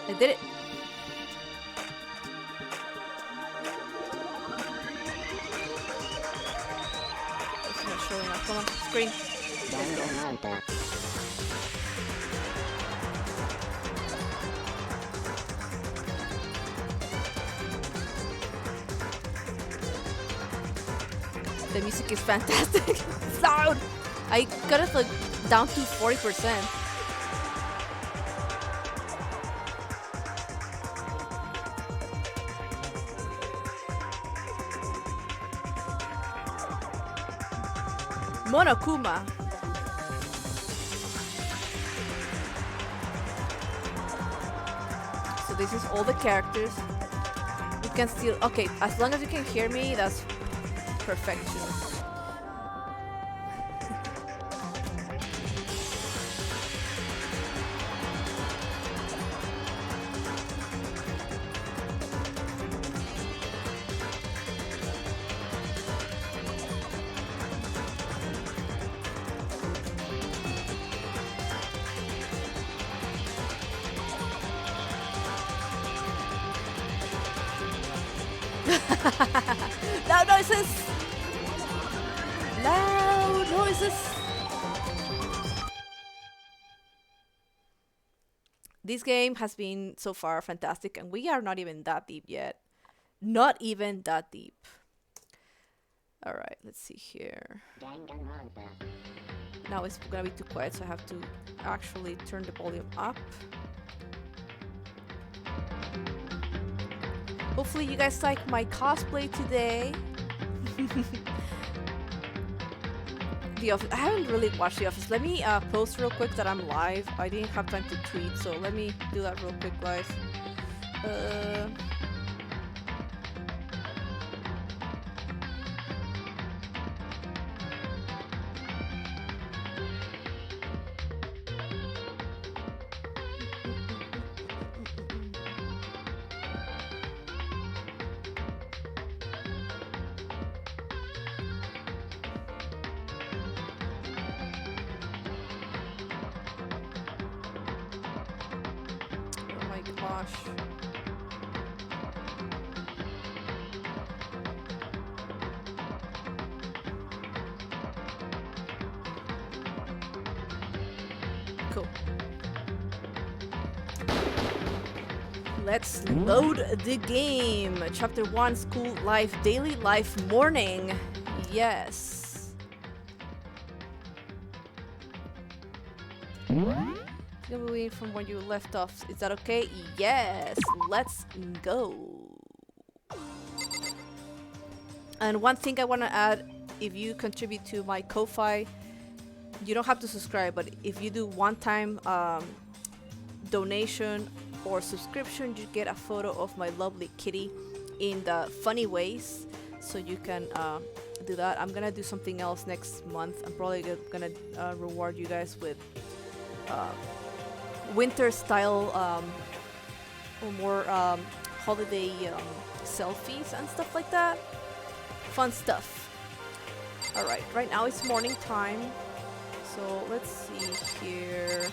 I did it. It's not showing up. Come on, screen. Danganronpa. The music is fantastic. It's loud. I got it like down to 40%. Monokuma. So this is all the characters. You can still, okay, as long as you can hear me, that's perfection. Loud noises! Loud noises! This game has been so far fantastic, and we are not even that deep yet. Not even that deep. Alright, let's see here. Danganronpa. Now it's gonna be too quiet, so I have to actually turn the volume up. Hopefully you guys like my cosplay today. The Office. I haven't really watched The Office. Let me post real quick that I'm live. I didn't have time to tweet, so let me do that real quick, guys. Oh my gosh. Cool. Let's load the game. Chapter 1, School Life, Daily Life, Morning. Yes. Going from where you left off. Is that okay? Yes. Let's go. And one thing I want to add, if you contribute to my Ko-Fi, you don't have to subscribe, but if you do one-time donation or subscription, you get a photo of my lovely kitty in the funny ways, so you can do that. I'm gonna do something else next month. I'm probably gonna reward you guys with winter style or more holiday selfies and stuff like that. Fun stuff. Alright, right now it's morning time. So let's see here.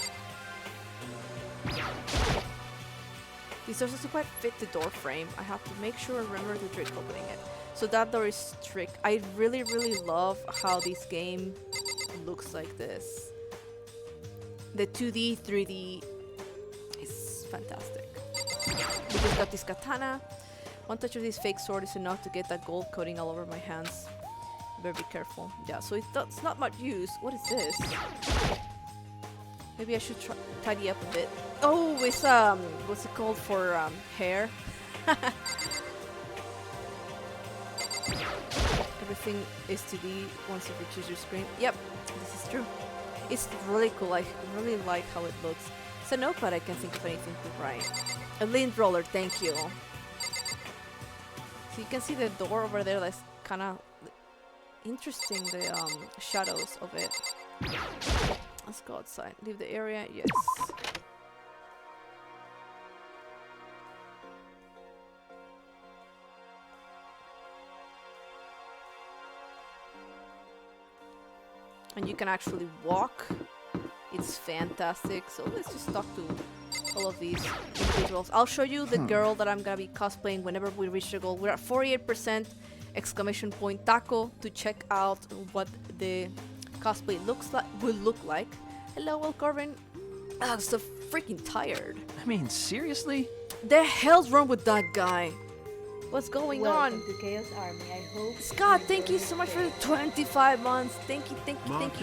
These doors doesn't quite fit the door frame. I have to make sure and remember the trick opening it. So that door is trick. I really love how this game looks like this. The 2D, 3D is fantastic. We just got this katana. One touch of this fake sword is enough to get that gold coating all over my hands. Better be careful. Yeah, so it's not much use. What is this? Maybe I should tidy up a bit. Oh, it's what's it called for hair? Everything is 2D once you choose your screen. Yep, this is true. It's really cool. I really like how it looks. It's a notepad. I can't think of anything to write. A lint roller. Thank you. So you can see the door over there. That's kind of interesting. The shadows of it. Let's go outside. Leave the area. Yes. And you can actually walk. It's fantastic. So let's just talk to all of these individuals. I'll show you the girl that I'm gonna be cosplaying whenever we reach the goal. We're at 48% exclamation point taco to check out what the cosplay will look like. Hello, Will Corbin. I'm so freaking tired. I mean, seriously? The hell's wrong with that guy? What's going on? Welcome to Chaos Army. I hope Scott, thank you so much for the 25 months. Thank you Mark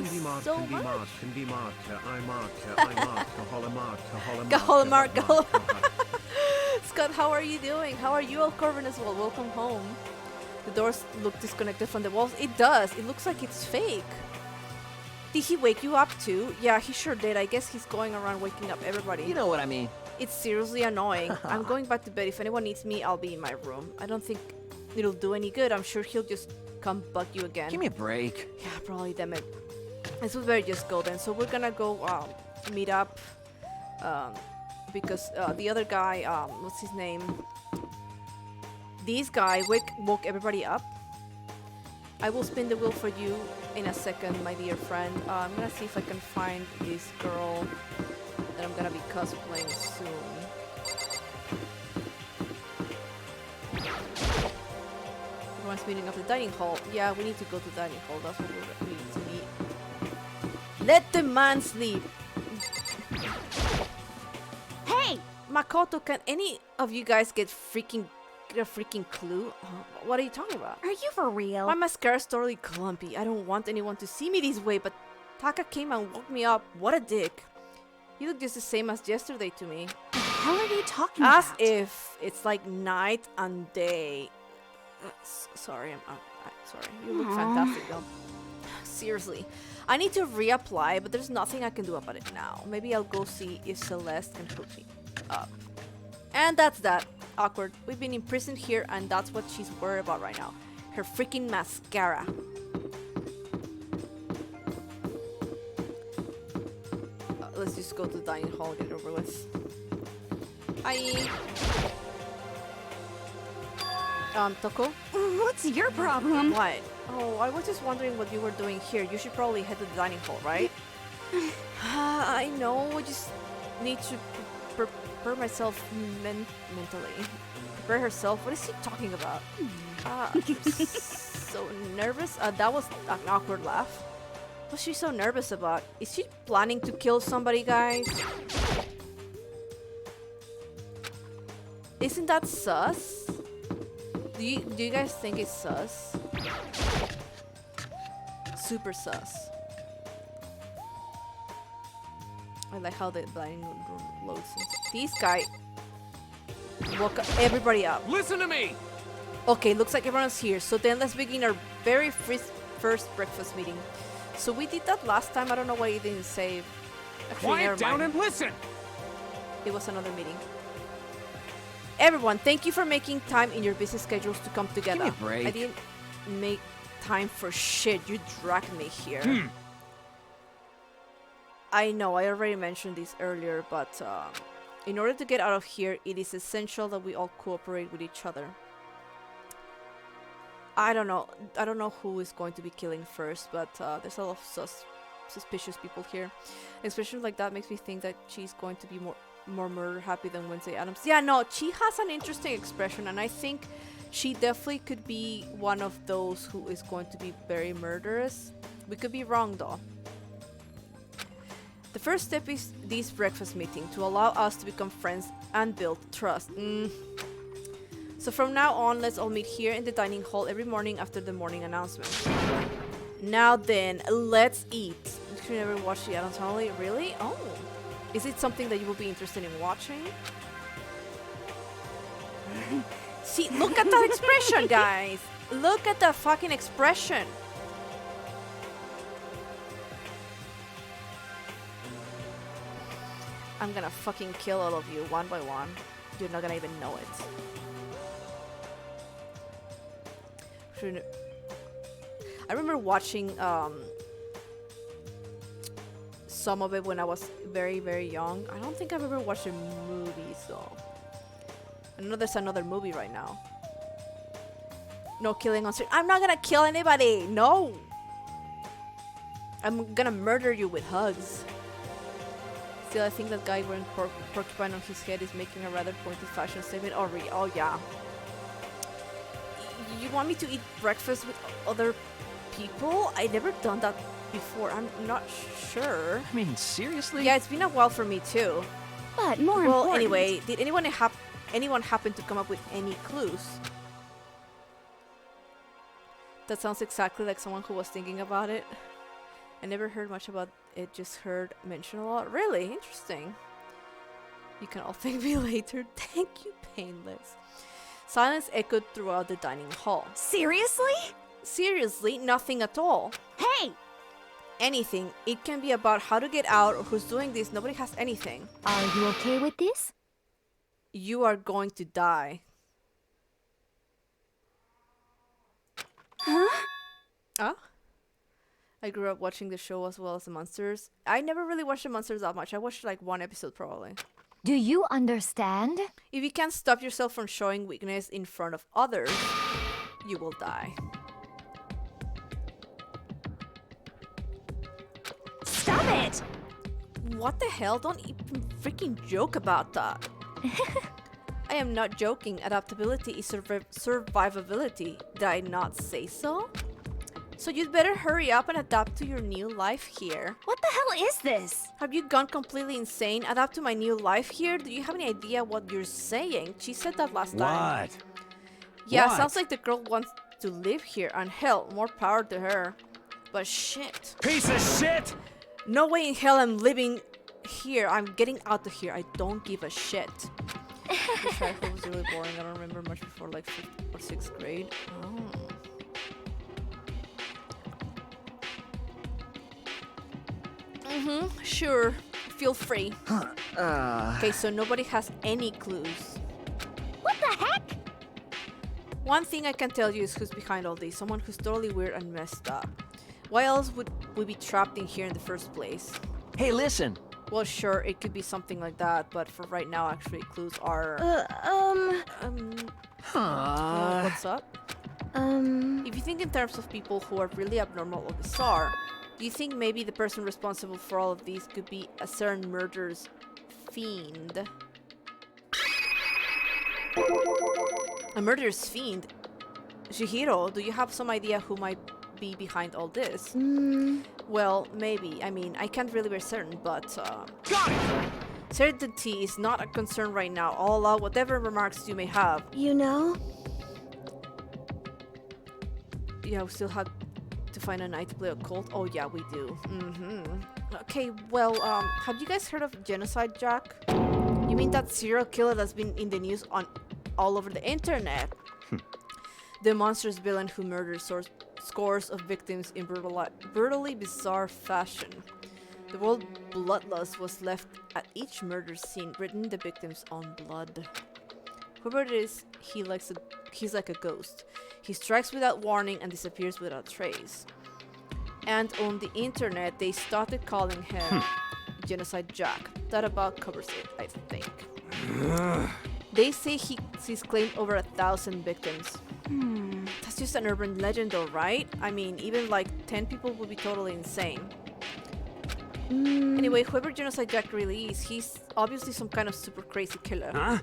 so can be much. can be marker, I marker, I marker, holla marker, holla Gahola marker, Mark, Scott, how are you doing? How are you, Al Corbin, as well? Welcome home. The doors look disconnected from the walls. It does. It looks like it's fake. Did he wake you up too? Yeah, he sure did. I guess he's going around waking up everybody. You know what I mean. It's seriously annoying. I'm going back to bed. If anyone needs me, I'll be in my room. I don't think it'll do any good. I'm sure he'll just come bug you again. Give me a break. Yeah, probably, damn it. This would better just go then. So we're gonna go meet up because the other guy, what's his name? This guy woke everybody up. I will spin the wheel for you in a second, my dear friend. I'm gonna see if I can find this girl that I'm gonna be cosplaying soon. Everyone's meeting up at the dining hall. Yeah, we need to go to the dining hall. That's what we need to meet. Let the man sleep. Hey! Makoto, can any of you guys get a freaking clue? What are you talking about? Are you for real? My mascara's totally clumpy. I don't want anyone to see me this way, but Taka came and woke me up. What a dick. You look just the same as yesterday to me. The hell are you talking As about? if it's like night and day. Sorry, I'm sorry. You look fantastic though. Seriously. I need to reapply, but there's nothing I can do about it now. Maybe I'll go see if Celeste can hook me up. And that's that. Awkward. We've been imprisoned here, and that's what she's worried about right now. Her freaking mascara. Let's just go to the dining hall and get it over with. Hi. Toko? What's your problem? What? Oh, I was just wondering what you were doing here. You should probably head to the dining hall, right? I know. I just need to prepare myself mentally. Prepare herself? What is he talking about? So nervous? That was an awkward laugh. What's she so nervous about? Is she planning to kill somebody, guys? Isn't that sus? Do you guys think it's sus? Super sus. I like how the dining room loads. This guy woke everybody up. Listen to me! Okay, looks like everyone's here. So then let's begin our very first breakfast meeting. So we did that last time. I don't know why you didn't save. Actually, Quiet never down mind. and listen! It was another meeting. Everyone, thank you for making time in your busy schedules to come together. me a break. I didn't make time for shit. You dragged me here. I know, I already mentioned this earlier, but in order to get out of here, it is essential that we all cooperate with each other. I don't know who is going to be killing first, but there's a lot of suspicious people here. Especially like that makes me think that she's going to be more murder happy than Wednesday Addams. Yeah, no, she has an interesting expression, and I think she definitely could be one of those who is going to be very murderous. We could be wrong though. The first step is this breakfast meeting to allow us to become friends and build trust. So from now on, let's all meet here in the dining hall every morning after the morning announcement. Now then, let's eat. You never watched the Addams Family? Really? Oh. Is it something that you will be interested in watching? See, look at that expression, guys! Look at that fucking expression! I'm gonna fucking kill all of you one by one. You're not gonna even know it. I remember watching some of it when I was very, very young. I don't think I've ever watched the movies though. I know there's another movie right now. No killing on stream. I'm not gonna kill anybody! No! I'm gonna murder you with hugs. Still, I think that guy wearing porcupine on his head is making a rather pointed fashion statement. Oh, really? Oh, yeah. You want me to eat breakfast with other people? I never done that before. I'm not sure. I mean, seriously? Yeah, it's been a while for me too. But more Well, important. anyway, did anyone happen to come up with any clues? That sounds exactly like someone who was thinking about it. I never heard much about it, just heard mentioned a lot. Really? Interesting. You can all thank me later. Thank you, Painless. Silence echoed throughout the dining hall. Seriously? Seriously, nothing at all. Hey! Anything. It can be about how to get out or who's doing this. Nobody has anything. Are you okay with this? You are going to die. Huh? Huh? I grew up watching the show as well as the monsters. I never really watched the monsters that much. I watched like one episode probably. Do you understand? If you can't stop yourself from showing weakness in front of others, you will die. Stop it! What the hell? Don't even freaking joke about that. I am not joking. Adaptability is survivability. Did I not say so? So you'd better hurry up and adapt to your new life here. What the hell is this? Have you gone completely insane? Adapt to my new life here? Do you have any idea what you're saying? She said that last time. What? Yeah, What? sounds like the girl wants to live here, and hell, more power to her. But shit. Piece of shit! No way in hell I'm living here. I'm getting out of here. I don't give a shit. This rifle was really boring. I don't remember much before like 5th or 6th grade. Oh. Sure. Feel free. Okay, so nobody has any clues. What the heck? One thing I can tell you is who's behind all this. Someone who's totally weird and messed up. Why else would we be trapped in here in the first place? Hey, listen. Well, sure, it could be something like that, but for right now, actually, clues are... what's up? If you think in terms of people who are really abnormal or bizarre, do you think maybe the person responsible for all of these could be a certain murderous fiend? A murderous fiend? Shihiro, do you have some idea who might be behind all this? Well, maybe. I mean, I can't really be certain, but certainty is not a concern right now. I'll allow whatever remarks you may have. You know? Yeah, we still have to find a night to play a cult. Oh yeah, we do. Okay, well, have you guys heard of Genocide Jack? You mean that serial killer that's been in the news on all over the internet? The monstrous villain who murdered scores of victims in brutally bizarre fashion. The word bloodlust was left at each murder scene, written in the victim's own blood. Whoever it is, he's like a ghost. He strikes without warning and disappears without trace. And on the internet, they started calling him Genocide Jack. That about covers it, I think. They say he's claimed over 1,000 victims. That's just an urban legend though, right? I mean, even like 10 people would be totally insane. Anyway, whoever Genocide Jack really is, he's obviously some kind of super crazy killer. Huh?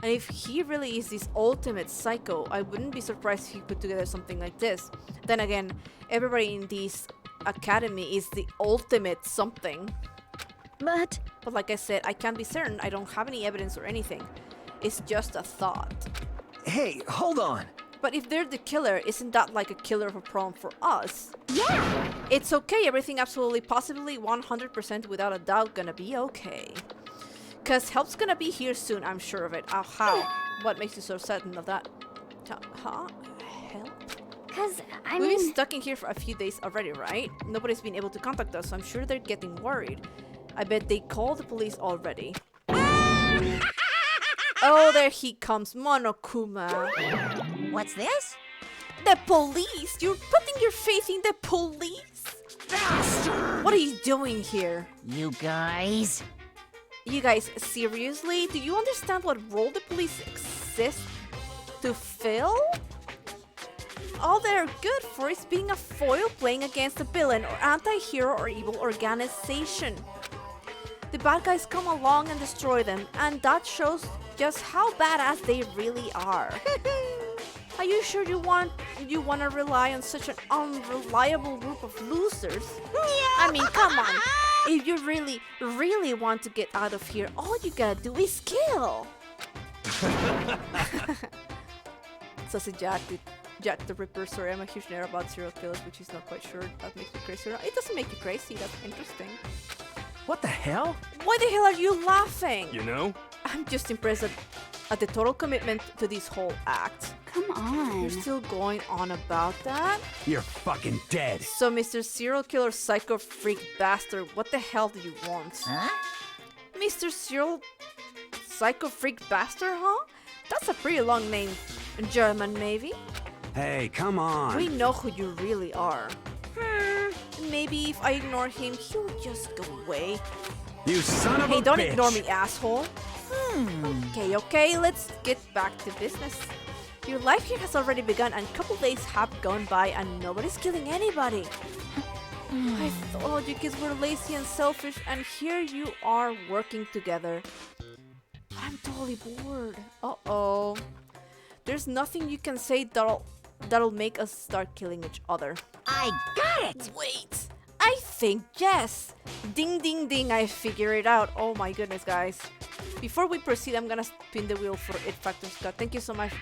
And if he really is this ultimate psycho, I wouldn't be surprised if he put together something like this. Then again, everybody in this academy is the ultimate something. But like I said, I can't be certain. I don't have any evidence or anything. It's just a thought. Hey, hold on. But if they're the killer, isn't that like a killer of a problem for us? yeah! It's okay, everything absolutely, possibly 100% without a doubt gonna be okay. Cause help's gonna be here soon, I'm sure of it. How? What makes you so certain of that? Huh? Help? Cause, I We've mean... been stuck in here for a few days already, right? Nobody's been able to contact us, so I'm sure they're getting worried. I bet they called the police already. Oh, there he comes, Monokuma. What's this? The police? You're putting your faith in the police? Bastard! What are you doing here? You guys? You guys, seriously? Do you understand what role the police exist to fill? All they're good for is being a foil playing against a villain or anti-hero or evil organization. the bad guys come along and destroy them, and that shows just how badass they really are. Are you sure you want to rely on such an unreliable group of losers? I mean, come on. If you really want to get out of here, all you gotta do is kill. Says Jack the Ripper. Sorry, I'm a huge nerd about serial killers, which is not quite sure that makes me crazy or not. It doesn't make you crazy. That's interesting. What the hell? Why the hell are you laughing? You know? I'm just impressed at the total commitment to this whole act. Come on. You're still going on about that? You're fucking dead. So, Mr. Serial Killer Psycho Freak Bastard, what the hell do you want? Huh? Mr. Serial Psycho Freak Bastard, huh? That's a pretty long name. German, maybe? Hey, come on. We know who you really are. Maybe if I ignore him, he'll just go away. You son of a Hey, don't bitch. ignore me, asshole. Okay, let's get back to business. Your life here has already begun, and a couple days have gone by, and nobody's killing anybody. I thought you kids were lazy and selfish, and here you are working together. I'm totally bored. Uh-oh. There's nothing you can say that'll make us start killing each other. I got it! Wait, I think yes. Ding, ding, ding, I figured it out. Oh my goodness, guys. Before we proceed, I'm gonna spin the wheel for It Factor Scott. Thank you so much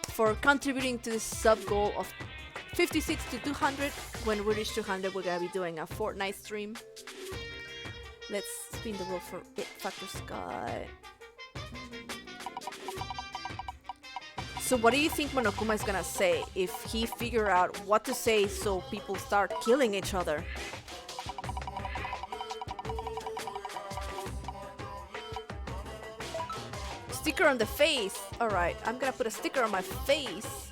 for contributing to this sub goal of 56 to 200. When we reach 200, we're gonna be doing a Fortnite stream. Let's spin the wheel for It Factor Scott. So what do you think Monokuma is gonna say if he figure out what to say so people start killing each other? Sticker on the face. Alright, I'm gonna put a sticker on my face.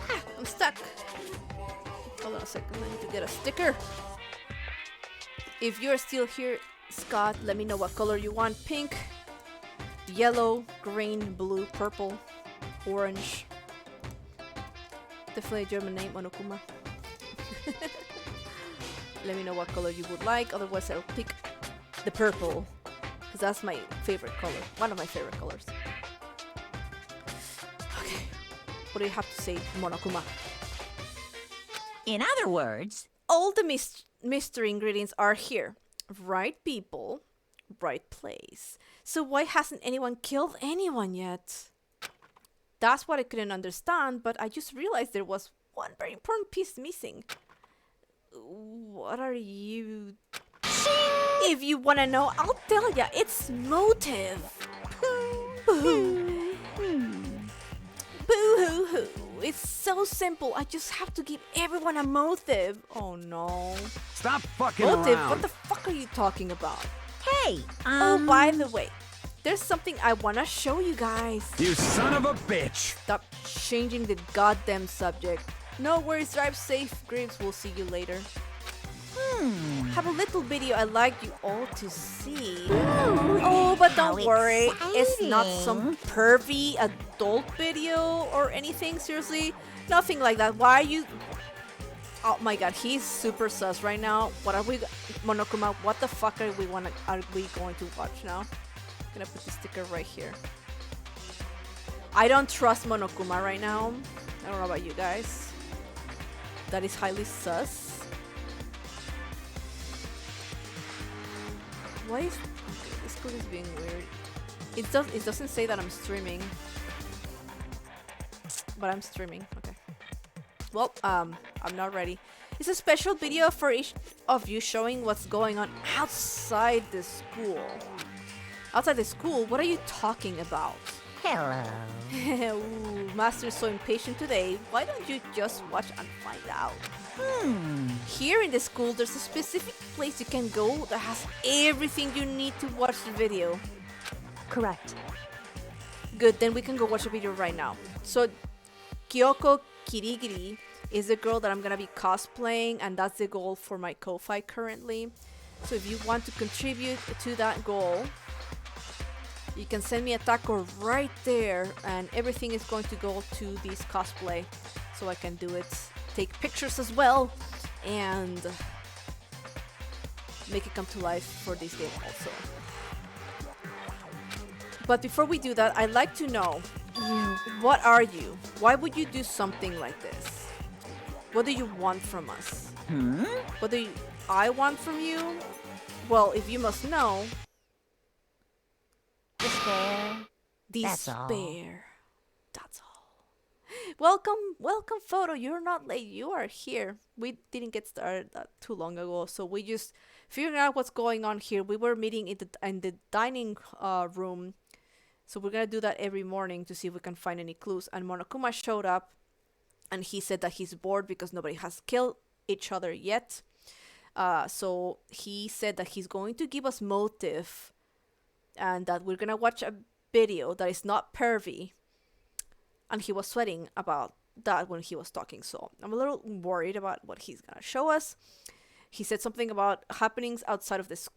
Ah, I'm stuck. Hold on a second, I need to get a sticker. If you're still here, Scott, let me know what color you want. Pink, yellow, green, blue, purple, orange. Definitely a German name, Monokuma. Let me know what color you would like, otherwise I'll pick the purple, because that's my favorite color, one of my favorite colors. Okay, what do you have to say, Monokuma? In other words, All the mystery ingredients are here. Right people, right place. So why hasn't anyone killed anyone yet? That's what I couldn't understand, but I just realized there was one very important piece missing. What are you... If you want to know, I'll tell ya. It's motive. Boo. Boo-hoo-hoo. It's so simple. I just have to give everyone a motive. Oh no. Stop fucking Motive? around. What the fuck are you talking about? hey, Oh, by the way, there's something I wanna show you guys. You son of a bitch. Stop changing the goddamn subject. No worries, drive safe, Graves. We'll see you later. Have a little video I'd like you all to see. Oh, but don't how worry. It's not some exciting. pervy adult video or anything. Seriously, nothing like that. Why are you... Oh my god, he's super sus right now. What are we... Monokuma, what the fuck are we going to watch now? I'm gonna put the sticker right here. I don't trust Monokuma right now. I don't know about you guys. That is highly sus. Why is... Okay, this code is being weird. It doesn't say that I'm streaming. But I'm streaming. Okay. Well, I'm not ready. It's a special video for each of you showing what's going on outside the school. Outside the school? What are you talking about? hello. Ooh, Master is so impatient today. Why don't you just watch and find out? Here in the school, there's a specific place you can go that has everything you need to watch the video. Correct. Good, then we can go watch the video right now. So, Kyoko Kirigiri is the girl that I'm gonna be cosplaying, and that's the goal for my Ko-Fi currently. So if you want to contribute to that goal, you can send me a taco right there, and everything is going to go to this cosplay, so I can do it, take pictures as well, and make it come to life for this game also. But before we do that, I'd like to know, what are you? Why would you do something like this? What do you want from us? What do I want from you? Well, if you must know, Despair. That's all. despair. That's all. Welcome, Photo. You're not late. You are here. We didn't get started too long ago, so we just figuring out what's going on here. We were meeting in the dining room, so we're gonna do that every morning to see if we can find any clues. And Monokuma showed up, and he said that he's bored because nobody has killed each other yet. So he said that he's going to give us motive, and that we're gonna watch a video that is not pervy. And he was sweating about that when he was talking, so I'm a little worried about what he's gonna show us. He said something about happenings outside of this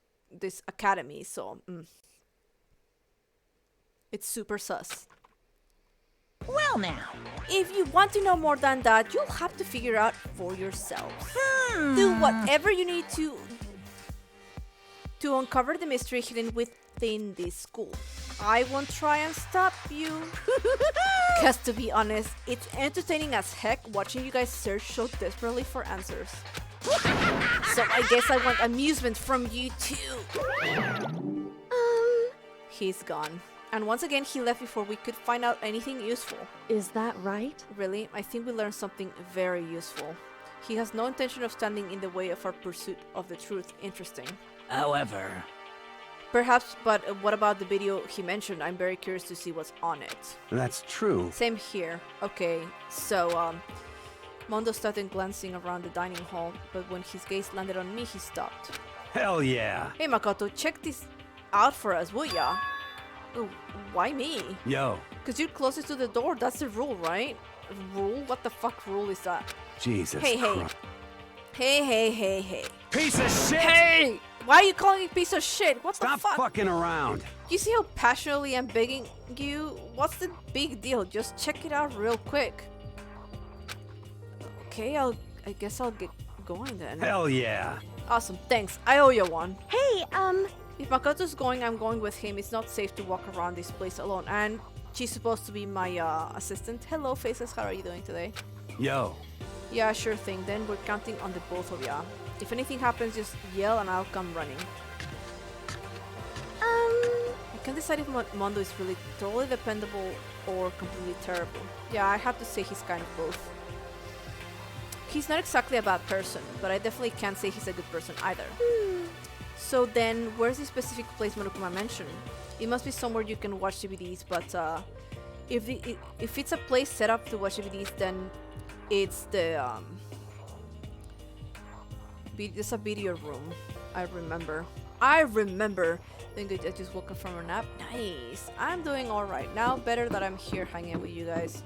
academy, so it's super sus. Well now. If you want to know more than that, you'll have to figure out for yourselves. Do whatever you need to uncover the mystery hidden within this school. I won't try and stop you. Because to be honest, it's entertaining as heck watching you guys search so desperately for answers. So I guess I want amusement from you too. He's gone. And once again, he left before we could find out anything useful. Is that right? Really, I think we learned something very useful. He has no intention of standing in the way of our pursuit of the truth. Interesting. However, Perhaps, but what about the video he mentioned? I'm very curious to see what's on it. That's true. Same here. Okay, so, Mondo started glancing around the dining hall, but when his gaze landed on me, he stopped. Hell yeah. Hey Makoto, check this out for us, will ya? Oh, why me? Yo, Because you're closest to the door, that's the rule, right? Rule? What the fuck rule is that? Jesus Hey, hey. Christ. Hey. Piece of shit! Hey! Why are you calling me a piece of shit? What Stop the fuck? fucking around. You see how passionately I'm begging you? What's the big deal? Just check it out real quick. Okay, I guess I'll get going then. Hell yeah. Awesome, thanks. I owe you one. Hey, If Makoto's going, I'm going with him. It's not safe to walk around this place alone. And she's supposed to be my assistant. Hello, Faces. How are you doing today? Yo, Yeah, sure thing. Then we're counting on the both of ya. If anything happens, just yell and I'll come running. I can't decide if Mondo is really totally dependable or completely terrible. Yeah, I have to say he's kind of both. He's not exactly a bad person, but I definitely can't say he's a good person either. So then, where's the specific place Monokuma mentioned? It must be somewhere you can watch DVDs, but if it's a place set up to watch DVDs, then it's the it's a video room. I remember. Then I just woke up from a nap. Nice. I'm doing all right now. Better that I'm here hanging out with you guys.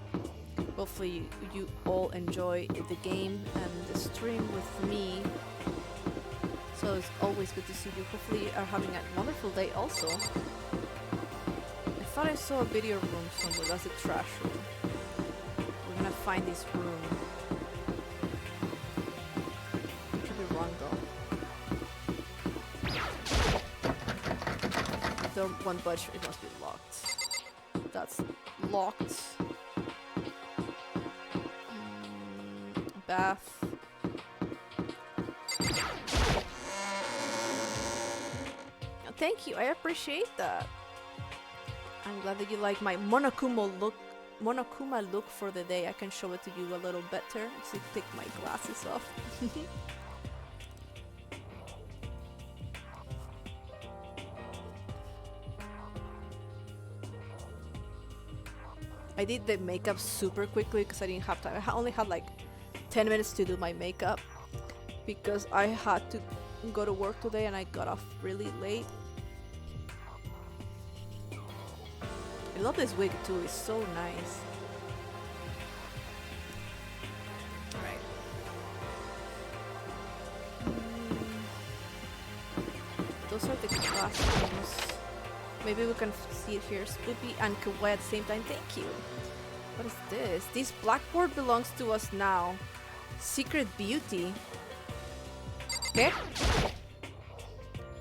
Hopefully you all enjoy the game and the stream with me. So it's always good to see you. Hopefully you are having a wonderful day also. I thought I saw a video room somewhere. That's a trash room. We're gonna find this room. Could be wrong though. The one budge, it must be locked. That's locked. Bath. Thank you, I appreciate that. I'm glad that you like my Monokuma look for the day. I can show it to you a little better. So take my glasses off. I did the makeup super quickly because I didn't have time. I only had like 10 minutes to do my makeup because I had to go to work today and I got off really late. I love this wig too, it's so nice. Alright. Those are the classrooms. Maybe we can see it here. Spoopy and kawaii at the same time. Thank you. What is this? This blackboard belongs to us now. Secret beauty. Okay.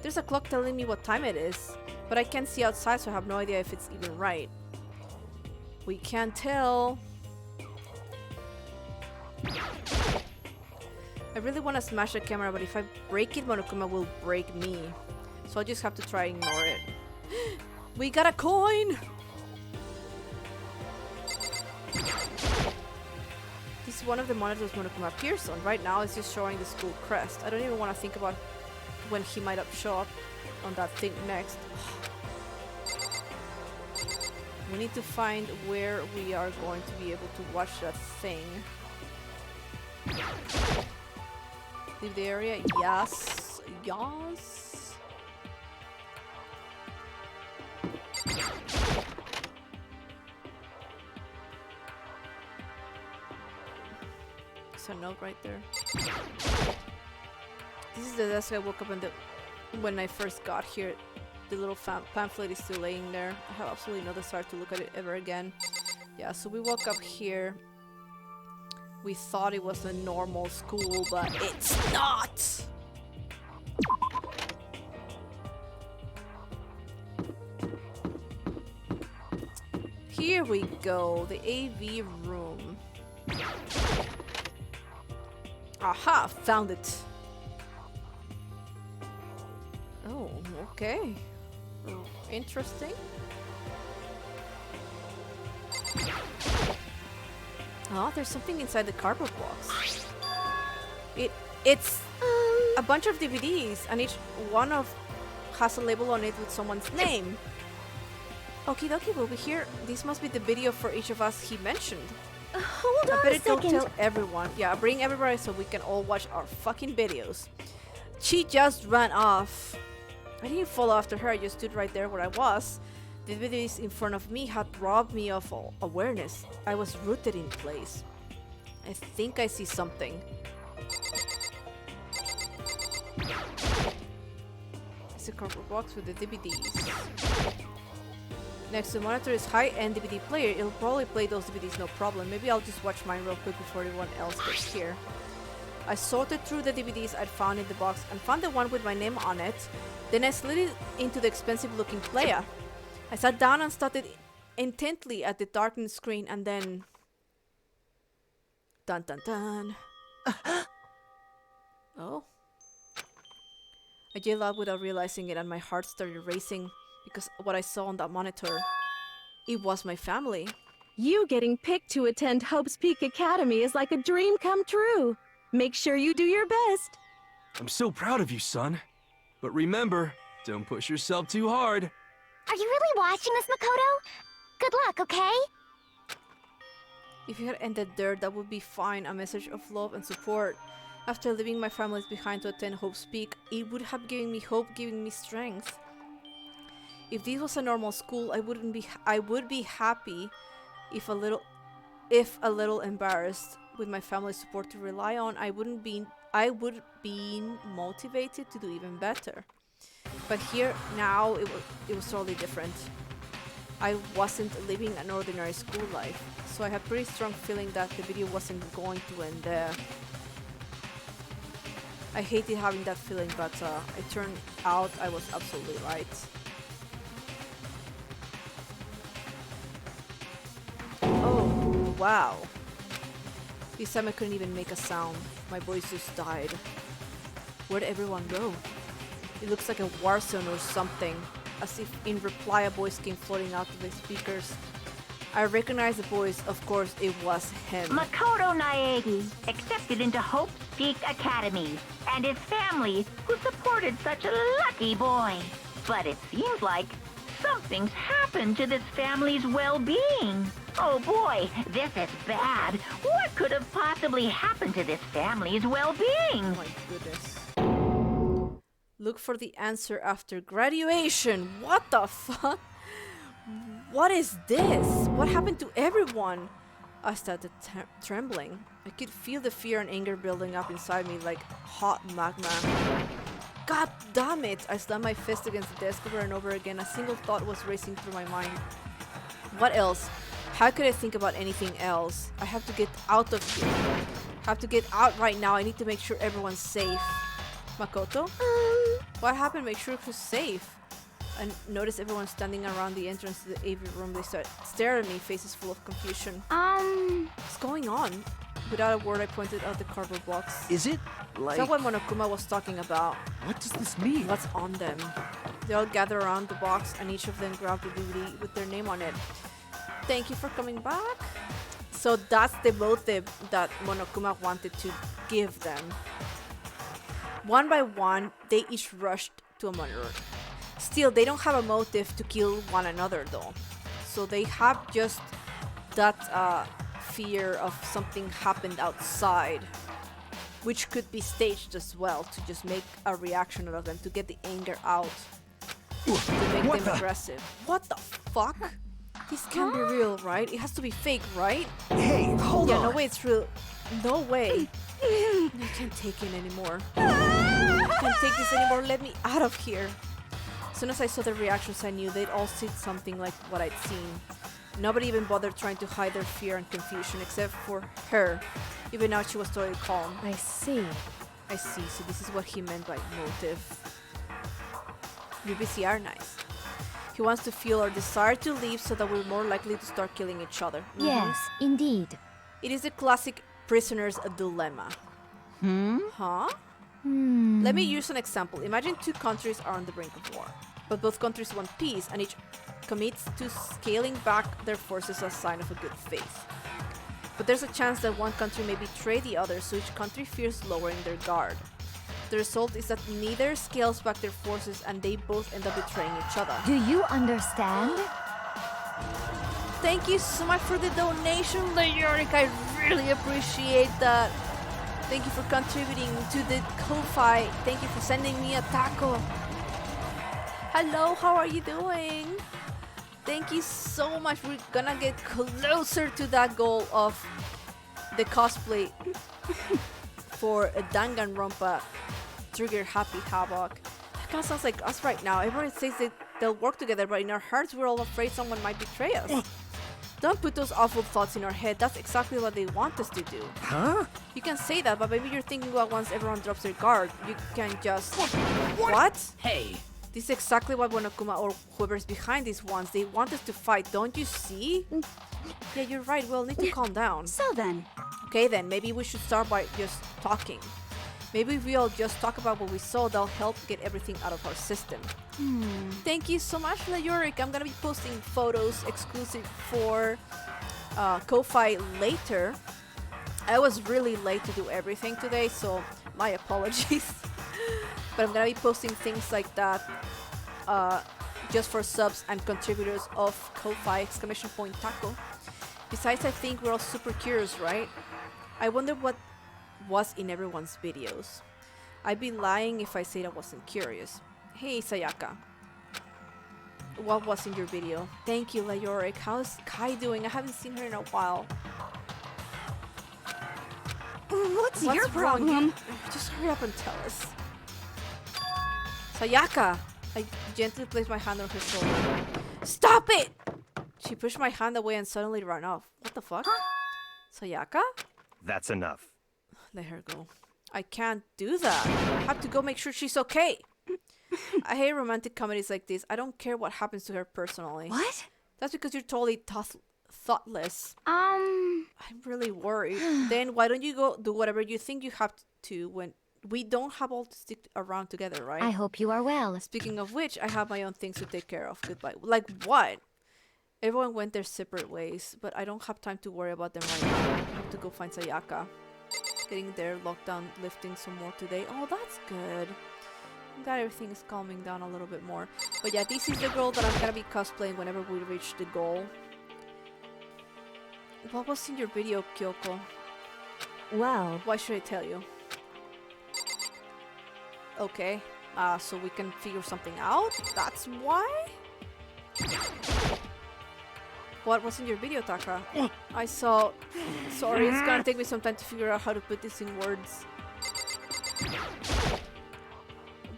There's a clock telling me what time it is, but I can't see outside, so I have no idea if it's even right. We can't tell. I really want to smash the camera, but if I break it, Monokuma will break me. So I just have to try and ignore it. We got a coin! This is one of the monitors Monokuma appears on. Right now it's just showing the school crest. I don't even want to think about when he might have show up on that thing next. We need to find where we are going to be able to watch that thing. Leave the area? Yes. Yes. There's a note right there. This is the desk I woke up in when I first got here. The little pamphlet is still laying there. I have absolutely no desire to look at it ever again. Yeah, so we woke up here. We thought it was a normal school, but it's not! Here we go, the AV room. Aha, found it. Oh, okay. Interesting. Oh, there's something inside the cardboard box. It's a bunch of DVDs, and each one has a label on it with someone's name. Okie dokie, we'll be here. This must be the video for each of us he mentioned. Hold I on a better go second. tell everyone. Yeah, bring everybody so we can all watch our fucking videos. She just ran off. I didn't follow after her, I just stood right there where I was. The DVDs in front of me had robbed me of all awareness. I was rooted in place. I think I see something. It's a cardboard box with the DVDs. Next to the monitor is high-end DVD player. It'll probably play those DVDs no problem. Maybe I'll just watch mine real quick before everyone else gets here. I sorted through the DVDs I'd found in the box and found the one with my name on it. Then I slid it into the expensive-looking player. I sat down and stared intently at the darkened screen, and then... Dun dun dun. Oh. I yelled out without realizing it, and my heart started racing because what I saw on that monitor, it was my family. You getting picked to attend Hope's Peak Academy is like a dream come true. Make sure you do your best. I'm so proud of you, son. But remember, don't push yourself too hard. Are you really watching this, Makoto? Good luck, okay? If you had ended there, that would be fine. A message of love and support. After leaving my families behind to attend Hope's Peak, it would have given me hope, giving me strength. If this was a normal school, I would be happy, if a little embarrassed. With my family's support to rely on, I would be motivated to do even better. But here now it was totally different. I wasn't living an ordinary school life, so I had pretty strong feeling that the video wasn't going to end there. I hated having that feeling, but it turned out I was absolutely right. Oh, wow. This time I couldn't even make a sound. My voice just died. Where'd everyone go? It looks like a war zone or something. As if in reply a voice came floating out of the speakers. I recognized the voice, of course it was him. Makoto Naegi accepted into Hope's Peak Academy, and his family, who supported such a lucky boy. But it seems like something's happened to this family's well-being. Oh boy, this is bad. What could have possibly happened to this family's well-being? Oh my goodness. Look for the answer after graduation. What the fuck? What is this? What happened to everyone? I started trembling. I could feel the fear and anger building up inside me like hot magma. God damn it! I slammed my fist against the desk over and over again. A single thought was racing through my mind. What else? How could I think about anything else? I have to get out of here. I have to get out right now. I need to make sure everyone's safe. Makoto? What happened? Make sure who's safe. I notice everyone standing around the entrance to the AV room. They stare at me, faces full of confusion. What's going on? Without a word, I pointed out the cardboard box. Is it Is like... that what Monokuma was talking about? What does this mean? What's on them? They all gather around the box and each of them grab the DVD with their name on it. Thank you for coming back. So that's the motive that Monokuma wanted to give them. One by one, they each rushed to a monitor. Still, they don't have a motive to kill one another though. So they have just that fear of something happened outside, which could be staged as well to just make a reaction out of them, to get the anger out, to make What them the- aggressive. What the fuck? This can't be real, right? It has to be fake, right? Hey, hold Yeah, on. no way it's real. No way. I can't take it anymore. I can't take this anymore. Let me out of here. As soon as I saw their reactions, I knew they'd all seen something like what I'd seen. Nobody even bothered trying to hide their fear and confusion except for her. Even now, she was totally calm. I see. I see, so this is what he meant by motive. UBCR, nice. He wants to feel our desire to leave so that we're more likely to start killing each other. Yes, indeed. It is a classic prisoner's dilemma. Huh? Let me use an example. Imagine two countries are on the brink of war, but both countries want peace and each commits to scaling back their forces as a sign of a good faith. But there's a chance that one country may betray the other, so each country fears lowering their guard. The result is that neither scales back their forces and they both end up betraying each other. Do you understand? Thank you so much for the donation, Leoric. I really appreciate that. Thank you for contributing to the Ko-Fi. Thank you for sending me a taco. Hello, how are you doing? Thank you so much. We're gonna get closer to that goal of the cosplay for a Danganronpa Trigger Happy Havoc. That kind of sounds like us right now. Everyone says that they'll work together, but in our hearts we're all afraid someone might betray us. Don't put those awful thoughts in our head. That's exactly what they want us to do. Huh? You can say that, but maybe you're thinking about once everyone drops their guard, you can just... What? Hey. This is exactly what Monokuma or whoever's behind this wants. They want us to fight, don't you see? Yeah, you're right. We'll need to calm down. So then, Okay then, maybe we should start by just talking. Maybe if we all just talk about what we saw, that'll help get everything out of our system. Thank you so much, Leoric. I'm gonna be posting photos exclusive for Ko-Fi later. I was really late to do everything today, so my apologies. But I'm gonna be posting things like that just for subs and contributors of Ko-Fi ! Taco. Besides, I think we're all super curious, right? I wonder what was in everyone's videos. I'd be lying if I said I wasn't curious. Hey, Sayaka. What was in your video? Thank you, Leoric. How's Kai doing? I haven't seen her in a while. what's your What's wrong? problem? Just hurry up and tell us. Sayaka! I gently placed my hand on her shoulder. Stop it! She pushed my hand away and suddenly ran off. What the fuck? Sayaka? That's enough. Let her go. I can't do that. I have to go make sure she's okay. I hate romantic comedies like this. I don't care what happens to her personally. What? That's because you're totally thoughtless. Um, I'm really worried. Then why don't you go do whatever you think you have to when we don't have all to stick around together, right? I hope you are well. Speaking of which, I have my own things to take care of. Goodbye. Like what? Everyone went their separate ways, but I don't have time to worry about them right now. I have to go find Sayaka. Getting there, lockdown lifting some more today. Oh, that's good. I'm glad everything is calming down a little bit more. But yeah, this is the girl that I'm gonna be cosplaying whenever we reach the goal. What was in your video, Kyoko? Well, Why should I tell you? Okay, so we can figure something out? That's why? What was in your video, Taka? I saw... Sorry, it's gonna take me some time to figure out how to put this in words.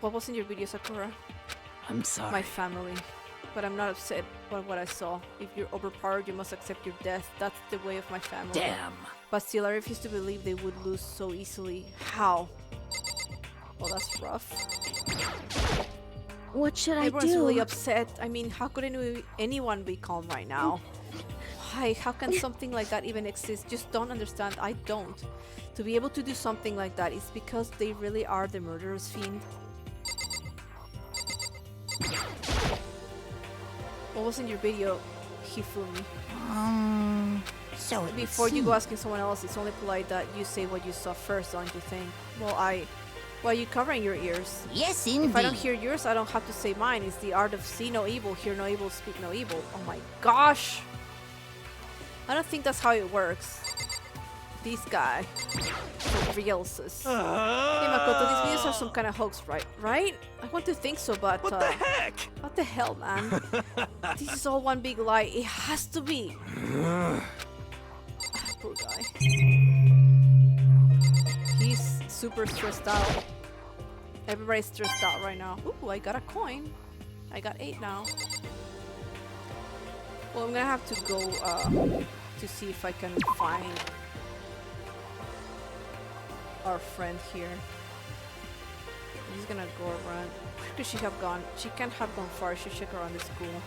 What was in your video, Sakura? I'm sorry. My family. But I'm not upset by what I saw. If you're overpowered, you must accept your death. That's the way of my family. Damn. But still, I refuse to believe they would lose so easily. How? Oh, that's rough. What should I Everyone's do? really upset. I mean, how could anyone be calm right now? Why? How can something like that even exist? Just don't understand. I don't. To be able to do something like that is because they really are the murderous fiend. What was in your video, Hifumi? So it would Before you seem. go asking someone else, it's only polite that you say what you saw first, don't you think? Well, why are you covering your ears? Yes, indeed. If I don't hear yours, I don't have to say mine. It's the art of see no evil, hear no evil, speak no evil. Oh my gosh! I don't think that's how it works. This guy. For real, sis. Hey Makoto, these videos are some kind of hoax, right? Right? I want to think so, but What the heck? what the hell, man? This is all one big lie. It has to be. Poor guy. He's super stressed out. Everybody's stressed out right now. Ooh, I got a coin. I got 8 now. Well, I'm gonna have to go to see if I can find our friend here. I'm just gonna go around. Where could she have gone? She can't have gone far. She should check around the school.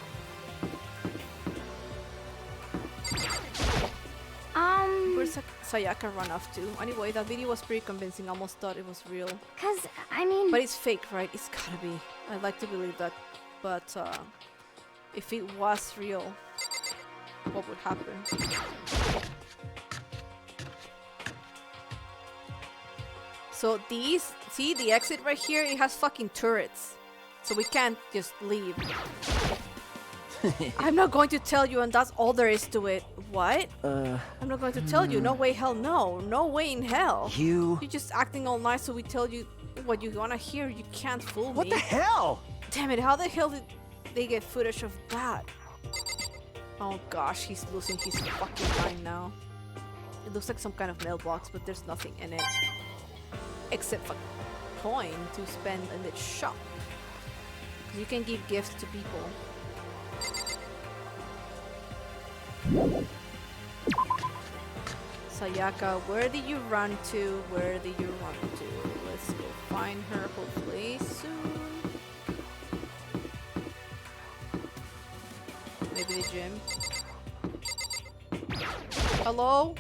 Where's Sayaka run off to? Anyway, that video was pretty convincing. I almost thought it was real. Cause, I mean... But it's fake, right? It's gotta be. I'd like to believe that. But if it was real, what would happen? So these, see the exit right here? It has fucking turrets. So we can't just leave. I'm not going to tell you, and that's all there is to it. What? I'm not going to tell you. No way, hell no. No way in hell. You... You're just acting all nice so we tell you what you wanna hear. You can't fool me. What the hell? Damn it, how the hell did they get footage of that? Oh gosh, he's losing his fucking mind now. It looks like some kind of mailbox, but there's nothing in it. Except for coin to spend in the shop. 'Cause you can give gifts to people. Sayaka, where did you run to? Where did you run to? Let's go find her hopefully soon. Maybe the gym. Hello?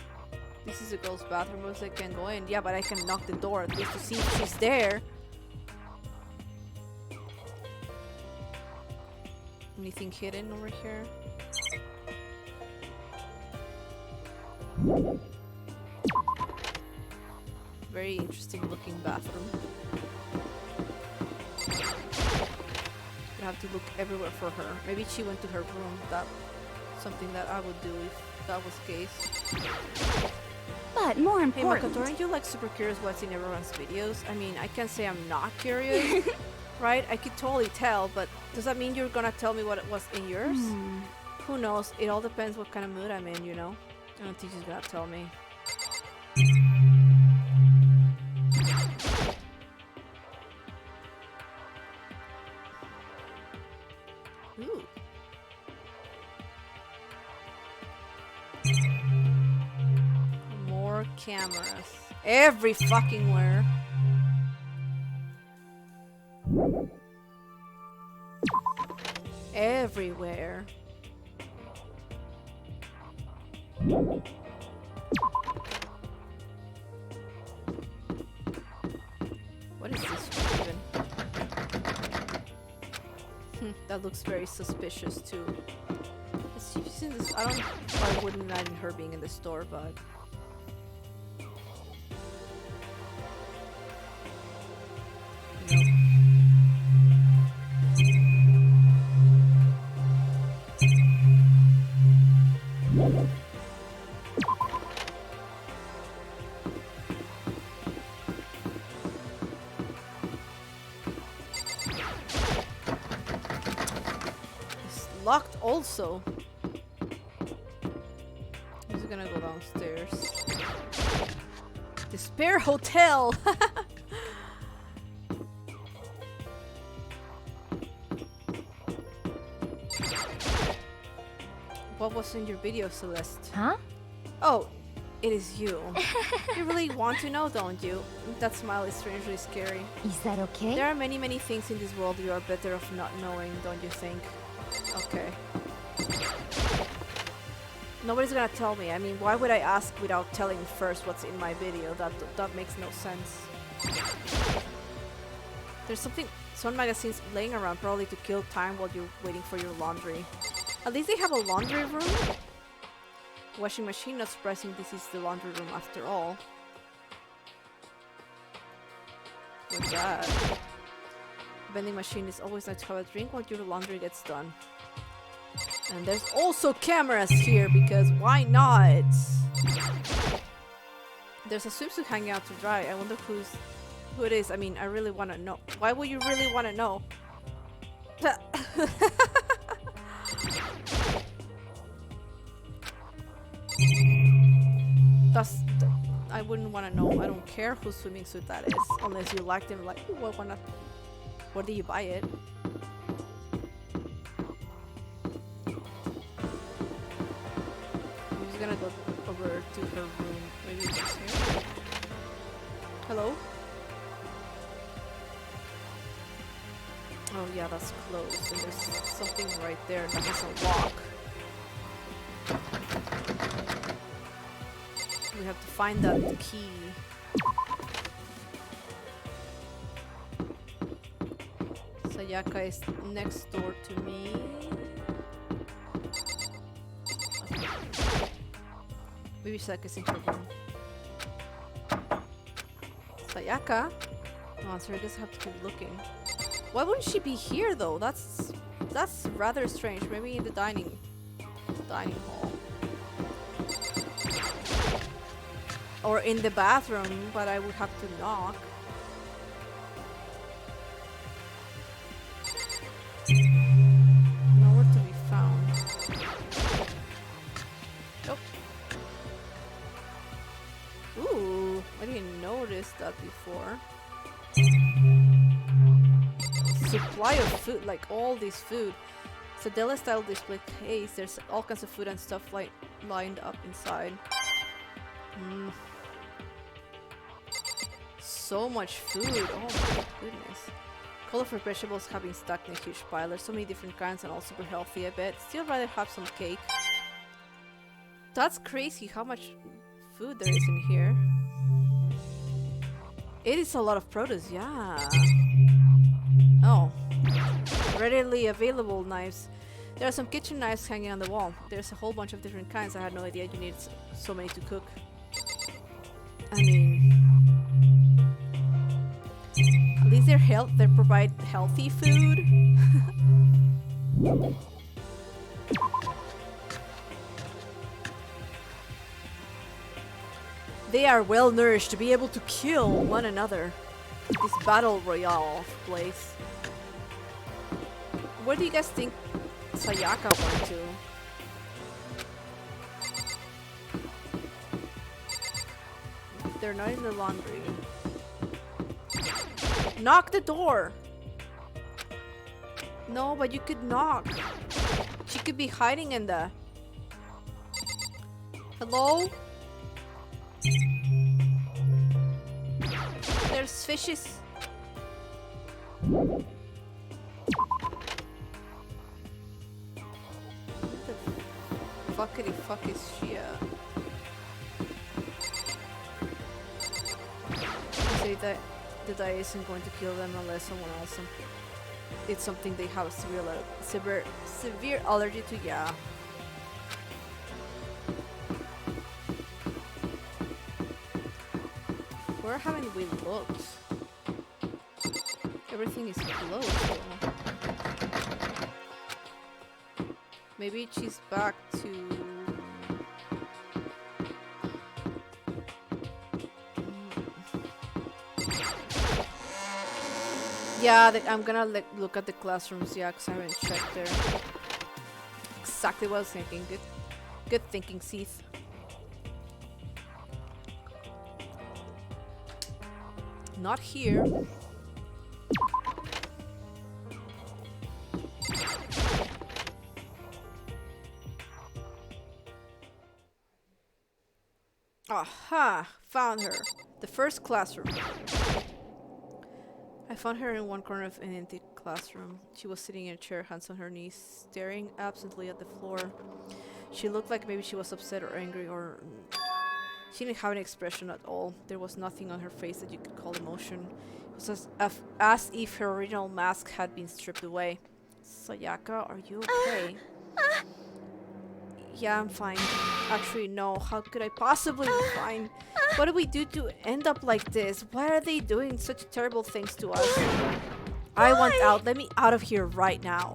This is a girl's bathroom, so I can go in. Yeah, but I can knock the door at least to see if she's there. Anything hidden over here? Very interesting looking bathroom. You have to look everywhere for her. Maybe she went to her room. That's something that I would do if that was the case. But more Hey important... Makoto, aren't you like super curious what's in everyone's videos? I mean, I can't say I'm not curious, right? I could totally tell, but does that mean you're gonna tell me what was in yours? Who knows? It all depends what kind of mood I'm in, you know? I don't think she's gonna tell me. Ooh. More cameras. Every fucking where. Everywhere. What is this even? That looks very suspicious too. Has she seen this? I wouldn't imagine her being in the store, but nope. It's locked also. He's gonna go downstairs. The spare hotel! What was in your video, Celeste? Huh? Oh, It is you. You really want to know, don't you? That smile is strangely scary. Is that okay? There are many, many things in this world you are better off not knowing, don't you think? Okay. Nobody's gonna tell me. I mean, why would I ask without telling first what's in my video? That makes no sense. There's some magazines laying around probably to kill time while you're waiting for your laundry. At least they have a laundry room. Washing machine, not surprising this is the laundry room after all. What's that? Vending machine is always nice to have a drink while your laundry gets done. And there's also cameras here because why not? There's a swimsuit hanging out to dry. I wonder who it is. I mean, I really want to know. Why would you really want to know? I wouldn't want to know. I don't care whose swimming suit that is, unless you like them. Like, ooh, I wanna. Where did you buy it? I'm just gonna go over to her room. Maybe it's here. Hello? Oh yeah, that's closed. And there's something right there that has a lock. We have to find that key. Sayaka is next door to me. Okay. Maybe Sayaka's in her room. Sayaka? No answer, I just have to keep looking. Why wouldn't she be here though? That's rather strange. Maybe in the dining hall. Or in the bathroom, but I would have to knock. Nowhere to be found. Nope. Ooh, I didn't notice that before. Supply of food, like all this food. It's a deli style display case. There's all kinds of food and stuff like lined up inside. So much food. Oh my goodness. Colorful vegetables have been stacked in a huge pile. There's so many different kinds and all super healthy, I bet. Still rather have some cake. That's crazy how much food there is in here. It is a lot of produce, yeah. Oh. Readily available knives. There are some kitchen knives hanging on the wall. There's a whole bunch of different kinds. I had no idea you needed so many to cook. I mean... At least they provide healthy food. They are well nourished to be able to kill one another. This battle royale place. Where do you guys think Sayaka went to? They're not in the laundry. Knock the door! No, but you could knock. She could be hiding in the... Hello? There's fishes. What the fuckity fuck is she at? Say that the dye isn't going to kill them unless someone else. It's something they have a severe allergy to. Yeah. Where haven't we looked? Everything is closed though. Maybe she's back to... Yeah, I'm gonna look at the classrooms, yeah, because I haven't checked there. Exactly what I was thinking. Good thinking, Seath. Not here. Aha! Found her. The first classroom. I found her in one corner of an empty classroom. She was sitting in a chair, hands on her knees, staring absently at the floor. She looked like maybe she was upset or angry, or she didn't have an expression at all. There was nothing on her face that you could call emotion. It was as if her original mask had been stripped away. Sayaka, are you okay? Yeah, I'm fine. Actually, no. How could I possibly be fine? What did we do to end up like this? Why are they doing such terrible things to us? I want out. Let me out of here right now.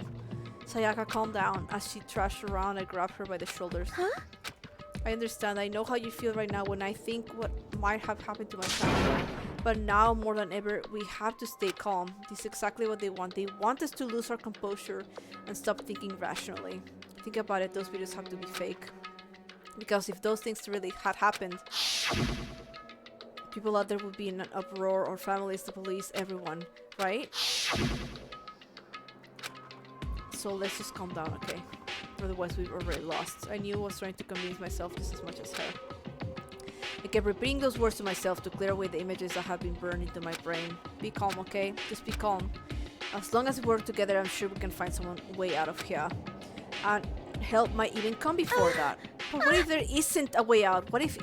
Sayaka, calm down. As she thrashed around, I grabbed her by the shoulders. I understand. I know how you feel right now when I think what might have happened to my family. But now, more than ever, we have to stay calm. This is exactly what they want. They want us to lose our composure and stop thinking rationally. Think about it, those videos have to be fake. Because if those things really had happened, people out there would be in an uproar, or families, the police, everyone, right? So let's just calm down, okay? Otherwise we've already lost. I knew I was trying to convince myself just as much as her. I kept repeating those words to myself to clear away the images that had been burned into my brain. Be calm, okay? Just be calm. As long as we work together, I'm sure we can find some way out of here. And help might even come before that. But what if there isn't a way out? What if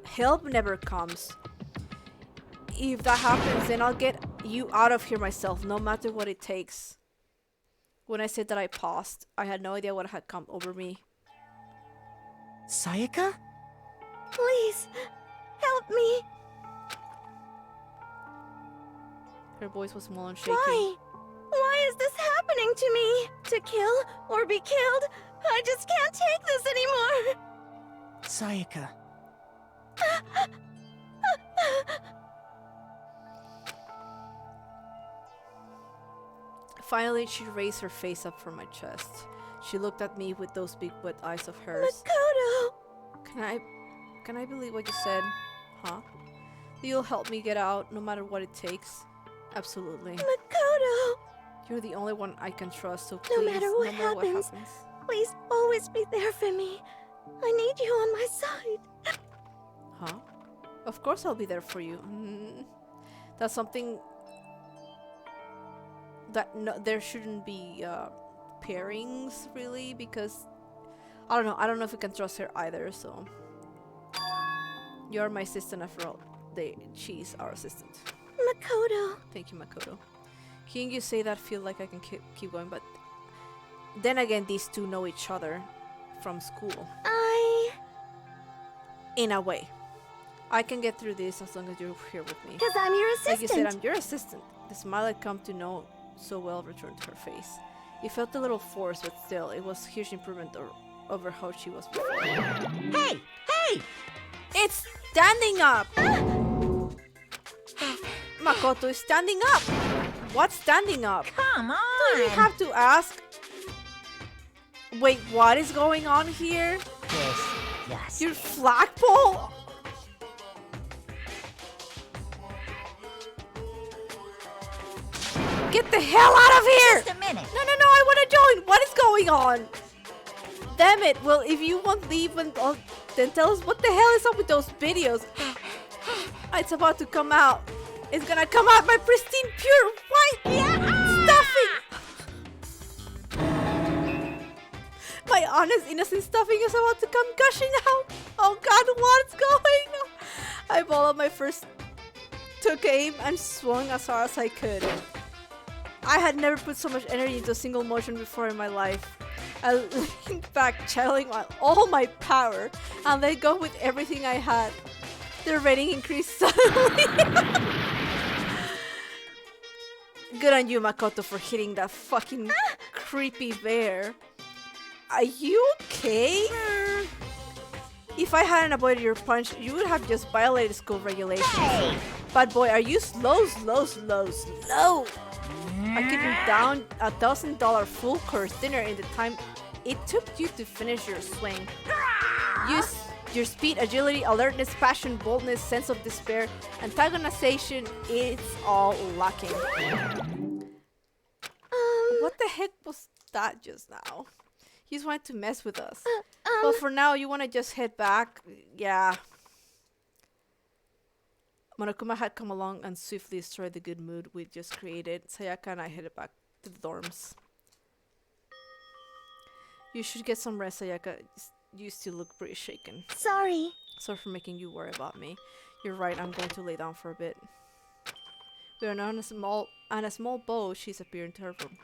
help never comes? If that happens, then I'll get you out of here myself, no matter what it takes. When I said that, I paused. I had no idea what had come over me. Sayaka? Please, help me. Her voice was small and shaky. Why? Why is this happening to me? To kill or be killed? I just can't take this anymore. Sayaka. Finally, she raised her face up from my chest. She looked at me with those big wet eyes of hers. Makoto! Can I believe what you said? Huh? You'll help me get out, no matter what it takes? Absolutely. Makoto! You're the only one I can trust, so please, No matter what happens, please always be there for me. I need you on my side. Huh? Of course I'll be there for you. That's something that there shouldn't be pairings, really, because I don't know if we can trust her either, so you're my assistant after all. She's our assistant. Makoto. Thank you, Makoto. Hearing you say that, feel like I can keep going, but then again, these two know each other from school. In a way. I can get through this as long as you're here with me. Because I'm your assistant. Like you said, I'm your assistant. The smile I'd come to know so well returned to her face. It felt a little forced, but still, it was a huge improvement over how she was before. Hey! Hey! It's standing up! Makoto is standing up! What's standing up? Come on! Do you have to ask? Wait, what is going on here? Yes. Your flagpole? Get the hell out of here! Just a minute. No, I want to join! What is going on? Damn it, well, if you won't leave, then tell us what the hell is up with those videos. It's about to come out. It's gonna come out my pristine, pure white stuffing! My honest, innocent stuffing is about to come gushing out. Oh god, what's going on? I balled up my first, took aim, and swung as hard as I could. I had never put so much energy into a single motion before in my life. I leaned back, channeling all my power, and let go with everything I had. The rating increased suddenly. Good on you, Makoto, for hitting that fucking creepy bear. Are you okay? If I hadn't avoided your punch, you would have just violated school regulations. Hey! But boy, are you slow. I could be down $1,000 full course dinner in the time it took you to finish your swing. Use your speed, agility, alertness, passion, boldness, sense of despair, antagonization, it's all lacking. What the heck was that just now? You just wanted to mess with us. Well, for now, you want to just head back? Yeah. Monokuma had come along and swiftly destroyed the good mood we just created. Sayaka and I headed back to the dorms. You should get some rest, Sayaka. You still look pretty shaken. Sorry. Sorry for making you worry about me. You're right, I'm going to lay down for a bit. We are on a small boat. She's appeared into her room.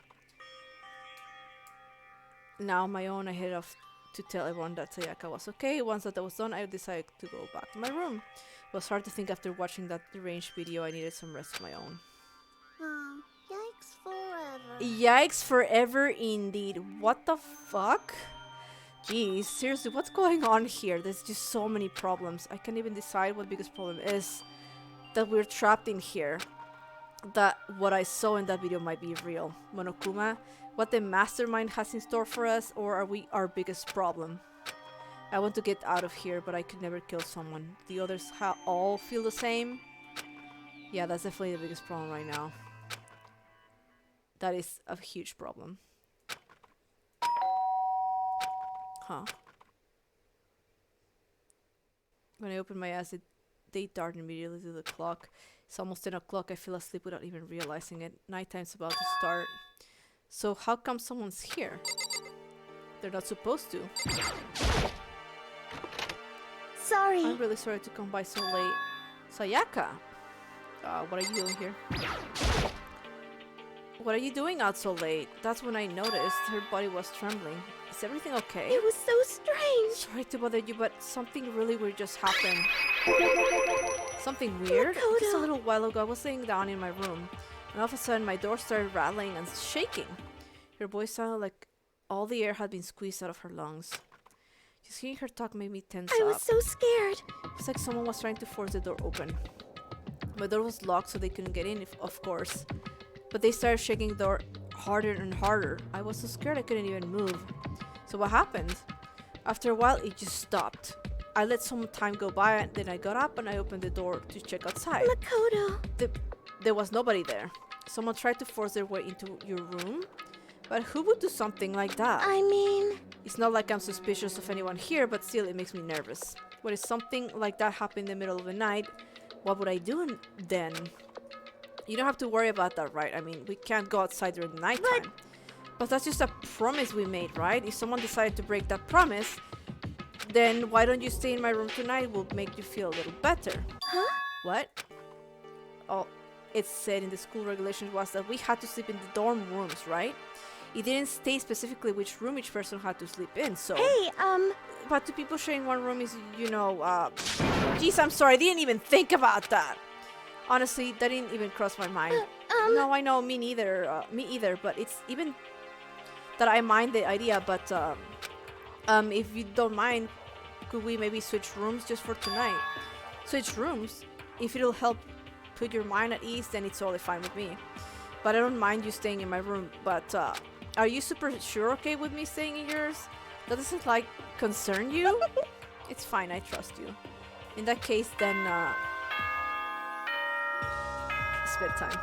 Now on my own, I headed off to tell everyone that Sayaka was okay. Once that was done, I decided to go back to my room. It was hard to think after watching that deranged video. I needed some rest of my own. Oh, yikes forever. Yikes forever indeed. What the fuck? Jeez, seriously, what's going on here? There's just so many problems. I can't even decide what the biggest problem is. That we're trapped in here. That what I saw in that video might be real. Monokuma, what the mastermind has in store for us, or are we our biggest problem? I want to get out of here, but I could never kill someone. The others all feel the same? Yeah, that's definitely the biggest problem right now. That is a huge problem. Huh. When I open my eyes, they dart immediately to the clock. It's almost 10 o'clock. I fell asleep without even realizing it. Nighttime's about to start. So how come someone's here? They're not supposed to. Sorry. I'm really sorry to come by so late. Sayaka! What are you doing here? What are you doing out so late? That's when I noticed her body was trembling. Is everything okay? It was so strange. Sorry to bother you, but something really weird just happened. Something weird? Makoto. Just a little while ago, I was laying down in my room, and all of a sudden my door started rattling and shaking. Her voice sounded like all the air had been squeezed out of her lungs. Just hearing her talk made me tense I up. was so scared. It was like someone was trying to force the door open. My door was locked, so they couldn't get in, of course. But they started shaking the door harder and harder. I was so scared I couldn't even move. So what happened? After a while, it just stopped. I let some time go by, and then I got up and I opened the door to check outside. Makoto. There was nobody there. Someone tried to force their way into your room? But who would do something like that? I mean... It's not like I'm suspicious of anyone here, but still it makes me nervous. What if something like that happened in the middle of the night? What would I do then? You don't have to worry about that, right? I mean, we can't go outside during the nighttime. But that's just a promise we made, right? If someone decided to break that promise, then why don't you stay in my room tonight? Will make you feel a little better. Huh? What? Oh, it said in the school regulations was that we had to sleep in the dorm rooms, right? It didn't state specifically which room each person had to sleep in, so... Hey, But two people sharing one room is, you know, Jeez, I'm sorry, I didn't even think about that. Honestly, that didn't even cross my mind. No, I know, me neither, but it's even that I mind the idea, but, if you don't mind, could we maybe switch rooms just for tonight? Switch rooms? If it'll help put your mind at ease, then it's totally fine with me. But I don't mind you staying in my room, but, are you super sure okay with me staying in yours? That doesn't, like, concern you? It's fine, I trust you. In that case, then, it's bedtime.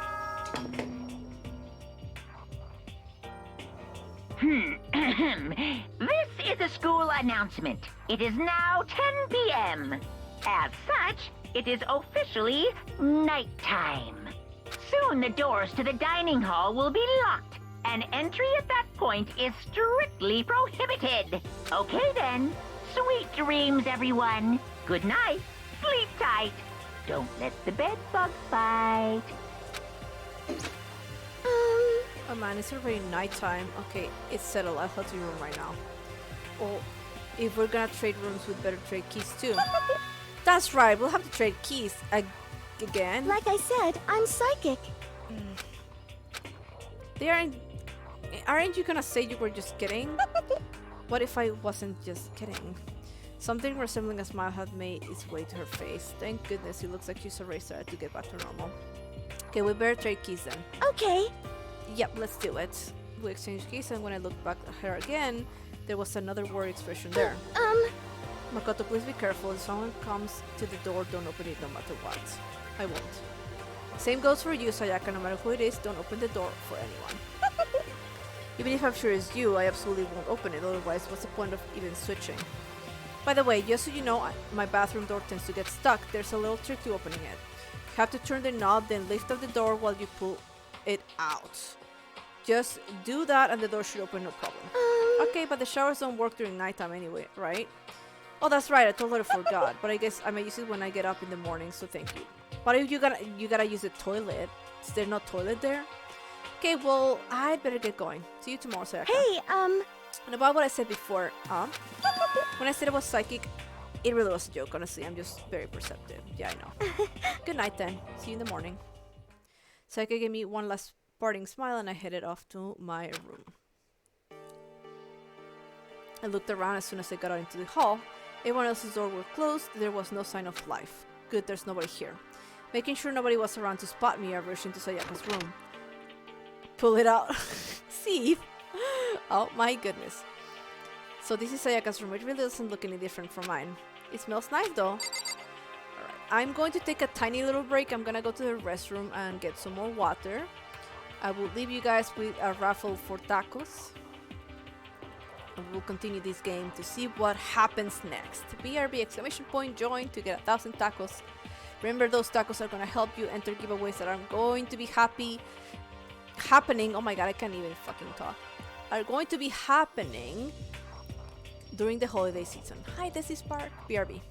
This is a school announcement. It is now 10 p.m. As such, it is officially nighttime. Soon the doors to the dining hall will be locked, and entry at that point is strictly prohibited. Okay then. Sweet dreams, everyone. Good night. Sleep tight. Don't let the bed bugs bite. Oh man, it's already nighttime. Okay, it's settled. I'll head to your room right now. Well, if we're gonna trade rooms, we'd better trade keys too. That's right, we'll have to trade keys again. like I said, I'm psychic. They aren't you gonna say you were just kidding? What if I wasn't just kidding? Something resembling a smile had made its way to her face. Thank goodness, it looks like she's already started to get back to normal. Okay, we better trade keys then. Okay. Yep, let's do it. We exchanged keys, and when I looked back at her again, there was another worried expression there. Makoto, please be careful. If someone comes to the door, don't open it no matter what. I won't. Same goes for you, Sayaka. No matter who it is, don't open the door for anyone. Even if I'm sure it's you, I absolutely won't open it. Otherwise, what's the point of even switching? By the way, just so you know, my bathroom door tends to get stuck. There's a little trick to opening it. You have to turn the knob, then lift up the door while you pull it out. Just do that and the door should open, no problem. Okay, but the showers don't work during nighttime anyway, right? Oh, that's right, I totally forgot. But I guess I may use it when I get up in the morning, so thank you. But if you gotta use the toilet. Is there no toilet there? Okay, well, I'd better get going. See you tomorrow, Sayaka. Hey, And about what I said before, when I said it was psychic, it really was a joke, honestly. I'm just very perceptive. Yeah, I know. Good night then. See you in the morning. Sayaka gave me one last parting smile and I headed off to my room. I looked around as soon as I got out into the hall. Everyone else's doors were closed. There was no sign of life. Good, there's nobody here. Making sure nobody was around to spot me, I rushed into Sayaka's room. Pull it out. See? Oh my goodness. So this is Sayaka's room. It really doesn't look any different from mine. It smells nice though. Alright, I'm going to take a tiny little break. I'm gonna go to the restroom and get some more water. I will leave you guys with a raffle for tacos. And we'll continue this game to see what happens next. BRB exclamation point join to get 1,000 tacos. Remember, those tacos are gonna help you enter giveaways that are going to be happening. Oh my god, I can't even fucking talk. Are going to be happening during the holiday season. Hi, this is Spark. BRB.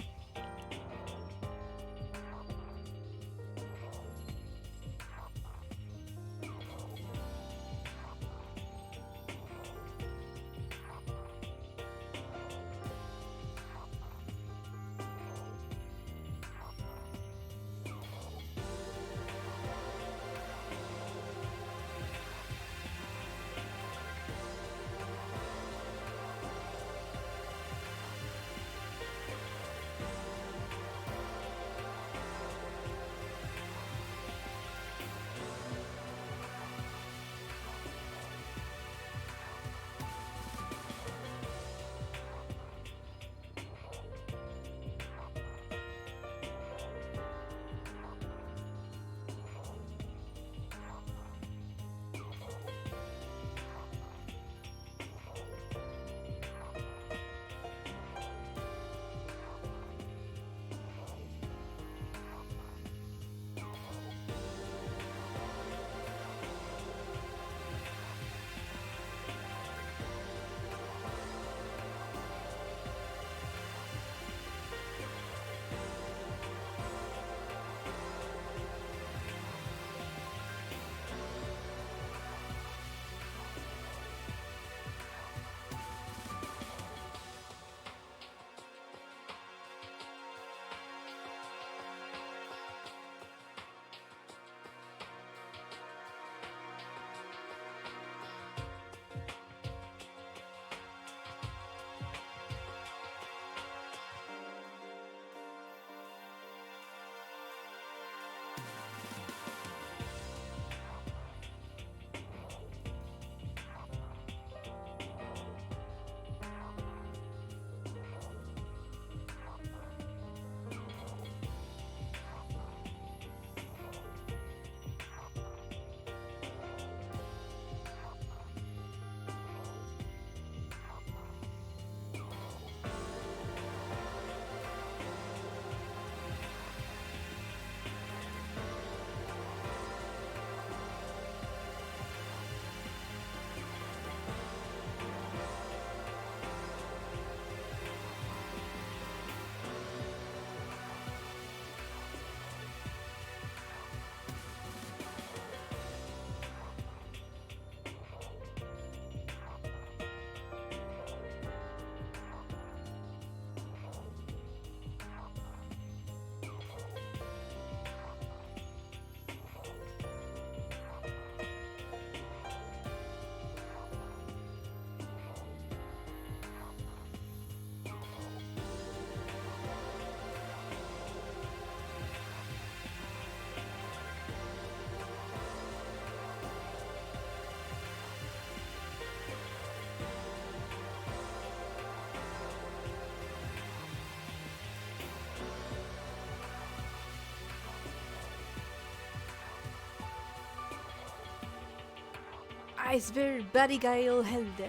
Iceberg Buddy Guile, hello.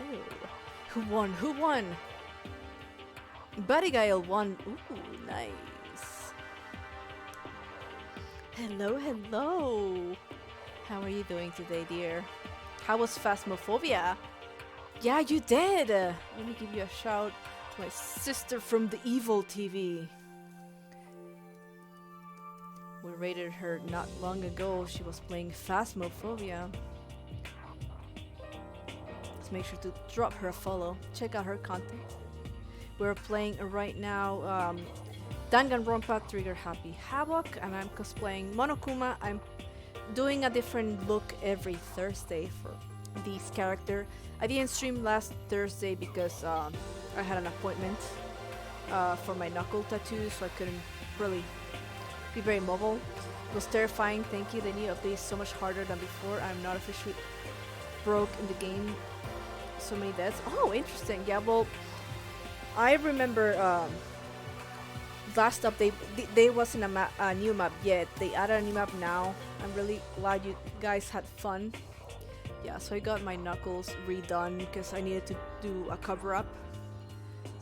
Who won? Who won? Buddy Guile won. Ooh, nice. Hello, hello. How are you doing today, dear? How was Phasmophobia? Yeah, you did. Let me give you a shout to my sister from the Evil TV. We rated her not long ago. She was playing Phasmophobia. Let's make sure to drop her a follow. Check out her content. We're playing right now Danganronpa Trigger Happy Havoc, and I'm cosplaying Monokuma. I'm doing a different look every Thursday for this character. I didn't stream last Thursday because I had an appointment for my knuckle tattoo, so I couldn't really be very mobile. It was terrifying. Thank you. The new update is so much harder than before. I'm not officially broke in the game. So many deaths. Oh, interesting. Yeah, well, I remember last update there wasn't a new map yet. They added a new map now. I'm really glad you guys had fun. Yeah, so I got my knuckles redone because I needed to do a cover up.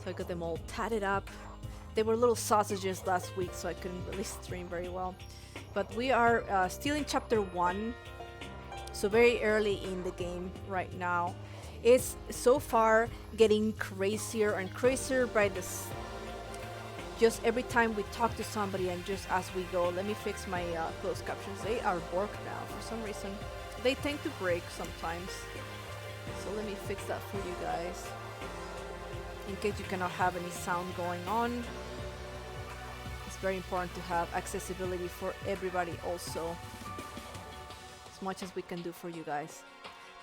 So I got them all tatted up. They were little sausages last week, so I couldn't really stream very well. But we are still in chapter 1, so very early in the game right now. It's so far getting crazier and crazier by this. Just every time we talk to somebody and just as we go. Let me fix my closed captions. They are work now for some reason. They tend to break sometimes. So let me fix that for you guys. In case you cannot have any sound going on. It's very important to have accessibility for everybody also. As much as we can do for you guys.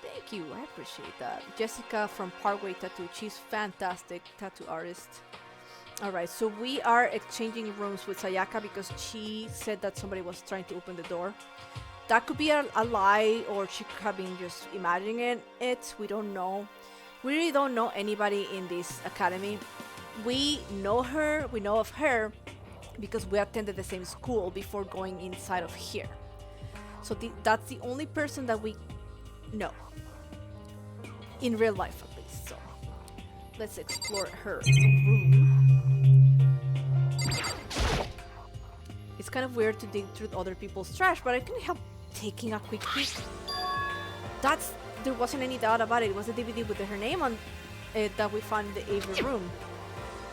Thank you, I appreciate that. Jessica from Parkway Tattoo, she's fantastic tattoo artist. Alright, so we are exchanging rooms with Sayaka because she said that somebody was trying to open the door. That could be a lie, or she could have been just imagining it. We don't know. We really don't know anybody in this academy. We know her, we know of her because we attended the same school before going inside of here. So that's the only person that we know. In real life at least, so let's explore her room. It's kind of weird to dig through other people's trash, but I couldn't help taking a quick peek. There wasn't any doubt about it. It was a DVD with her name on it that we found in the Avery room.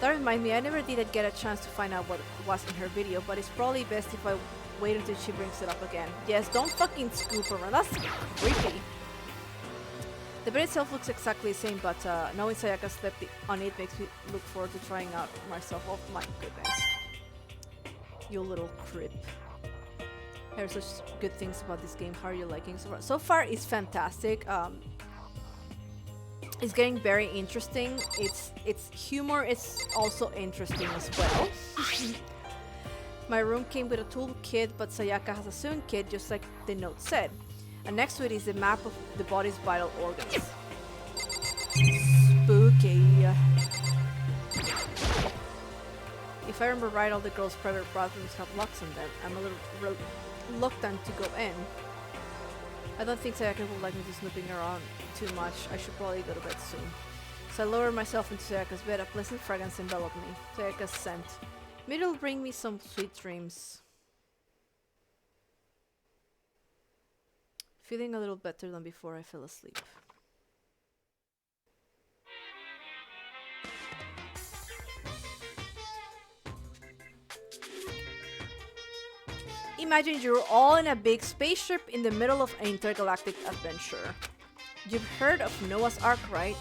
That reminds me, I never did get a chance to find out what was in her video, but it's probably best if I wait until she brings it up again. Yes, don't fucking scoop around. That's creepy. The bed itself looks exactly the same, but knowing Sayaka slept on it makes me look forward to trying out myself. Oh my goodness. You little creep. I heard such good things about this game. How are you liking so far? So far, it's fantastic. It's getting very interesting. Its humor is also interesting as well. My room came with a toolkit, but Sayaka has a sewing kit, just like the note said. And next to it is a map of the body's vital organs. Spooky. If I remember right, all the girls' private bathrooms have locks on them. I'm a little reluctant to go in. I don't think Sayaka would like me to snooping around too much. I should probably go to bed soon. So I lower myself into Sayaka's bed. A pleasant fragrance enveloped me. Sayaka's scent. Maybe it'll bring me some sweet dreams. Feeling a little better than before I fell asleep. Imagine you're all in a big spaceship in the middle of an intergalactic adventure. You've heard of Noah's Ark, right?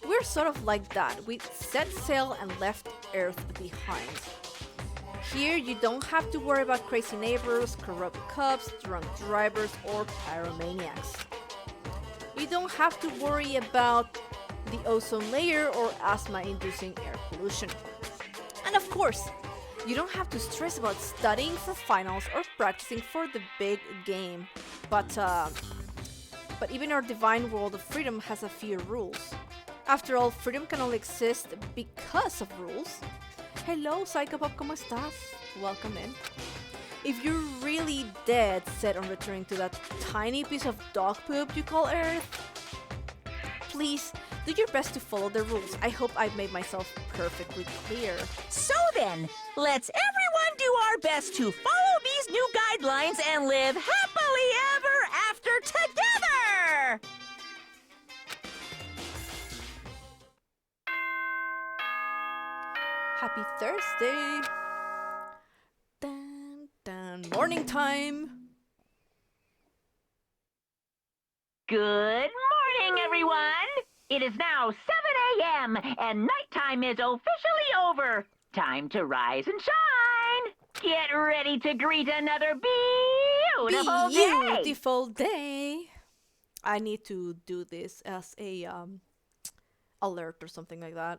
We're sort of like that. We set sail and left Earth behind. Here, you don't have to worry about crazy neighbors, corrupt cops, drunk drivers, or pyromaniacs. You don't have to worry about the ozone layer or asthma-inducing air pollution. And of course, you don't have to stress about studying for finals or practicing for the big game. But even our divine world of freedom has a few rules. After all, freedom can only exist because of rules. Hello, Psychopop, ¿cómo estás? Welcome in. If you're really dead set on returning to that tiny piece of dog poop you call Earth, please do your best to follow the rules. I hope I've made myself perfectly clear. So then, let's everyone do our best to follow these new guidelines and live happily ever after together! Happy Thursday. Dun, dun. Morning time. Good morning, everyone! It is now 7 a.m., and nighttime is officially over. Time to rise and shine! Get ready to greet another beautiful day! Beautiful day. I need to do this as a alert or something like that.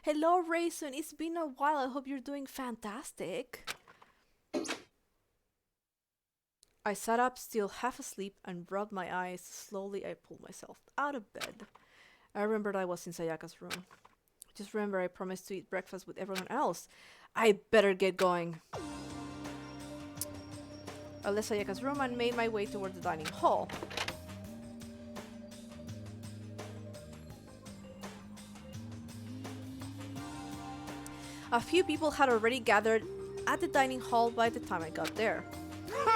Hello, Raisin. It's been a while. I hope you're doing fantastic. I sat up, still half asleep, and rubbed my eyes. Slowly, I pulled myself out of bed. I remembered I was in Sayaka's room. Just remember I promised to eat breakfast with everyone else. I better get going. I left Sayaka's room and made my way toward the dining hall. A few people had already gathered at the dining hall by the time I got there.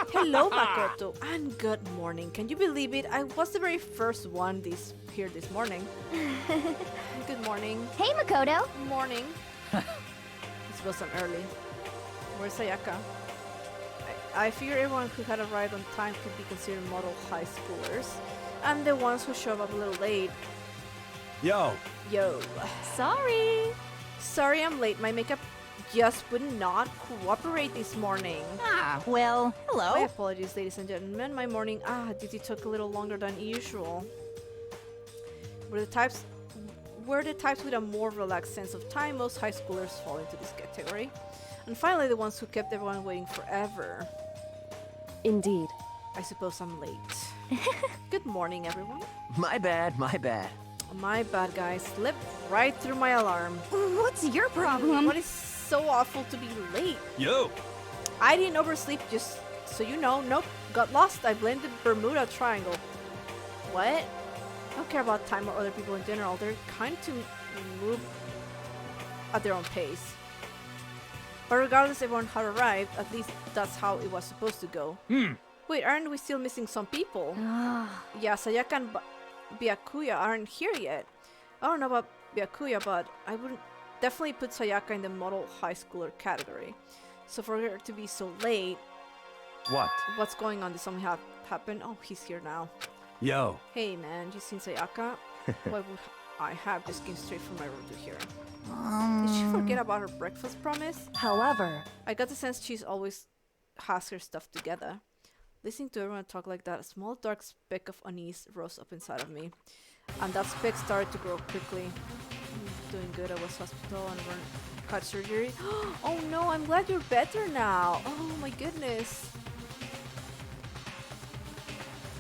Hello, Makoto, and good morning. Can you believe it? I was the very first one here this morning. Good morning. Hey, Makoto. Morning. This wasn't early. Where's Sayaka? I figure everyone who had arrived on time could be considered model high schoolers, and the ones who showed up a little late. Yo. Yo. Sorry I'm late. My makeup just would not cooperate this morning. Ah, well, hello. My apologies, ladies and gentlemen. My morning duty took a little longer than usual. Were the types with a more relaxed sense of time, most high schoolers fall into this category. And finally, the ones who kept everyone waiting forever. Indeed. I suppose I'm late. Good morning, everyone. My bad, my bad. My bad, guys. Slipped right through my alarm. What's your problem? What is so awful to be late? Yo! I didn't oversleep, just so you know. Nope, got lost. I blamed the Bermuda Triangle. What? I don't care about time or other people in general. They're kind to move at their own pace. But regardless, everyone had arrived. At least that's how it was supposed to go. Wait, aren't we still missing some people? Yeah, Sayaka and Byakuya aren't here yet. I don't know about Byakuya, but I wouldn't definitely put Sayaka in the model high schooler category. So for her to be so late... What? What's going on? Did something happen? Oh, he's here now. Yo. Hey man, you seen Sayaka? Why would I have? Just came straight from my room to here. Did she forget about her breakfast promise? However, I got the sense she's always has her stuff together. Listening to everyone talk like that, a small dark speck of unease rose up inside of me. And that speck started to grow quickly. Doing good. I was hospital and had surgery. Oh no, I'm glad you're better now. Oh my goodness.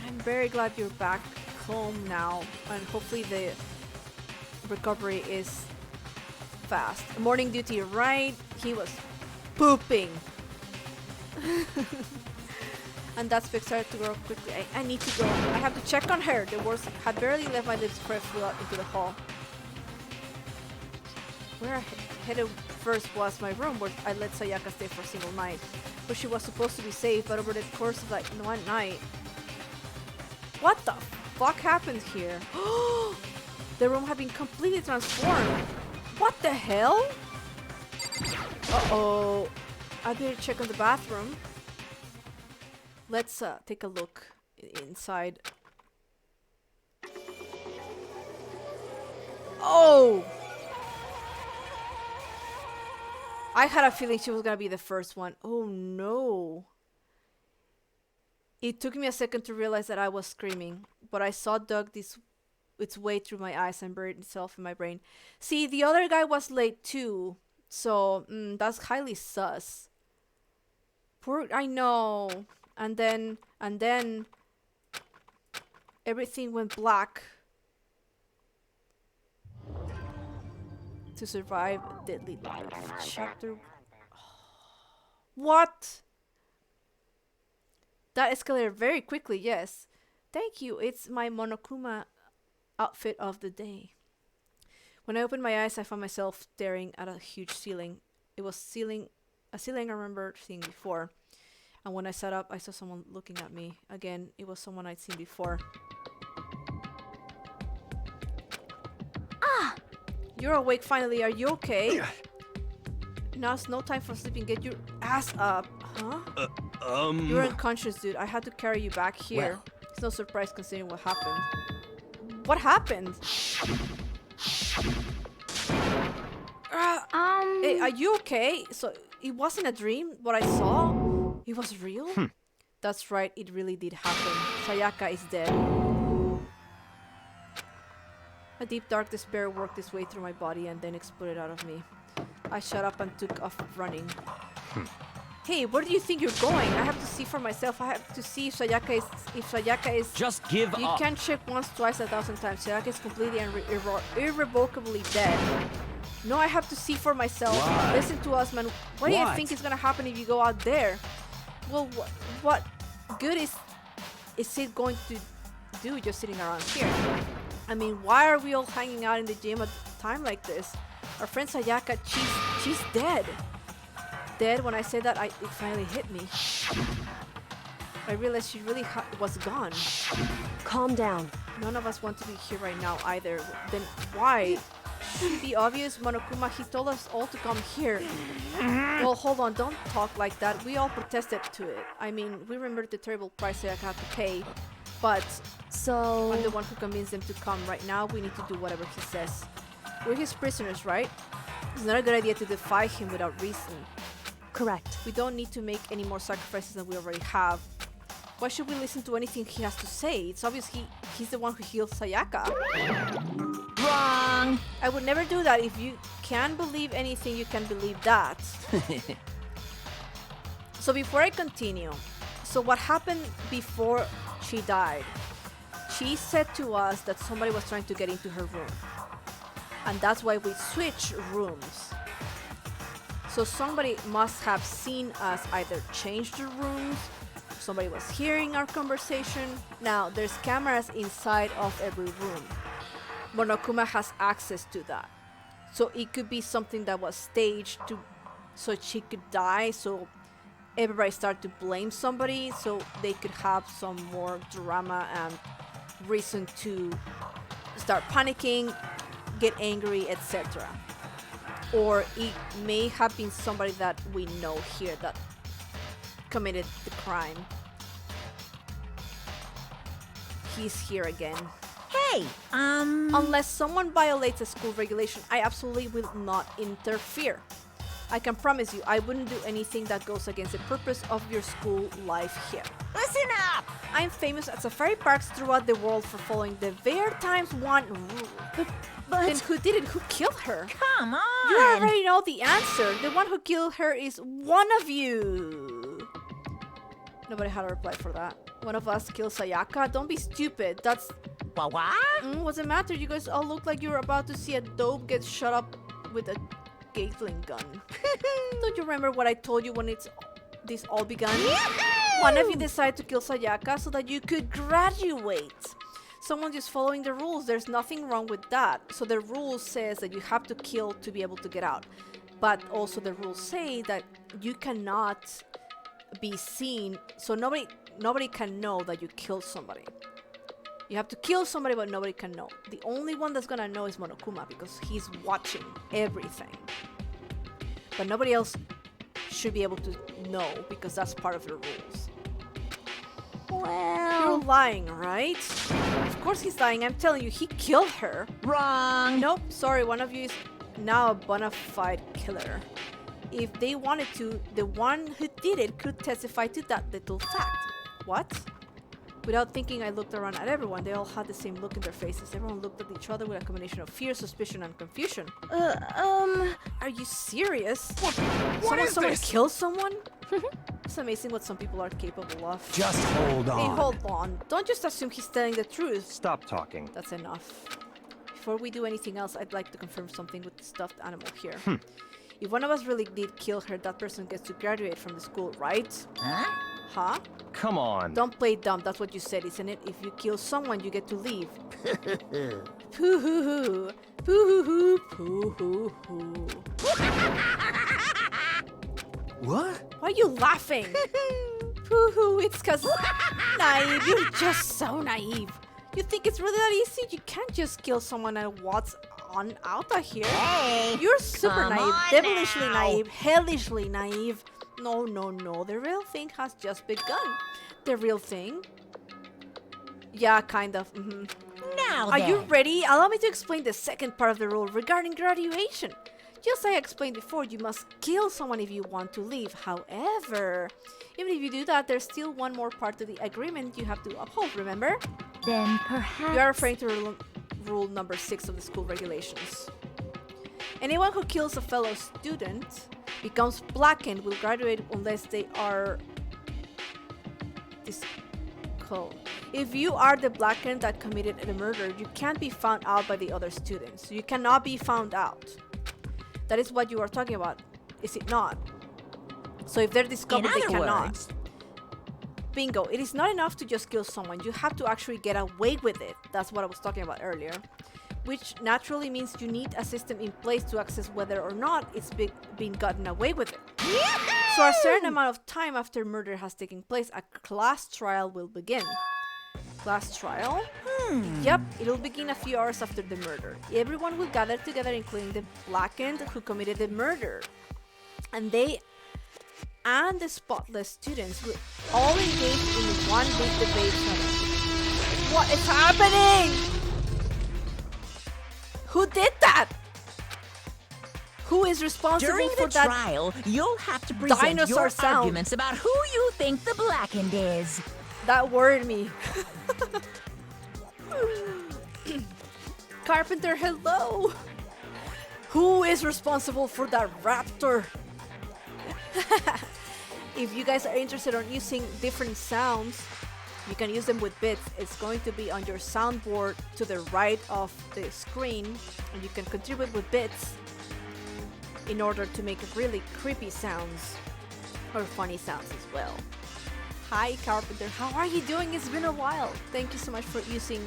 I'm very glad you're back home now. And hopefully the recovery is fast. Morning duty, right? He was pooping. And that speck started to grow quickly. I need to go. I have to check on her. The words had barely left my lips before I flew out into the hall. Where I headed first was my room, where I let Sayaka stay for a single night. Where she was supposed to be safe, but over the course of like one night... What the fuck happened here? The room had been completely transformed. What the hell? Uh-oh. I better check on the bathroom. Let's take a look inside. Oh! I had a feeling she was gonna be the first one. Oh no. It took me a second to realize that I was screaming, but I saw dug its way through my eyes and buried itself in my brain. See, the other guy was late too, so that's highly sus. Poor, I know. And then everything went black. To survive deadly life. Chapter... What? That escalated very quickly, yes. Thank you, it's my Monokuma outfit of the day. When I opened my eyes, I found myself staring at a huge ceiling. It was a ceiling I remember seeing before. And when I sat up, I saw someone looking at me. Again, it was someone I'd seen before. Ah! You're awake finally. Are you okay? Now's no time for sleeping. Get your ass up. Huh? You're unconscious, dude. I had to carry you back here. It's no surprise considering what happened. What happened? Hey, are you okay? So, it wasn't a dream? What I saw? It was real? That's right, it really did happen. Sayaka is dead. A deep dark despair worked its way through my body and then exploded out of me. I shut up and took off running. Hey, where do you think you're going? I have to see for myself. I have to see if Sayaka is... Just give up. You can't check once, twice, 1,000 times. Sayaka is completely and irrevocably dead. No, I have to see for myself. Why? Listen to us, man. What do you think is gonna happen if you go out there? Well, what good is it going to do just sitting around here? I mean, why are we all hanging out in the gym at a time like this? Our friend Sayaka, she's dead. Dead. When I said that, it finally hit me. I realized she really was gone. Calm down. None of us want to be here right now either. Then why? Should it be obvious? Monokuma, he told us all to come here. Well, hold on, don't talk like that. We all protested to it. I mean, we remember the terrible price Sayaka had to pay. But So... I'm the one who convinced them to come. Right now, we need to do whatever he says. We're his prisoners, right? It's not a good idea to defy him without reason. Correct. We don't need to make any more sacrifices than we already have. Why should we listen to anything he has to say? It's obvious he's the one who healed Sayaka. Wrong. I would never do that. If you can believe anything, you can believe that. So before I continue, so what happened before she died? She said to us that somebody was trying to get into her room. And that's why we switched rooms. So somebody must have seen us either change the rooms, somebody was hearing our conversation. Now, there's cameras inside of every room. Monokuma has access to that. So it could be something that was staged so she could die, so everybody started to blame somebody, so they could have some more drama and reason to start panicking, get angry, etc. Or it may have been somebody that we know here that committed the crime. He's here again. Hey, Unless someone violates a school regulation, I absolutely will not interfere. I can promise you, I wouldn't do anything that goes against the purpose of your school life here. listen up. I'm famous at safari parks throughout the world for following the Fair Times 1 rule. But Then who did it? Who killed her? come on. You already know the answer. The one who killed her is one of you. Nobody had a reply for that. One of us killed Sayaka? Don't be stupid. That's... What? what's the matter? You guys all look like you're about to see a dope get shot up with a Gatling gun. Don't you remember what I told you when this all began? One of you decided to kill Sayaka so that you could graduate. Someone just following the rules. There's nothing wrong with that. So the rule says that you have to kill to be able to get out. But also the rules say that you cannot be seen. So nobody can know that you killed somebody. You have to kill somebody, but nobody can know. The only one that's gonna know is Monokuma because he's watching everything. But nobody else should be able to know because that's part of the rules. Well, You're lying, right? Of course he's lying. I'm telling you, he killed her. wrong. Nope, sorry, one of you is now a bona fide killer. If they wanted to, the one who did it could testify to that little fact. What? Without thinking, I looked around at everyone. They all had the same look in their faces. Everyone looked at each other with a combination of fear, suspicion, and confusion. Are you serious? Someone killed someone? It's amazing what some people are capable of. Just hold on. Hey, hold on. Don't just assume he's telling the truth. Stop talking. That's enough. Before we do anything else, I'd like to confirm something with the stuffed animal here. If one of us really did kill her, that person gets to graduate from the school, right? Huh? Huh? Come on. Don't play dumb, that's what you said, isn't it? If you kill someone, you get to leave. Poo-hoo-hoo. Poo-hoo-hoo. Poo-hoo-hoo. What? Why are you laughing? Hoo-hoo, it's cause naive. You're just so naive. You think it's really that easy? You can't just kill someone and what's on out of here. Hey, You're super come naive, on devilishly now. naive, hellishly naive. No, no, no. The real thing has just begun. The real thing? Yeah, kind of. Now Are then. you ready? Allow me to explain the second part of the rule regarding graduation. Just like I explained before, you must kill someone if you want to leave. However, even if you do that, there's still one more part to the agreement you have to uphold, remember? Then perhaps... You are referring to rule number 6 of the school regulations. Anyone who kills a fellow student becomes blackened, will graduate unless they are disclosed. If you are the blackened that committed the murder, you can't be found out by the other students. You cannot be found out. That is what you are talking about, is it not? So if they're discovered, they cannot. Words, Bingo. It is not enough to just kill someone. You have to actually get away with it. That's what I was talking about earlier. Which naturally means you need a system in place to access whether or not it's been gotten away with it. So a certain amount of time after murder has taken place, a class trial will begin. Class trial? Yep, it'll begin a few hours after the murder. Everyone will gather together, including the blackened who committed the murder. And they and the spotless students will all engage in one big debate session. What is happening? Who did that? Who is responsible During for the that? trial, you'll have to present dinosaur your sound? arguments about who you think the blackened is. That worried me. Carpenter, hello. Who is responsible for that raptor? If you guys are interested in using different sounds, you can use them with bits. It's going to be on your soundboard to the right of the screen, and you can contribute with bits in order to make really creepy sounds or funny sounds as well. Hi Carpenter, how are you doing? It's been a while. Thank you so much for using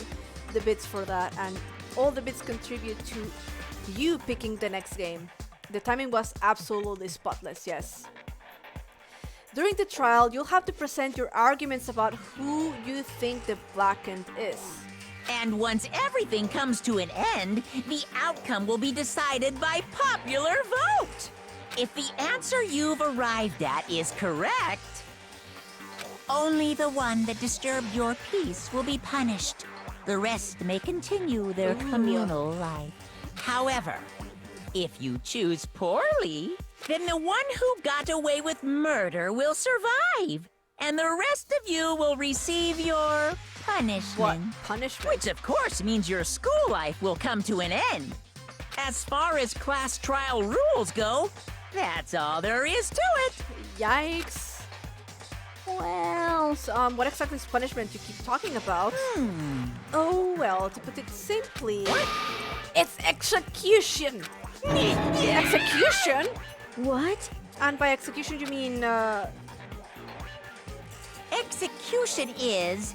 the bits for that, and all the bits contribute to you picking the next game. The timing was absolutely spotless, yes. During the trial, you'll have to present your arguments about who you think the blackened is. And once everything comes to an end, the outcome will be decided by popular vote. If the answer you've arrived at is correct, only the one that disturbed your peace will be punished. The rest may continue their communal life. However, if you choose poorly, then the one who got away with murder will survive, and the rest of you will receive your punishment. What? Punishment? Which, of course, means your school life will come to an end. As far as class trial rules go, that's all there is to it. Yikes. Well, so, what exactly is punishment you keep talking about? Oh, well, to put it simply, it's execution. Execution? What? And by execution, you mean, Execution is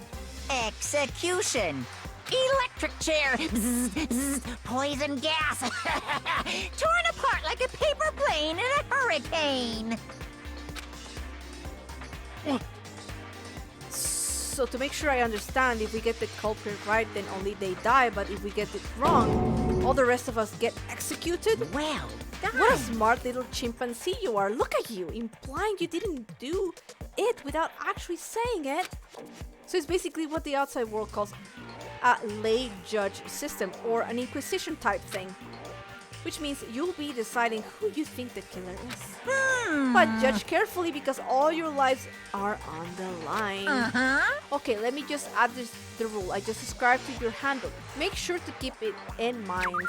execution. Electric chair, bzz, bzz, poison gas, torn apart like a paper plane in a hurricane. So to make sure I understand, if we get the culprit right, then only they die, but if we get it wrong, all the rest of us get executed? Well done. What a smart little chimpanzee you are. Look at you, implying you didn't do it without actually saying it. So it's basically what the outside world calls a lay judge system, or an inquisition type thing. Which means you'll be deciding who you think the killer is. But judge carefully, because all your lives are on the line. Okay, let me just add the rule I just described to your handle. Make sure to keep it in mind.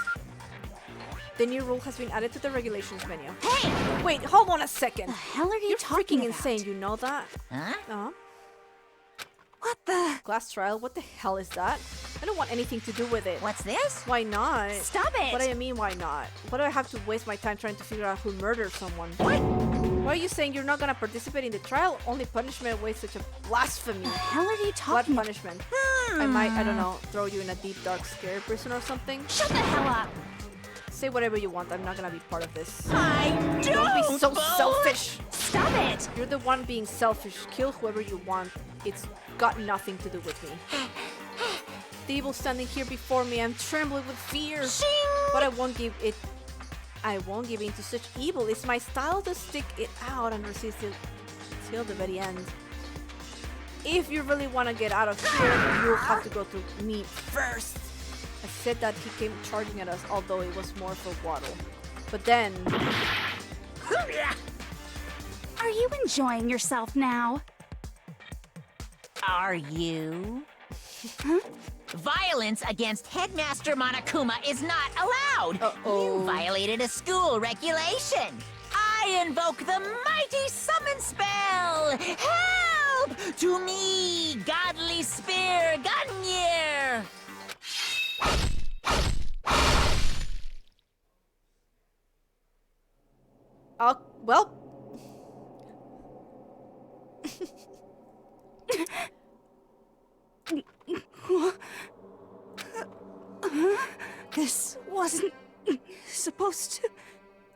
The new rule has been added to the regulations menu. Hey! Wait, hold on a second. The hell are you You're talking freaking about? insane, you know that? Huh? Uh-huh. What the? Class trial, what the hell is that? I don't want anything to do with it. What's this? Why not? Stop it! What do I mean, why not? Why do I have to waste my time trying to figure out who murdered someone? What? Why are you saying you're not gonna participate in the trial? Only punishment awaits such a blasphemy. The hell are you What talking about? punishment? I might, I don't know, throw you in a deep, dark, scary prison or something? Shut the hell up! Say whatever you want. I'm not gonna be part of this. I Don't be so Bo. selfish. Stop it! You're the one being selfish. Kill whoever you want. It's got nothing to do with me. The evil standing here before me. I'm trembling with fear. But I won't give it. I won't give in to such evil. It's my style to stick it out and resist it till the very end. If you really want to get out of here, you'll have to go through me first. I said that he came charging at us, although it was more for waddle. But then... Are you enjoying yourself now? Are you? Violence against Headmaster Monokuma is not allowed. You violated a school regulation. I invoke the mighty summon spell. Help to me, godly spear Gunyear. well... This wasn't supposed to...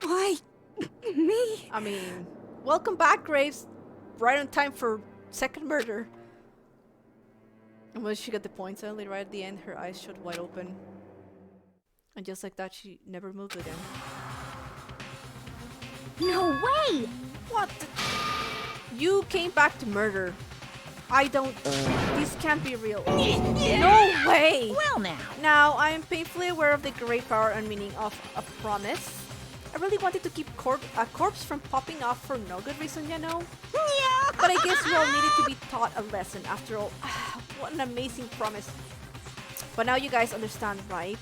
Why... me? I mean, welcome back, Graves. Right on time for second murder. And when she got the point, suddenly right at the end, her eyes shut wide open. And just like that, she never moved again. No way! What the... You came back to murder. I don't... This can't be real. No way! Well now. Now, I am painfully aware of the great power and meaning of a promise. I really wanted to keep a corpse from popping off for no good reason, you know? Yeah. But I guess we all needed to be taught a lesson after all. What an amazing promise. But now you guys understand, right?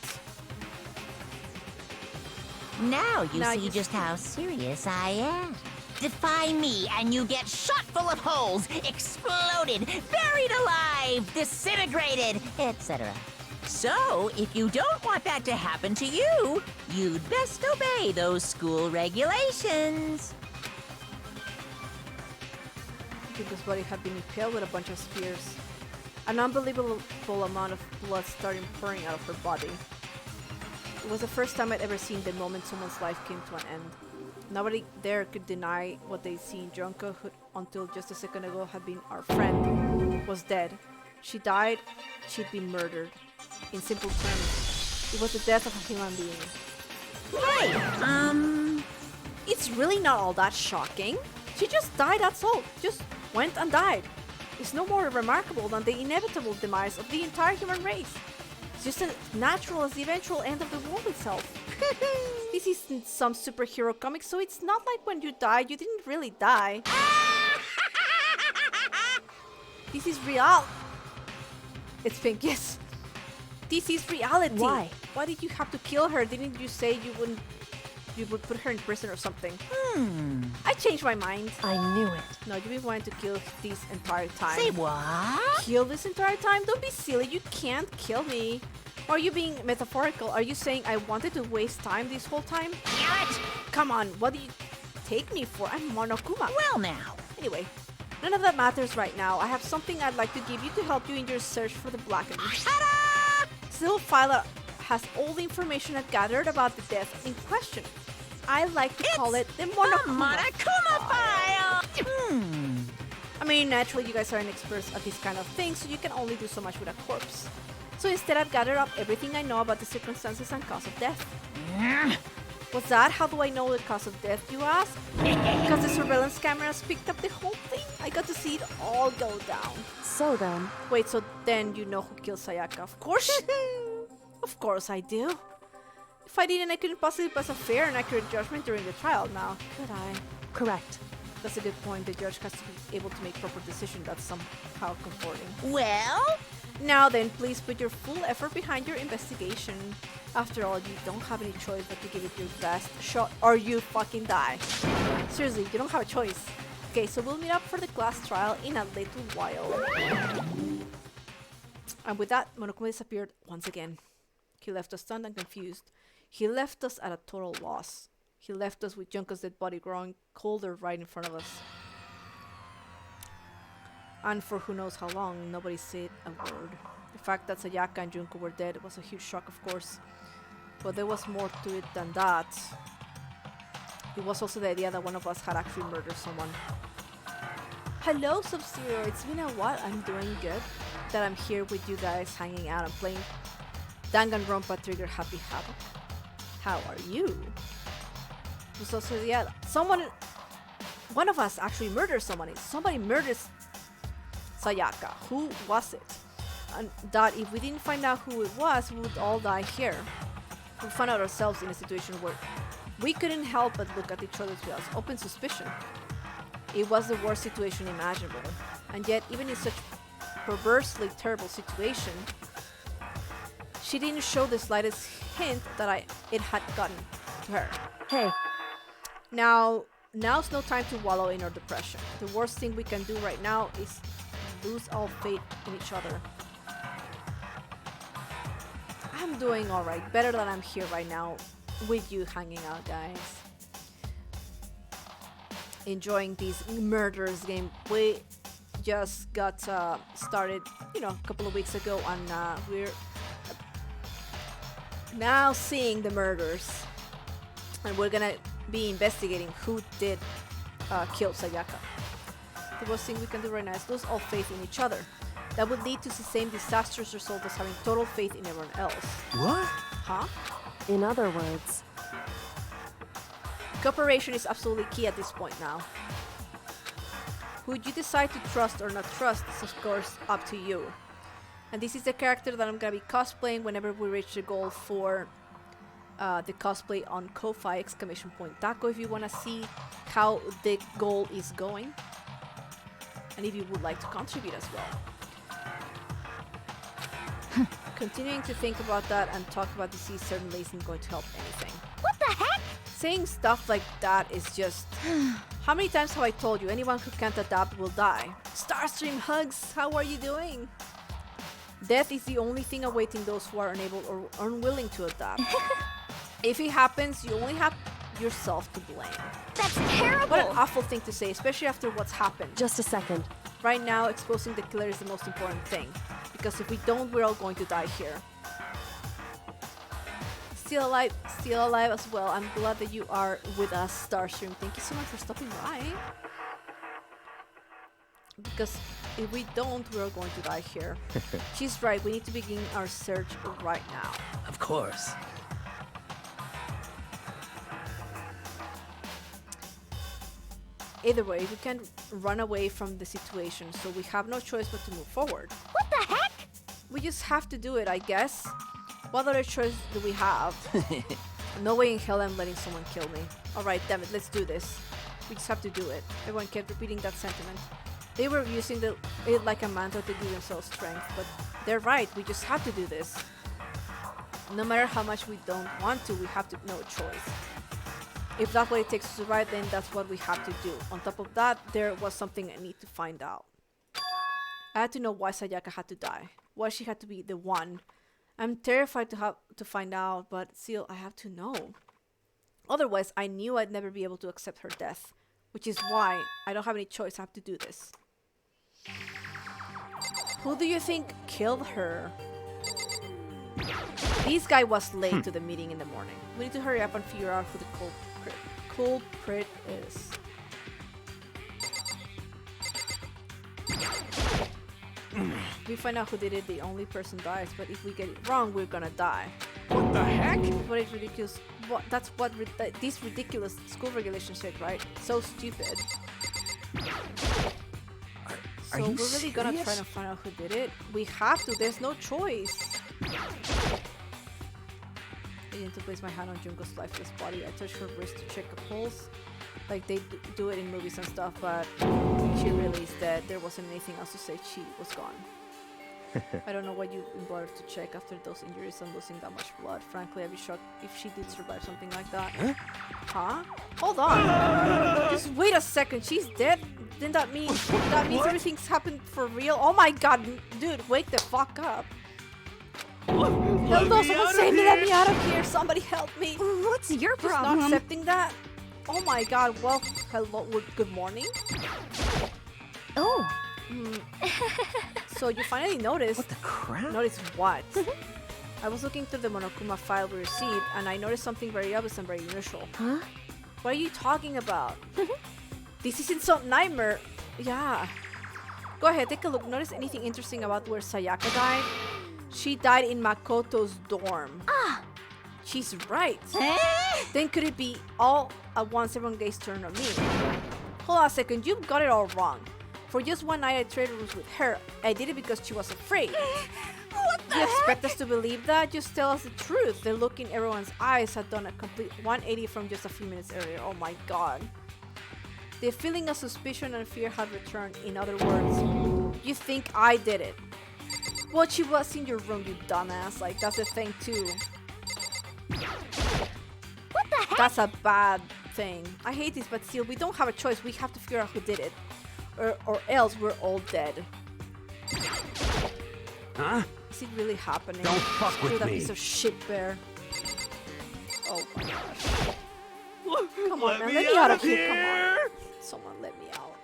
Now you Now see you just how serious I am. Defy me and you get shot full of holes, exploded, buried alive, disintegrated, etc. So, if you don't want that to happen to you, you'd best obey those school regulations. Yuko's body had been impaled with a bunch of spears. An unbelievable amount of blood started pouring out of her body. It was the first time I'd ever seen the moment someone's life came to an end. Nobody there could deny what they'd seen. Junko, who until just a second ago had been our friend, was dead. She died, she'd been murdered. In simple terms, it was the death of a human being. Hey, It's really not all that shocking. She just died, that's all. Just went and died. It's no more remarkable than the inevitable demise of the entire human race. It's just as natural as the eventual end of the world itself. This isn't some superhero comic, so it's not like when you died, you didn't really die. This is real. It's pink, yes. This is reality. Why? Why did you have to kill her? Didn't you say you would put her in prison or something? I changed my mind. I knew it. No, you've been wanting to kill this entire time. say what? Kill this entire time? Don't be silly. You can't kill me. Or are you being metaphorical? Are you saying I wanted to waste time this whole time? Damn it! Come on, what do you take me for? I'm Monokuma. Well now. Anyway, none of that matters right now. I have something I'd like to give you to help you in your search for the Blackened. Still, Phyla has all the information I've gathered about the death in question. I like to call it the Monokuma. Monokuma file! I mean, naturally, you guys aren't experts at this kind of thing, so you can only do so much with a corpse. So instead, I've gathered up everything I know about the circumstances and cause of death. What's that? How do I know the cause of death, you ask? Because the surveillance cameras picked up the whole thing. I got to see it all go down. So then, Wait, so then you know who killed Sayaka? Of course. Of course I do. If I didn't, I couldn't possibly pass a fair and accurate judgment during the trial now, could I? correct. That's a good point. The judge has to be able to make proper decisions. That's somehow comforting. Well, Now then, please put your full effort behind your investigation. After all, you don't have any choice but to give it your best shot or you fucking die. Seriously, you don't have a choice. Okay, so we'll meet up for the class trial in a little while. And with that, Monokuma disappeared once again. He left us stunned and confused. He left us at a total loss. He left us with Junko's dead body growing colder right in front of us. And for who knows how long, nobody said a word. The fact that Sayaka and Junko were dead was a huge shock, of course. But there was more to it than that. It was also the idea that one of us had actually murdered someone. Hello, Sub-Zero. It's been a while. I'm doing good. That I'm here with you guys, hanging out and playing Danganronpa Trigger Happy Havoc. How are you? It was also the idea. One of us actually murdered someone. Somebody murdered Sayaka. Who was it? And that if we didn't find out who it was, we would all die here. We found out ourselves in a situation where we couldn't help but look at each other with open suspicion. It was the worst situation imaginable. And yet, even in such perversely terrible situation, she didn't show the slightest hint that it had gotten to her. Hey, Now's no time to wallow in our depression. The worst thing we can do right now is lose all faith in each other. I'm doing alright, better than I'm here right now with you hanging out, guys. Enjoying this murderous game. We just got started, a couple of weeks ago, and we're now seeing the murders. And we're gonna be investigating who did kill Sayaka. The worst thing we can do right now is lose all faith in each other. That would lead to the same disastrous result as having total faith in everyone else. What? Huh? in other words, cooperation is absolutely key at this point now. Who you decide to trust or not trust is of course up to you. And this is the character that I'm gonna be cosplaying whenever we reach the goal for the cosplay on Ko-Fi ! Taco if you wanna see how the goal is going. And if you would like to contribute as well. Continuing to think about that and talk about disease certainly isn't going to help anything. What the heck? Saying stuff like that is just... How many times have I told you anyone who can't adapt will die? Starstream hugs, how are you doing? Death is the only thing awaiting those who are unable or unwilling to adapt. If it happens, you only have yourself to blame. That's terrible! What an awful thing to say, especially after what's happened. just a second. Right now, exposing the killer is the most important thing. Because if we don't, we're all going to die here. Still alive as well. I'm glad that you are with us, Starstream. Thank you so much for stopping by. Because if we don't, we're all going to die here. She's right, we need to begin our search right now. Of course. Either way, we can't run away from the situation, so we have no choice but to move forward. What the heck? We just have to do it, I guess. What other choice do we have? No way in hell I'm letting someone kill me. Alright, damn it, let's do this. We just have to do it. Everyone kept repeating that sentiment. They were using it like a mantra to give themselves strength, but they're right, we just have to do this. No matter how much we don't want to, we have to no choice. If that's what it takes to survive, then that's what we have to do. On top of that, there was something I need to find out. I had to know why Sayaka had to die. Why she had to be the one. I'm terrified to find out, but still, I have to know. Otherwise, I knew I'd never be able to accept her death. Which is why I don't have any choice, I have to do this. Who do you think killed her? This guy was late to the meeting in the morning. We need to hurry up and figure out who the culprit is. If we find out who did it, the only person dies. But if we get it wrong, we're gonna die. What the heck? What is ridiculous? That's what these ridiculous school regulations said, right? So stupid. So we're really gonna try to find out who did it. We have to. There's no choice. I need to place my hand on Junko's lifeless body. I touched her wrist to check a pulse, like they do it in movies and stuff. But she really is dead. There wasn't anything else to say. She was gone. I don't know why you bothered to check after those injuries and losing that much blood. Frankly, I'd be shocked if she did survive something like that. Huh? Hold on. Just wait a second. She's dead? Then that means everything's happened for real? Oh my god, dude, wake the fuck up. Hell no, someone save me, let me out of here. Somebody help me. What's your Just problem? not accepting that? Oh my god, well, hello, good morning. Oh. So you finally noticed. What the crap? Notice what? I was looking through the Monokuma file we received, and I noticed something very obvious and very unusual. Huh? What are you talking about? This isn't some nightmare. Yeah. Go ahead, take a look. Notice anything interesting about where Sayaka died? She died in Makoto's dorm. Ah! She's right. Then could it be all at once everyone gazed turned on me? Hold on a second, you got it all wrong. For just one night I traded rooms with her. I did it because she was afraid. What the You heck? expect us to believe that? Just tell us the truth. The look in everyone's eyes had done a complete 180 from just a few minutes earlier. Oh my god. The feeling of suspicion and fear had returned. In other words, you think I did it. Well, she was in your room, you dumbass. Like, that's the thing too. What the heck? That's a bad thing. I hate this, but still, we don't have a choice. We have to figure out who did it. Or else we're all dead. Huh? Is it really happening? Don't fuck Screw with that me. piece of shit bear. Oh my gosh. Come on, man. Let me out of here. Come on. Someone let me out.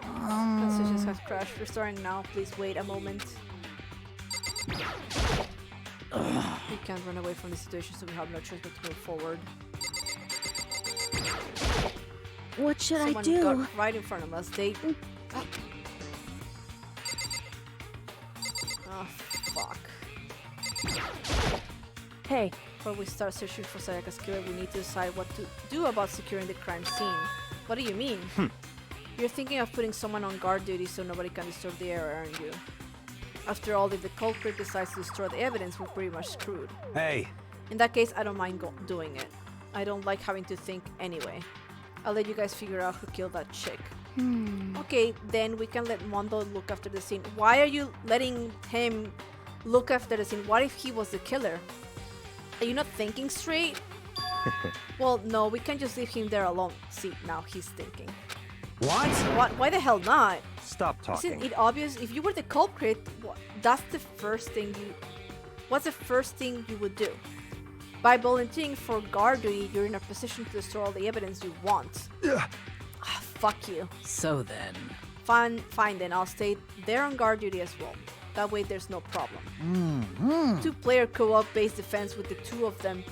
Transitions has crashed. Restoring now. Please wait a moment. We can't run away from the situation, so we have no choice but to move forward. What should Someone I do? got right in front of us. They... Oh, fuck. Hey, Before we start searching for Sayaka's killer, we need to decide what to do about securing the crime scene. What do you mean? You're thinking of putting someone on guard duty so nobody can disturb the area, aren't you? After all, if the culprit decides to destroy the evidence, we're pretty much screwed. Hey, In that case, I don't mind doing it. I don't like having to think anyway. I'll let you guys figure out who killed that chick. Okay, then we can let Mondo look after the scene. Why are you letting him look after the scene? What if he was the killer? Are you not thinking straight? Well, no, we can just leave him there alone. See, now he's thinking. what? What? Why the hell not? Stop talking. Isn't it obvious? If you were the culprit, that's the first thing you... What's the first thing you would do? By volunteering for guard duty, you're in a position to destroy all the evidence you want. Fuck you. So then. Fine then, I'll stay there on guard duty as well. That way there's no problem. Two-player co-op based defense with the two of them.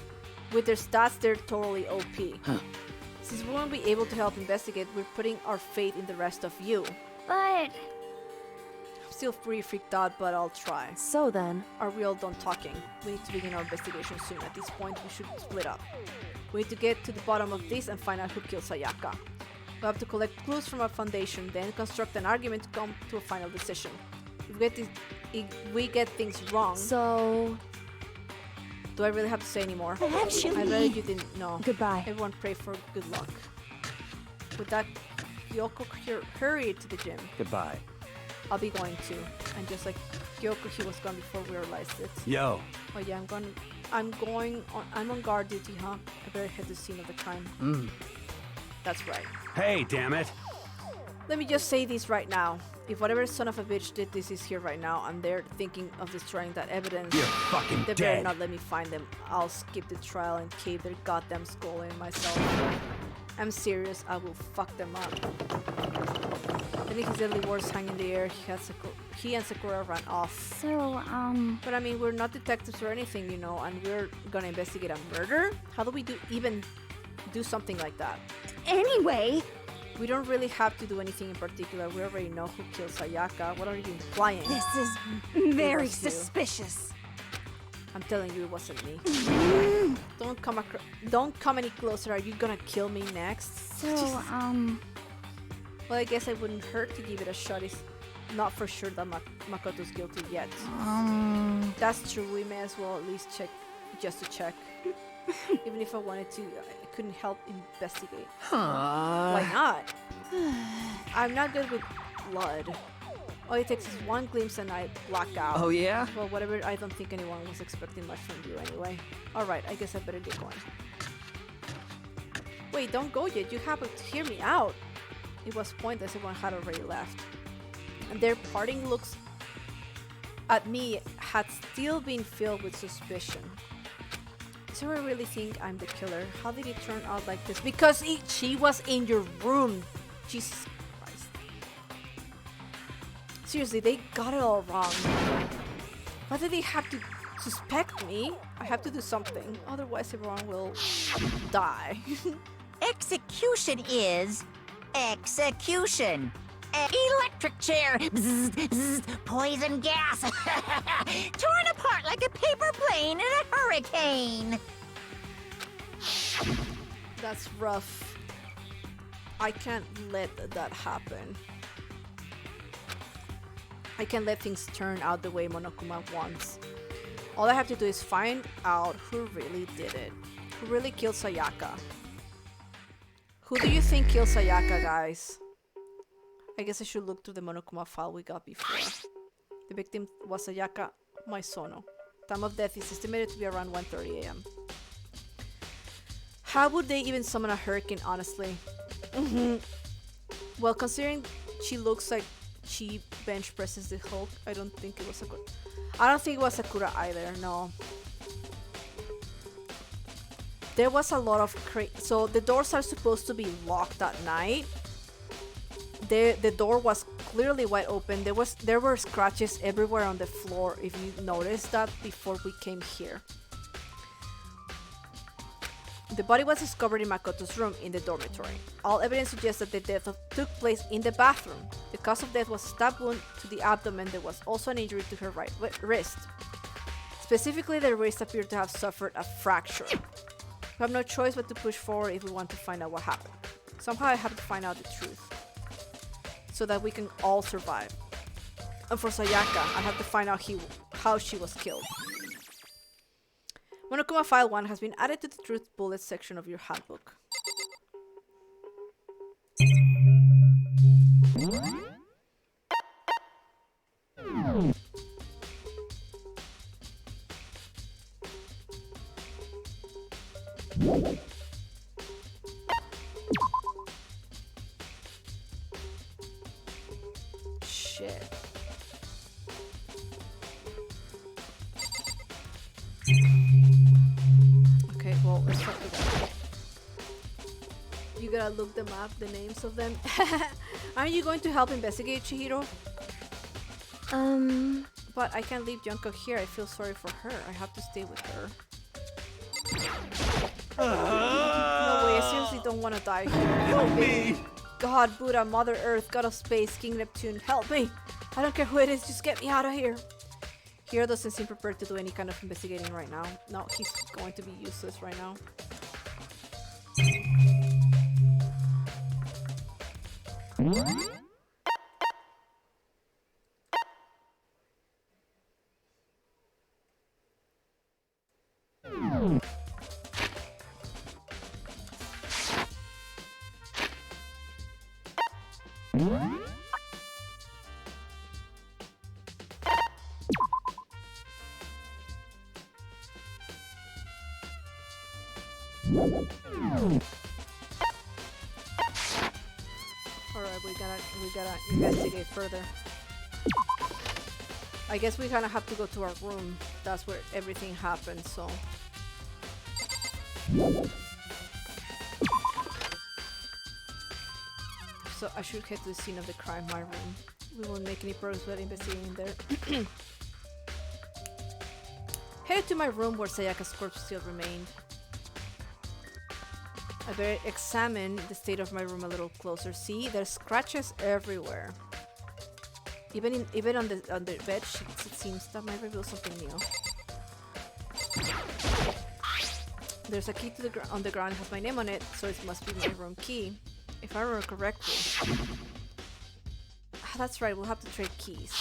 With their stats, they're totally OP. Since we won't be able to help investigate, we're putting our faith in the rest of you. But I'm still pretty freaked out, but I'll try. so then. Are we all done talking? We need to begin our investigation soon. At this point, we should split up. We need to get to the bottom of this and find out who killed Sayaka. We have to collect clues from our foundation, then construct an argument to come to a final decision. If we get things wrong, So, do I really have to say any more? Actually- I read you didn't know. goodbye. Everyone pray for good luck. With that, Kyoko hurried to the gym. Goodbye. I'll be going too. And just like Kyoko, he was gone before we realized it. Yo. Oh yeah, I'm on guard duty, huh? I better head to the scene of the crime. That's right. Hey, damn it. Let me just say this right now. If whatever son of a bitch did this is here right now and they're thinking of destroying that evidence, You're fucking they better dead. not let me find them. I'll skip the trial and cave their goddamn skull in myself. I'm serious, I will fuck them up. I think his deadly words hang in the air. He and Sakura ran off. so, But I mean, we're not detectives or anything, you know, and we're gonna investigate a murder? How do we even do something like that? Anyway, We don't really have to do anything in particular. We already know who killed Sayaka. What are you implying? this is very was you. suspicious. I'm telling you, it wasn't me. Don't come any closer. Are you gonna kill me next? so, Well, I guess it wouldn't hurt to give it a shot. It's not for sure that Makoto's guilty yet. That's true. We may as well at least check, just to check. Even if I wanted to, I couldn't help investigate. Why not? I'm not good with blood. All it takes is one glimpse and I black out. Oh yeah? Well, whatever, I don't think anyone was expecting much from you anyway. Alright, I guess I better get going. Wait, don't go yet. You have to hear me out. It was pointless, everyone had already left. And their parting looks at me had still been filled with suspicion. So I really think I'm the killer. How did it turn out like this? Because she was in your room. Jesus Christ. Seriously, they got it all wrong. Why do they have to suspect me? I have to do something, otherwise everyone will die. Execution is execution. Electric chair. Bzz, bzz, poison gas. Torn apart like a paper plane in a hurricane. That's rough. I can't let that happen. I can't let things turn out the way Monokuma wants. All I have to do is find out who really did it. Who really killed Sayaka? Who do you think killed Sayaka, guys? I guess I should look through the Monokuma file we got before. The victim was Sayaka Maisono. Time of death is estimated to be around 1:30 a.m. How would they even summon a hurricane, honestly? Well, considering she looks like she bench presses the Hulk, I don't think it was Sakura. I don't think it was Sakura either, no. There was a lot of so the doors are supposed to be locked at night. The door was clearly wide open. There were scratches everywhere on the floor, if you noticed that before we came here. The body was discovered in Makoto's room in the dormitory. All evidence suggests that the death took place in the bathroom. The cause of death was a stab wound to the abdomen. There was also an injury to her right wrist. Specifically, the wrist appeared to have suffered a fracture. We have no choice but to push forward if we want to find out what happened. Somehow I have to find out the truth, so that we can all survive. And for Sayaka, I have to find out how she was killed. Monokuma File 1 has been added to the Truth Bullets section of your handbook. Shit. Okay, well, let's start with that. You gotta look them up, the names of them. Aren't you going to help investigate, Chihiro? But I can't leave Junko here. I feel sorry for her. I have to stay with her. No way, I seriously don't want to die here. Help me! God, Buddha, Mother Earth, God of Space, King Neptune, help me! I don't care who it is, just get me out of here. Hiro doesn't seem prepared to do any kind of investigating right now. No, he's going to be useless right now. Alright, we gotta investigate further. I guess we kinda have to go to our room. That's where everything happened, so. So I should head to the scene of the crime, my room. We won't make any progress without investigating there. Headed to my room where Sayaka's corpse still remained. I better examine the state of my room a little closer. See, there's scratches everywhere. Even on the bed sheets, it seems that might reveal something new. There's a key to on the ground, has my name on it, so it must be my room key, if I remember correctly. Ah, that's right, we'll have to trade keys.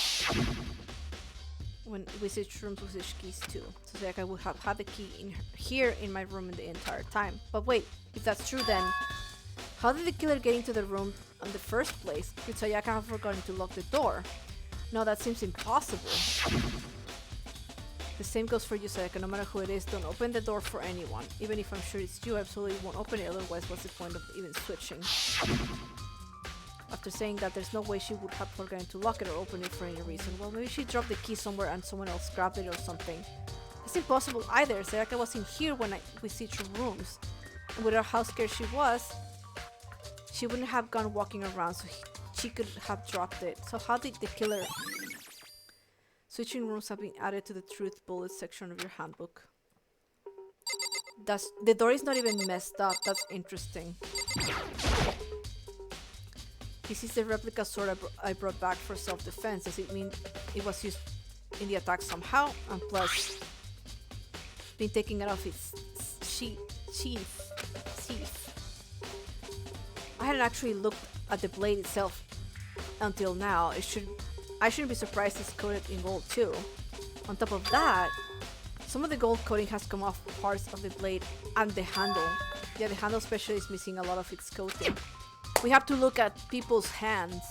When we switch rooms, we switch keys too. So Sayaka will have had the key here in my room in the entire time. But wait, if that's true then, how did the killer get into the room in the first place? Did Sayaka have forgotten to lock the door? No, that seems impossible. The same goes for you, Sayaka. No matter who it is, don't open the door for anyone. Even if I'm sure it's you, I absolutely won't open it, otherwise what's the point of even switching? After saying that, there's no way she would have forgotten to lock it or open it for any reason. Well, maybe she dropped the key somewhere and someone else grabbed it or something. It's impossible either. Sayaka was in here when we switched rooms. And with how scared she was, she wouldn't have gone walking around, so she could have dropped it. So how did the killer... Switching rooms have been added to the truth bullet section of your handbook. The door is not even messed up. That's interesting. This is the replica sword I brought back for self-defense. Does it mean it was used in the attack somehow? And plus, been taken out of its sheath. I hadn't actually looked at the blade itself until now. I shouldn't be surprised it's coated in gold too. On top of that, some of the gold coating has come off parts of the blade and the handle. Yeah, the handle especially is missing a lot of its coating. We have to look at people's hands.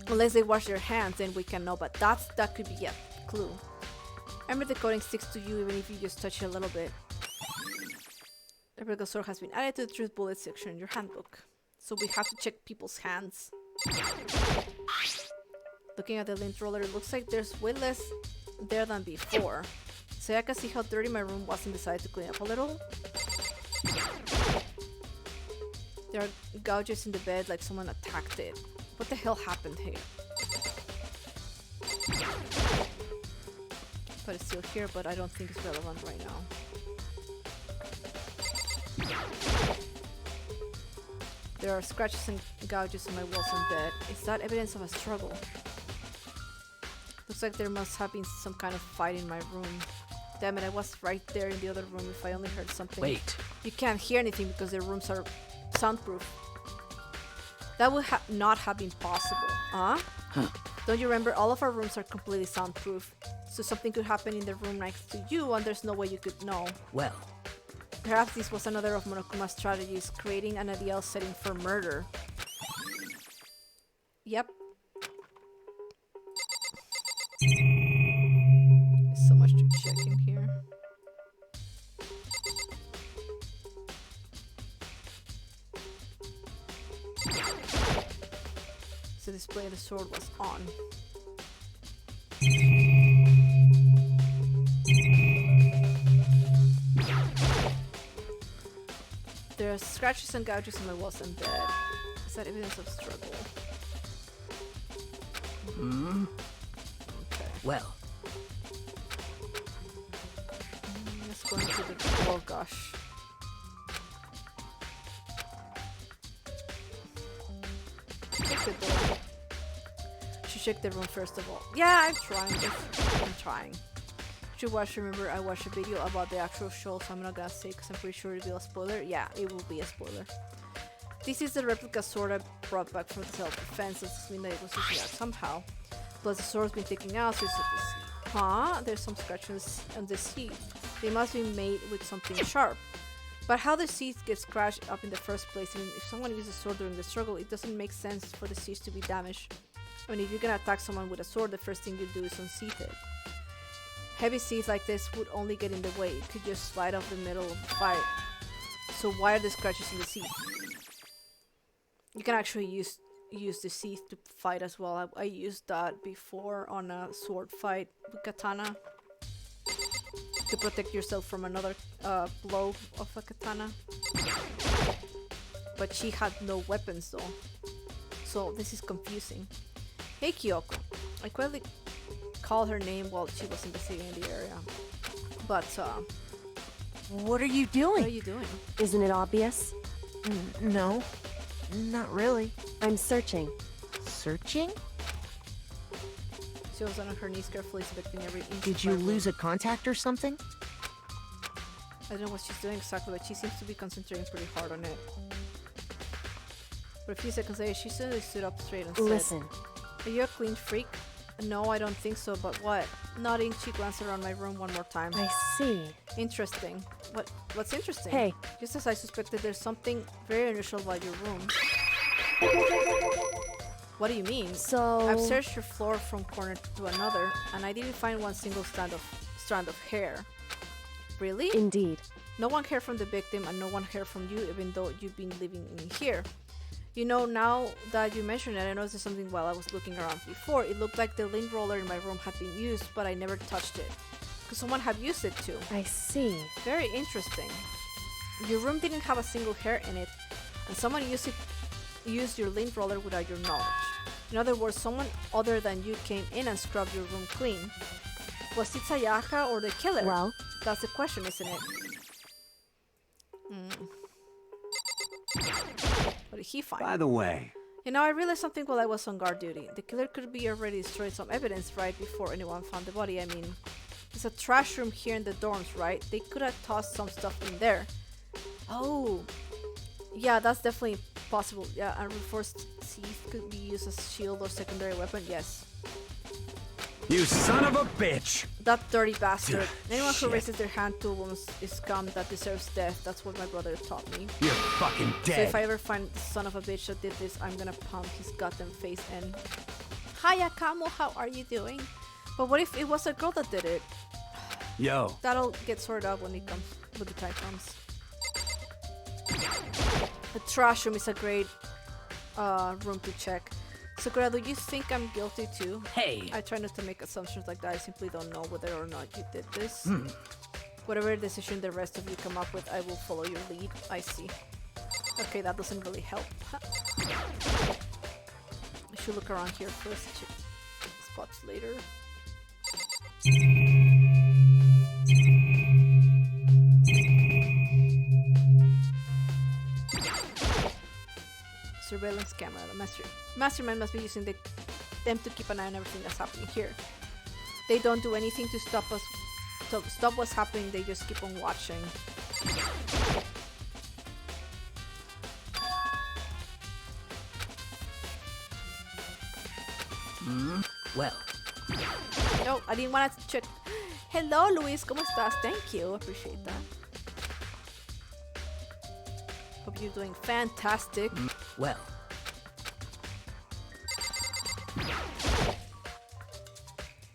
Unless they wash their hands, then we can know, but that could be a clue. Remember, the coating sticks to you even if you just touch it a little bit. The replica sword has been added to the truth bullet section in your handbook. So we have to check people's hands. Looking at the lint roller, it looks like there's way less there than before. So I can see how dirty my room was and decided to clean up a little. There are gouges in the bed like someone attacked it. What the hell happened here? But it's still here, but I don't think it's relevant right now. There are scratches and gouges on my walls and bed. Is that evidence of a struggle? Looks like there must have been some kind of fight in my room. Damn it, I was right there in the other room. If I only heard something. Wait. You can't hear anything because the rooms are soundproof. That would not have been possible. Huh? Don't you remember, all of our rooms are completely soundproof. So something could happen in the room next to you and there's no way you could know. Well. Perhaps this was another of Monokuma's strategies, creating an ideal setting for murder. Yep. There's so much to check in here. The display of the sword was on. There are scratches and gouges on my walls and bed. Is that evidence of struggle? Hmm? Okay. Well. Let's go into the... Oh gosh. Check the door. Should check the room first of all. Yeah, I'm trying. I'm trying. Should watch. Remember, I watched a video about the actual show, so I'm not gonna say because I'm pretty sure it'll be a spoiler. Yeah, it will be a spoiler. This is the replica sword I brought back from self-defense. Does this mean that it was used out somehow? Plus, the sword's been taken out, so it's at the seat. Huh? There's some scratches on the seat. They must be made with something sharp. But how the seat gets scratched up in the first place? I mean, if someone uses a sword during the struggle, it doesn't make sense for the seat to be damaged. I mean, if you're gonna attack someone with a sword, the first thing you do is unseat it. Heavy seats like this would only get in the way. It could just slide off the middle of the fight. So why are the scratches in the seat? You can actually use the seat to fight as well. I used that before on a sword fight with katana. To protect yourself from another blow of a katana. But she had no weapons though. So this is confusing. Hey Kyoko. I quietly called her name while she was investigating the area. But what are you doing? what are you doing? Isn't it obvious? No, not really. I'm searching. Searching? She was on her knees carefully inspecting every inch. Did of you my room. lose a contact or something? I don't know what she's doing exactly, but she seems to be concentrating pretty hard on it. For a few seconds later, she suddenly stood up straight and said, Listen. Are you a clean freak? No, I don't think so, but what? Nodding, she glanced around my room one more time. I see. Interesting. What's interesting? Hey. Just as I suspected, there's something very unusual about your room. What do you mean? So... I've searched your floor from corner to another, and I didn't find one single strand of hair. Really? Indeed. No one hair from the victim and no one hair from you, even though you've been living in here. You know, now that you mention it, I noticed something while I was looking around before. It looked like the lint roller in my room had been used, but I never touched it. Because someone had used it too. I see. Very interesting. Your room didn't have a single hair in it, and someone used it use your lint roller without your knowledge. In other words, someone other than you came in and scrubbed your room clean. Was it Sayaka or the killer? Well? That's the question, isn't it? What did he find? By the way, You know, I realized something while I was on guard duty. The killer could be already destroyed some evidence right before anyone found the body. I mean, there's a trash room here in the dorms, right? They could have tossed some stuff in there. Oh, yeah, that's definitely possible. Yeah, and reinforced teeth could be used as shield or secondary weapon. Yes. you son of a bitch! That dirty bastard. Anyone who Shit. raises their hand to a woman is scum that deserves death. That's what my brother taught me. You're fucking So dead. if I ever find the son of a bitch that did this, I'm gonna pump his goddamn face in. Hi Akamo, how are you doing? But what if it was a girl that did it? Yo, That'll get sorted out when the time comes. The trash room is a great room to check. Sakura, do you think I'm guilty too? Hey. I try not to make assumptions like that. I simply don't know whether or not you did this. Whatever decision the rest of you come up with, I will follow your lead. I see. Okay, that doesn't really help. I should look around here first. Check spots later. Surveillance camera. The mastermind must be using them to keep an eye on everything that's happening here. They don't do anything to stop us. To stop what's happening. They just keep on watching. Well. No, I didn't want to check. Hello, Luis. ¿Cómo estás? Thank you. Appreciate that. Hope you're doing fantastic. Well.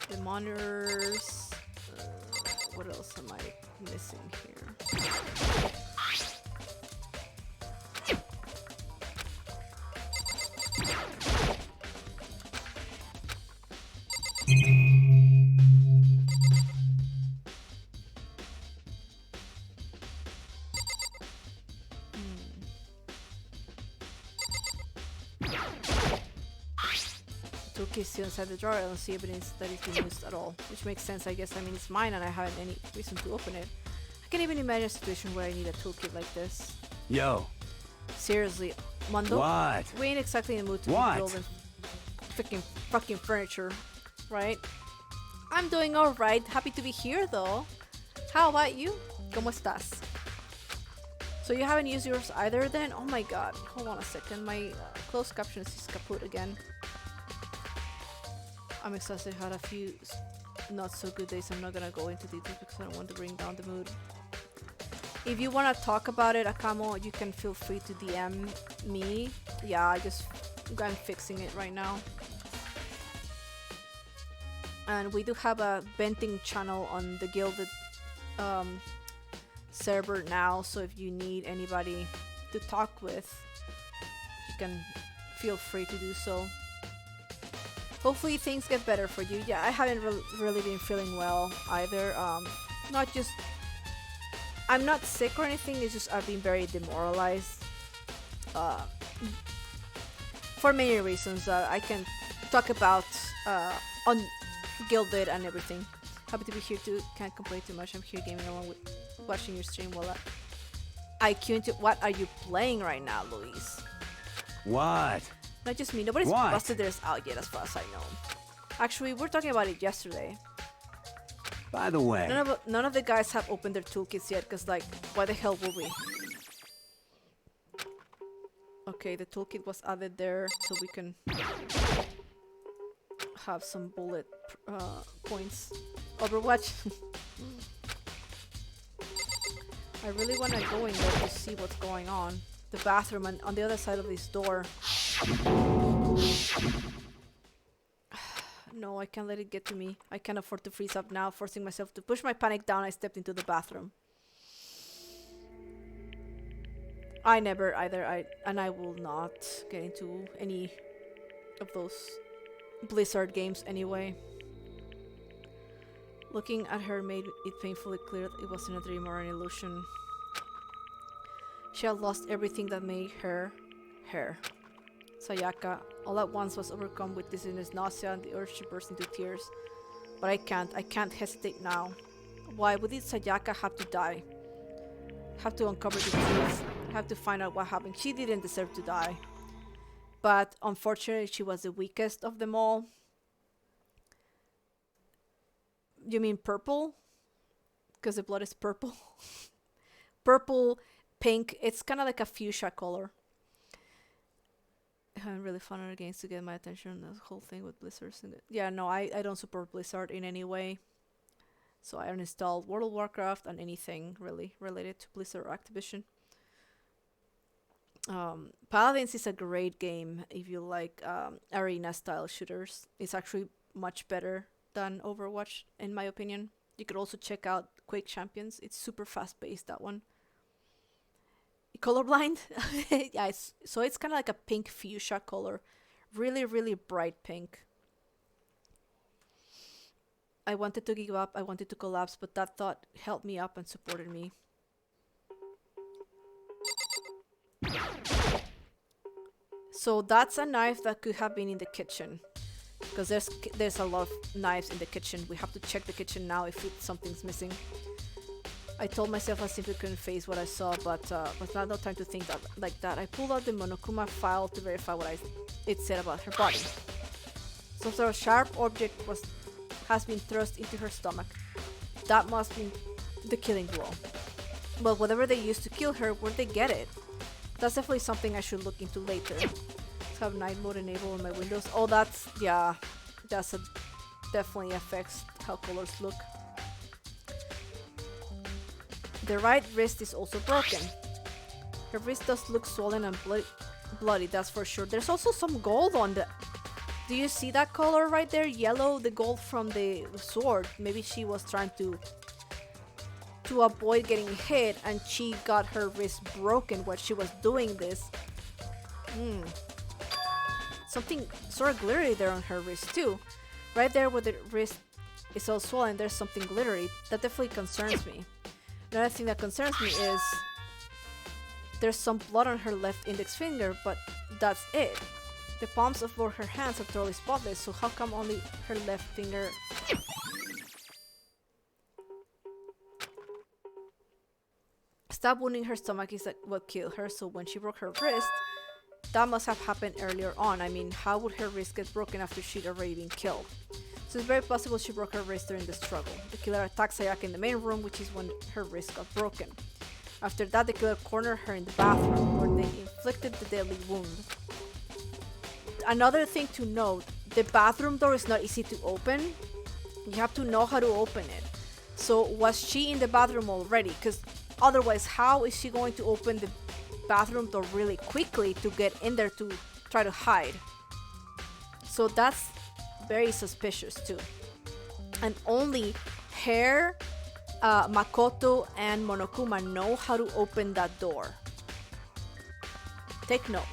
The monitors. What else am I missing here? Toolkit still inside the drawer. I don't see evidence that it's been used at all. Which makes sense, I guess. I mean, it's mine and I haven't any reason to open it. I can't even imagine a situation where I need a toolkit like this. yo, Seriously, Mondo? what? We ain't exactly in the mood to What? be building fucking furniture, right? I'm doing alright. Happy to be here though. How about you? ¿Cómo estás? So you haven't used yours either then? Oh my god. Hold on a second. My closed caption is kaput again. I'm exhausted. Had a few not so good days. I'm not gonna go into details because I don't want to bring down the mood. If you want to talk about it, Akamo, you can feel free to DM me. Yeah, I'm fixing it right now. And we do have a venting channel on the Gilded server now, so if you need anybody to talk with, you can feel free to do so. Hopefully things get better for you. Yeah, I haven't really been feeling well either. I'm not sick or anything, it's just I've been very demoralized. For many reasons that I can talk about on Gilded and everything. Happy to be here too. Can't complain too much. I'm here gaming along with watching your stream while I queue into. What are you playing right now, Luis? What? Not just me. Nobody's What? busted theirs out yet, as far as I know. Actually, we were talking about it yesterday. By the way, None of the guys have opened their toolkits yet, because, like, why the hell would we? Okay, the toolkit was added there, so we can have some bullet points. Overwatch. I really want to go in there to see what's going on. The bathroom and on the other side of this door. No, I can't let it get to me. I can't afford to freeze up now, forcing myself to push my panic down. I stepped into the bathroom. I never either. I will not get into any of those Blizzard games anyway. Looking at her made it painfully clear that it wasn't a dream or an illusion. She had lost everything that made her her. Sayaka all at once was overcome with dizziness, nausea, and the urge to burst into tears. But I can't hesitate now. Why would this Sayaka have to die? Have to uncover the truth. Have to find out what happened. She didn't deserve to die. But unfortunately, she was the weakest of them all. You mean purple? Because the blood is purple. Purple, pink. It's kind of like a fuchsia color. I haven't really found other games to get my attention. The whole thing with Blizzards. Yeah, no, I don't support Blizzard in any way. So I uninstalled World of Warcraft and anything really related to Blizzard or Activision. Paladins is a great game if you like arena style shooters. It's actually much better than Overwatch in my opinion. You could also check out Quake Champions. It's super fast paced, that one. Colorblind? Yeah, so it's kind of like a pink fuchsia color. Really, really bright pink. I wanted to give up, I wanted to collapse, but that thought held me up and supported me. So that's a knife that could have been in the kitchen. Because there's a lot of knives in the kitchen. We have to check the kitchen now if something's missing. I told myself I simply couldn't face what I saw, but not no time to think like that. I pulled out the Monokuma file to verify what it said about her body. Some sort of sharp object has been thrust into her stomach. That must be the killing blow. But whatever they used to kill her, where'd they get it? That's definitely something I should look into later. Let's have night mode enabled on my windows. Oh, that's definitely affects how colors look. The right wrist is also broken. Her wrist does look swollen and bloody, that's for sure. There's also some gold on the... Do you see that color right there? Yellow, the gold from the sword. Maybe she was trying to avoid getting hit and she got her wrist broken while she was doing this. Something sort of glittery there on her wrist too. Right there where the wrist is all swollen, there's something glittery. That definitely concerns me. Another thing that concerns me is there's some blood on her left index finger, but that's it. The palms of both her hands are totally spotless, so how come only her left finger... Stab wounding her stomach is what killed her, so when she broke her wrist, that must have happened earlier on. I mean, how would her wrist get broken after she'd already been killed? So it's very possible she broke her wrist during the struggle. The killer attacked Sayaka in the main room, which is when her wrist got broken. After that, the killer cornered her in the bathroom, where they inflicted the deadly wound. Another thing to note, the bathroom door is not easy to open. You have to know how to open it. So was she in the bathroom already? Because otherwise, how is she going to open the bathroom door really quickly to get in there to try to hide? So that's very suspicious too. And only her, Makoto, and Monokuma know how to open that door. Take note.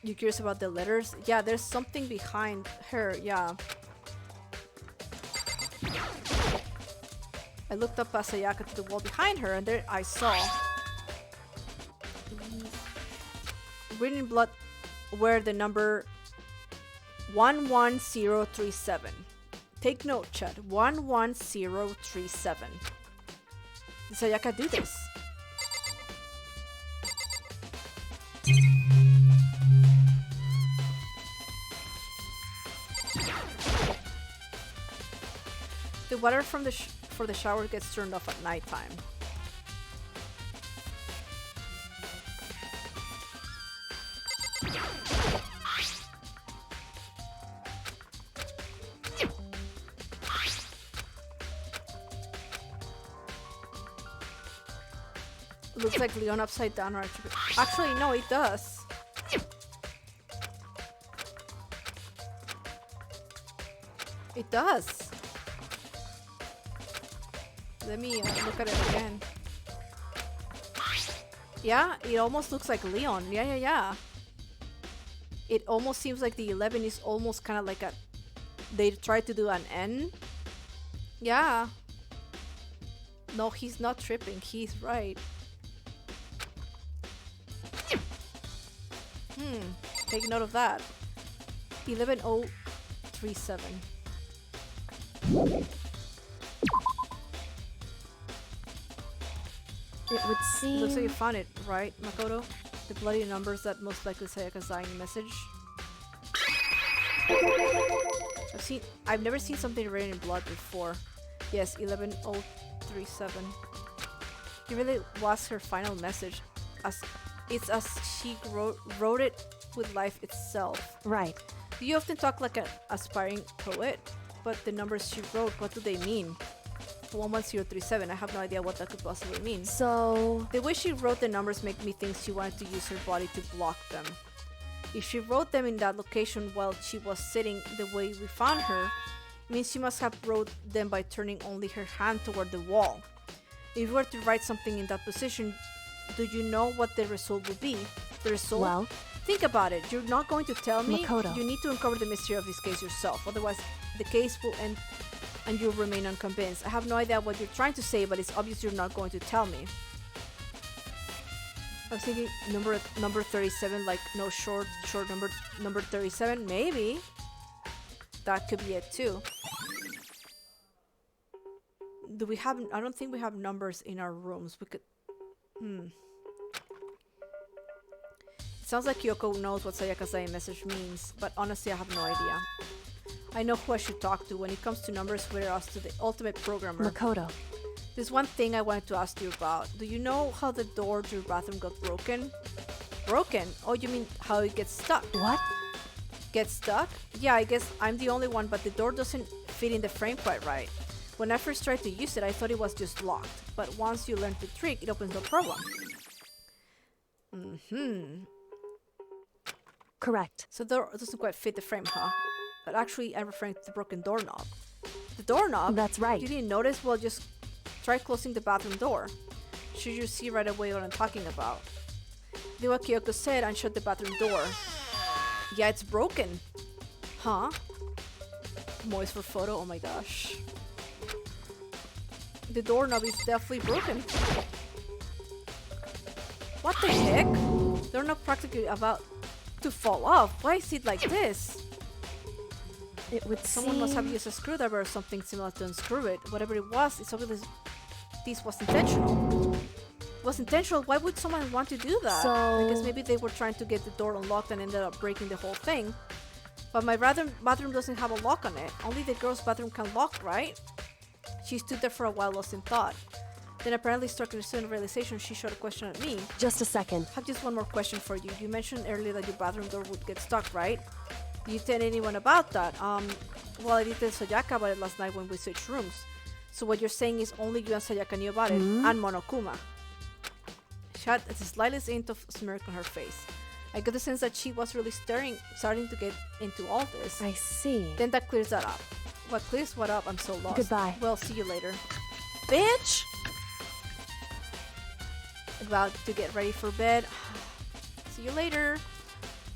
You curious about the letters? Yeah, there's something behind her, yeah. I looked up past Sayaka to the wall behind her, and there I saw written in blood where the number 11037. Take note, chat. 11037. Did Sayaka do this? The water from for the shower gets turned off at nighttime. Looks like Leon upside down or actually no, it does. It does. Let me look at it again. Yeah, it almost looks like Leon. Yeah. It almost seems like the 11 is almost kind of like a... They tried to do an N. Yeah. No, he's not tripping. He's right. Take note of that. 11037. It would seem... Looks like you found it, right, Makoto? The bloody numbers that most likely Sayaka's dying message. I've never seen something written in blood before. Yes, 11037. It really was her final message. It's as she wrote it with life itself. Right. You often talk like an aspiring poet, but the numbers she wrote, what do they mean? 11037, I have no idea what that could possibly mean. So... The way she wrote the numbers make me think she wanted to use her body to block them. If she wrote them in that location while she was sitting the way we found her, it means she must have wrote them by turning only her hand toward the wall. If you were to write something in that position, do you know what the result would be? The result? Well... Think about it. You're not going to tell me. Makoto. You need to uncover the mystery of this case yourself. Otherwise, the case will end and you'll remain unconvinced. I have no idea what you're trying to say, but it's obvious you're not going to tell me. I was thinking number 37, like no short number 37. Maybe that could be it too. Do we have? I don't think we have numbers in our rooms. We could. Sounds like Kyoko knows what Sayaka's message means, but honestly I have no idea. I know who I should talk to when it comes to numbers, whether us to the ultimate programmer. Makoto. There's one thing I wanted to ask you about. Do you know how the door to your bathroom got broken? Broken? Oh, you mean how it gets stuck? What? Get stuck? Yeah, I guess I'm the only one, but the door doesn't fit in the frame quite right. When I first tried to use it, I thought it was just locked, but once you learn the trick, it opens no problem. Correct. So the door doesn't quite fit the frame, huh? But actually, I'm referring to the broken doorknob. The doorknob? That's right. You didn't notice? Well, just try closing the bathroom door. Should you see right away what I'm talking about? Do what Kyoko said and shut the bathroom door. Yeah, it's broken. Huh? Moist for photo? Oh my gosh. The doorknob is definitely broken. What the heck? They're not practically about to fall off. Why is it like this? It would Someone must have used a screwdriver or something similar to unscrew it. Whatever it was, it's obvious this was intentional. It was intentional? Why would someone want to do that? So... I guess maybe they were trying to get the door unlocked and ended up breaking the whole thing. But my bathroom doesn't have a lock on it. Only the girl's bathroom can lock, right? She stood there for a while, lost in thought. Then apparently struck a sudden realization. She shot a question at me. Just a second. I have just one more question for you. You mentioned earlier that your bathroom door would get stuck, right? Did you tell anyone about that? Well, I did tell Sayaka about it last night when we switched rooms. So what you're saying is only you and Sayaka knew about it, and Monokuma. She had the slightest hint of smirk on her face. I got the sense that she was really starting to get into all this. I see. Then that clears that up. What clears what up? I'm so lost. Goodbye. Well, see you later. Bitch! About to get ready for bed. See you later.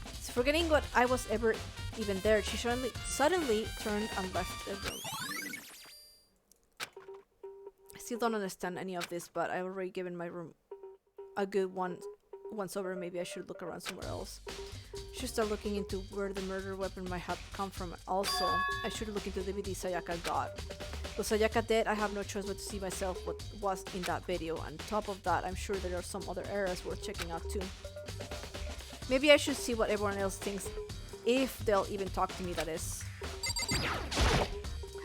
Forgetting what I was ever even there, she suddenly turned and left the room. I still don't understand any of this, but I've already given my room a good once over. Maybe I should look around somewhere else. Should start looking into where the murder weapon might have come from. Also, I should look into the DVD Sayaka got. With Sayaka dead, I have no choice but to see myself what was in that video. On top of that, I'm sure there are some other areas worth checking out too. Maybe I should see what everyone else thinks, if they'll even talk to me, that is.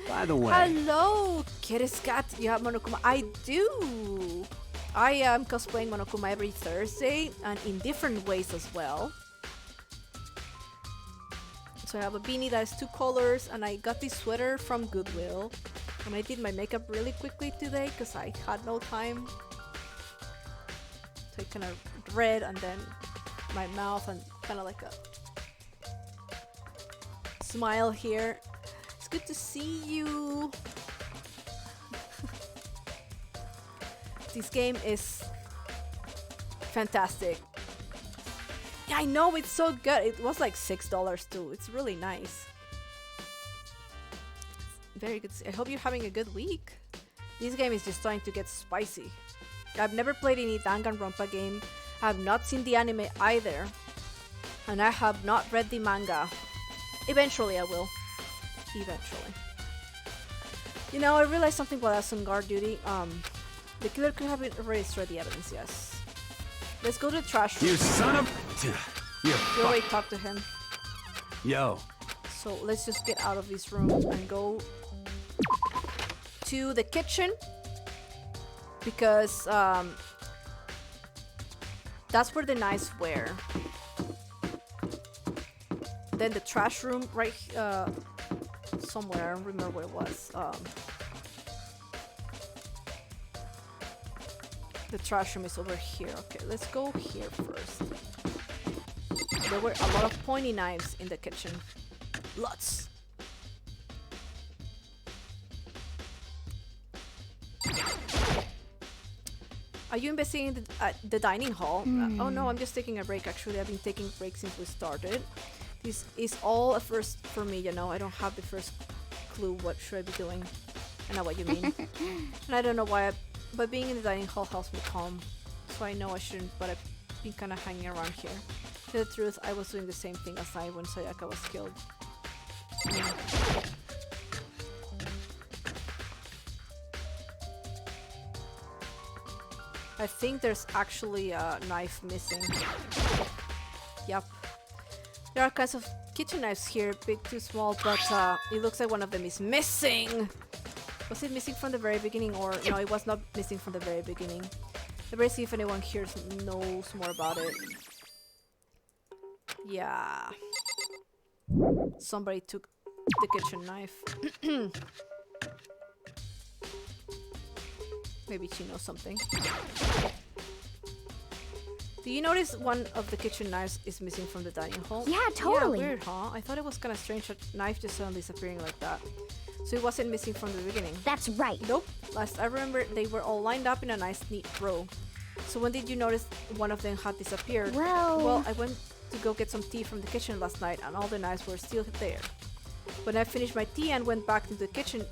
By the way... Hello, Kiriskat! You have Monokuma? I do! I am cosplaying Monokuma every Thursday, and in different ways as well. So I have a beanie that has 2 colors, and I got this sweater from Goodwill. And I did my makeup really quickly today, because I had no time. So it kind of red, and then my mouth, and kind of like a smile here. It's good to see you. This game is fantastic. Yeah, I know, it's so good. It was like $6 too. It's really nice. Very good. I hope you're having a good week. This game is just starting to get spicy. I've never played any Danganronpa game. I have not seen the anime either. And I have not read the manga. Eventually I will. Eventually. You know, I realized something while I was on guard duty. The killer could have already destroyed the evidence, yes. Let's go to the trash room. You son of... You We already talked to him. Yo. So let's just get out of these rooms and go to the kitchen. Because, that's where the knives were. Then the trash room right somewhere. I don't remember where it was. The trash room is over here. Okay, let's go here first. There were a lot of pointy knives in the kitchen. Lots. Are you investigating the dining hall? Oh no, I'm just taking a break. Actually, I've been taking breaks since we started. This is all a first for me, you know. I don't have the first clue what should I be doing. I know what you mean. And I don't know why, but being in the dining hall helps me calm. So I know I shouldn't, but I've been kind of hanging around here. To tell the truth, I was doing the same thing as I when Sayaka was killed. I think there's actually a knife missing. Yep. There are kinds of kitchen knives here, big to small, but it looks like one of them is missing. Was it missing from the very beginning, or no, it was not missing from the very beginning. Let's see if anyone here knows more about it. Yeah. Somebody took the kitchen knife. Maybe she knows something. Do you notice one of the kitchen knives is missing from the dining hall? Yeah, totally. Yeah, weird, huh? I thought it was kind of strange, a knife just suddenly disappearing like that. So it wasn't missing from the beginning. That's right. Nope. Last I remember, they were all lined up in a nice, neat row. So when did you notice one of them had disappeared? Well, I went to go get some tea from the kitchen last night, and all the knives were still there. When I finished my tea and went back into the kitchen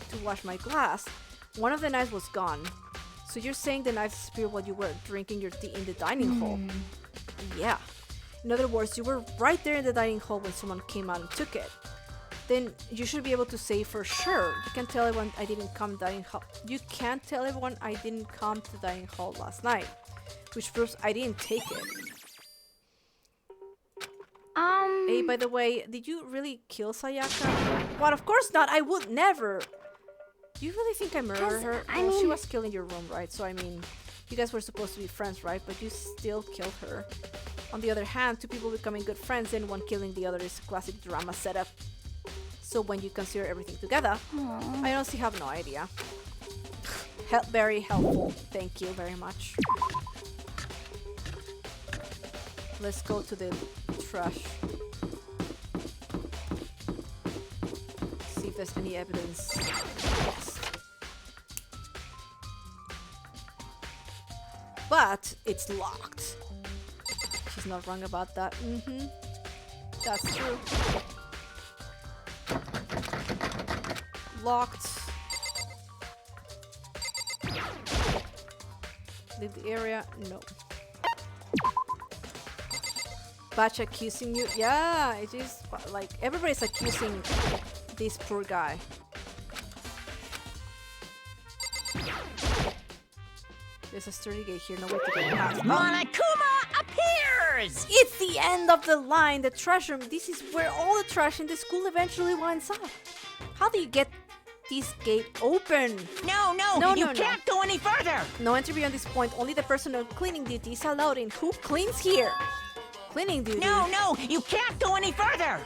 to wash my glass, one of the knives was gone. So you're saying the knife disappeared while you were drinking your tea in the dining hall? Yeah. In other words, you were right there in the dining hall when someone came out and took it. Then you should be able to say for sure. You can't tell everyone I didn't come dining hall. You can't tell everyone I didn't come to the dining hall last night, which proves I didn't take it. Hey, by the way, did you really kill Sayaka? What? Of course not. I would never. You really think I murdered her? Well, she was killed in your room, right? So I mean, you guys were supposed to be friends, right? But you still killed her. On the other hand, two people becoming good friends and one killing the other is a classic drama setup. So when you consider everything together, I honestly have no idea. Very helpful. Thank you very much. Let's go to the trash. See if there's any evidence. But it's locked. She's not wrong about that. That's true. Locked. Leave the area. No. Batch accusing you. Yeah, it is like everybody's accusing this poor guy. There's a sturdy gate here. No way to get past. Monokuma appears! It's the end of the line. The trash room. This is where all the trash in the school eventually winds up. How do you get this gate open? No, you can't go any further! No entry beyond this point. Only the person on cleaning duty is allowed in. Who cleans here? Cleaning duty? No, you can't go any further!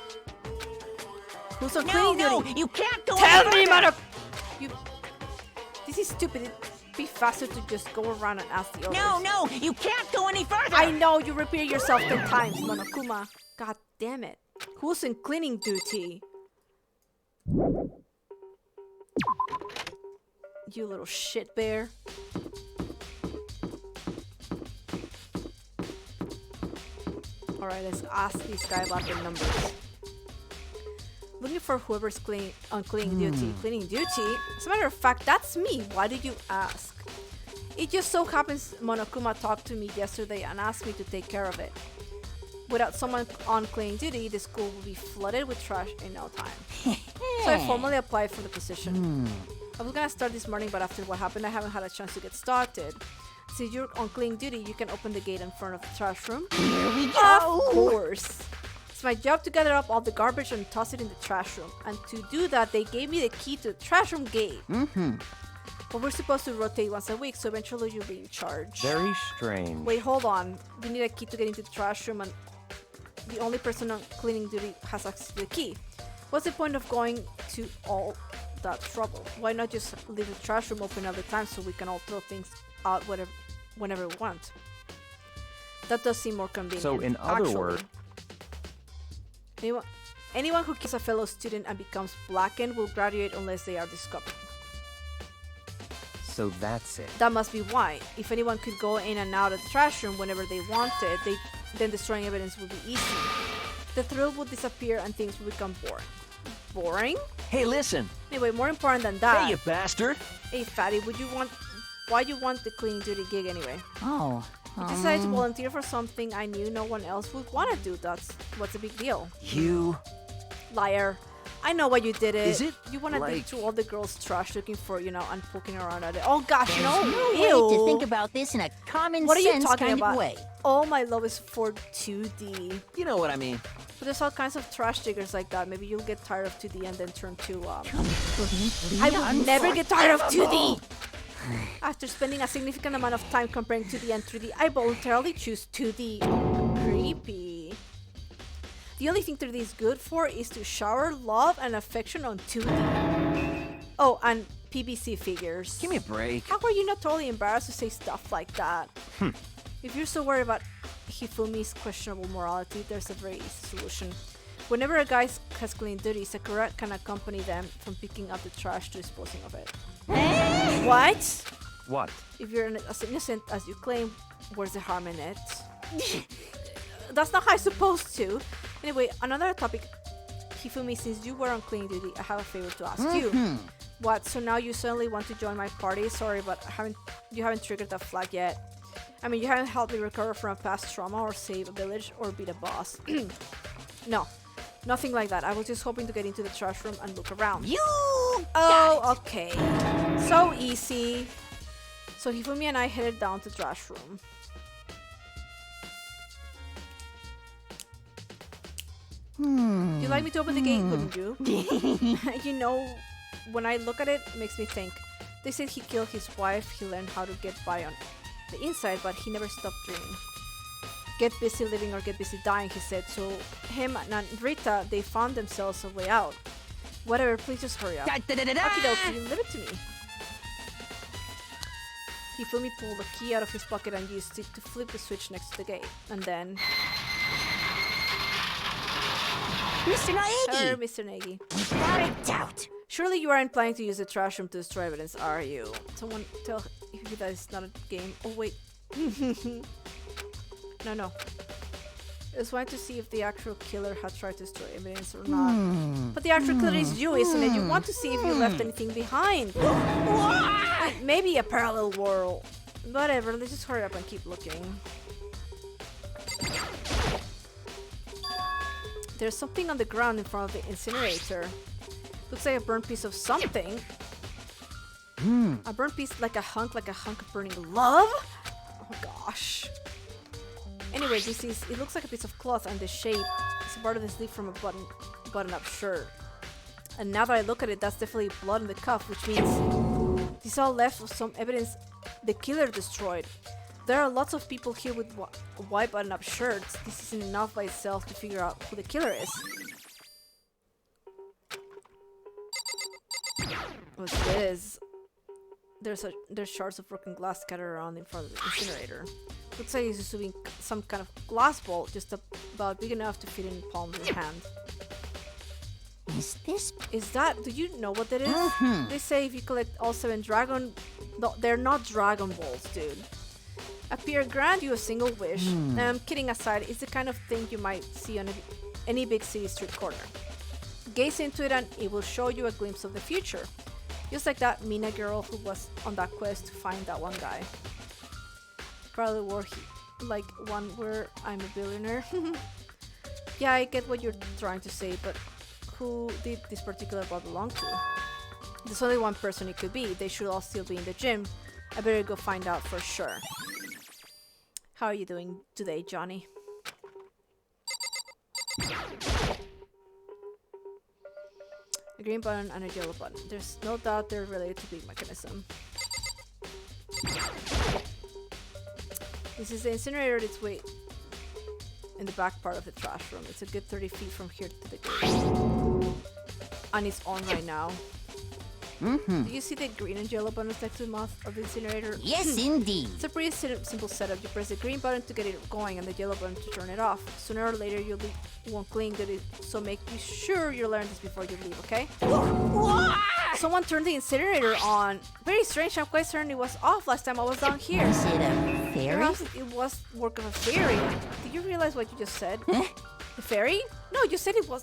Who's on cleaning duty? No, you can't go Tell any me, further! You... This is stupid. It'd be faster to just go around and ask the others. No, you can't go any further! I know, you repeat yourself 10 times, Monokuma. God damn it. Who's in cleaning duty? You little shit bear. Alright, let's ask this guy about the numbers. Looking for whoever's on cleaning duty. Cleaning duty? As a matter of fact, that's me. Why did you ask? It just so happens Monokuma talked to me yesterday and asked me to take care of it. Without someone on cleaning duty, the school will be flooded with trash in no time. So I formally applied for the position. I was gonna start this morning, but after what happened, I haven't had a chance to get started. Since you're on cleaning duty, you can open the gate in front of the trash room. Here we go. Of course. It's my job to gather up all the garbage and toss it in the trash room. And to do that, they gave me the key to the trash room gate. But we're supposed to rotate once a week, so eventually you'll be in charge. Very strange. Wait, hold on. You need a key to get into the trash room, and the only person on cleaning duty has access to the key. What's the point of going to all that trouble? Why not just leave the trash room open all the time so we can all throw things out whenever we want? That does seem more convenient. So in other actually. words, anyone who kills a fellow student and becomes blackened will graduate unless they are discovered. so that's it. That must be why. If anyone could go in and out of the trash room whenever they wanted, then destroying evidence would be easy. The thrill would disappear and things would become boring. Boring? Hey, listen. Anyway, more important than that. Hey, you bastard. Hey, fatty, why you want the cleaning duty gig anyway? Oh. I decided to volunteer for something I knew no one else would want to do. What's the big deal? You... Liar. I know why you did it. Is it, You want to dig like- through all the girls' trash looking for, and poking around at it. Oh gosh, no. Way Ew. to think about this in a common What are you sense talking kind about? of way. All my love is for 2D. You know what I mean. But there's all kinds of trash diggers like that. Maybe you'll get tired of 2D and then turn to I will never get tired of 2D! After spending a significant amount of time comparing 2D and 3D, I voluntarily choose 2D. Creepy. The only thing 3D is good for is to shower love and affection on 2D. Oh, and PVC figures. Give me a break. How are you not totally embarrassed to say stuff like that? If you're so worried about Hifumi's questionable morality, there's a very easy solution. Whenever a guy has clean duty, Sakura can accompany them from picking up the trash to disposing of it. What? What? If you're as innocent as you claim, where's the harm in it? That's not how I'm supposed to. Anyway, another topic. Hifumi, since you were on clean duty, I have a favor to ask you. What? So now you suddenly want to join my party? Sorry, but you haven't triggered that flag yet. I mean, you haven't helped me recover from a past trauma or save a village or beat a boss. No, nothing like that. I was just hoping to get into the trash room and look around. Oh, okay. So easy. So Hifumi and I headed down to the trash room. You'd like me to open the gate, wouldn't you? When I look at it, it makes me think. They said he killed his wife, he learned how to get by on the inside, but he never stopped dreaming. Get busy living or get busy dying, he said. So him and Rita, they found themselves a way out. Whatever, please just hurry up. Okie-dokie, leave it to me. Hifumi pulled the key out of his pocket and used it to flip the switch next to the gate. And then... Mr. Hello, Naegi! Mr. Nagi. Without a doubt. Surely you aren't planning to use the trash room to destroy evidence, are you? Someone tell you that it's not a game. Oh, wait. No. I just wanted to see if the actual killer had tried to destroy evidence or not. But the actual killer is you, isn't it? You want to see if you left anything behind. Maybe a parallel world. Whatever, let's just hurry up and keep looking. There's something on the ground in front of the incinerator. Looks like a burnt piece of something. A burnt piece like a hunk of burning love? Oh gosh. Anyway, it looks like a piece of cloth and the shape is part of the sleeve from a button-up shirt. And now that I look at it, that's definitely blood on the cuff, which means this is all left of some evidence the killer destroyed. There are lots of people here with white button-up shirts. This isn't enough by itself to figure out who the killer is. What's this? There's shards of broken glass scattered around in front of the incinerator. Looks like he's using some kind of glass ball, just about big enough to fit in the palm of your hand. Is that? Do you know what that is? They say if you collect all 7 dragon... No, they're not Dragon Balls, dude. Appear grant you a single wish. Kidding aside, it's the kind of thing you might see on any big city street corner. Gaze into it and it will show you a glimpse of the future. Just like that Mina girl who was on that quest to find that one guy. Probably like one where I'm a billionaire. Yeah, I get what you're trying to say, but who did this particular ball belong to? There's only one person it could be. They should all still be in the gym. I better go find out for sure. How are you doing today, Johnny? A green button and a yellow button. There's no doubt they're related to big mechanism. This is the incinerator that's way in the back part of the trash room. It's a good 30 feet from here to the gate. And it's on right now. Do you see the green and yellow buttons next to the mouth of the incinerator? Yes, indeed. It's a pretty simple setup. You press the green button to get it going and the yellow button to turn it off. Sooner or later you'll be won't cling to it, so make sure you learn this before you leave, okay? Someone turned the incinerator on. Very strange. I'm quite certain it was off last time I was down here. Is it a fairy? Perhaps it was work of a fairy. Did you realize what you just said? Huh? The fairy? No, you said it was.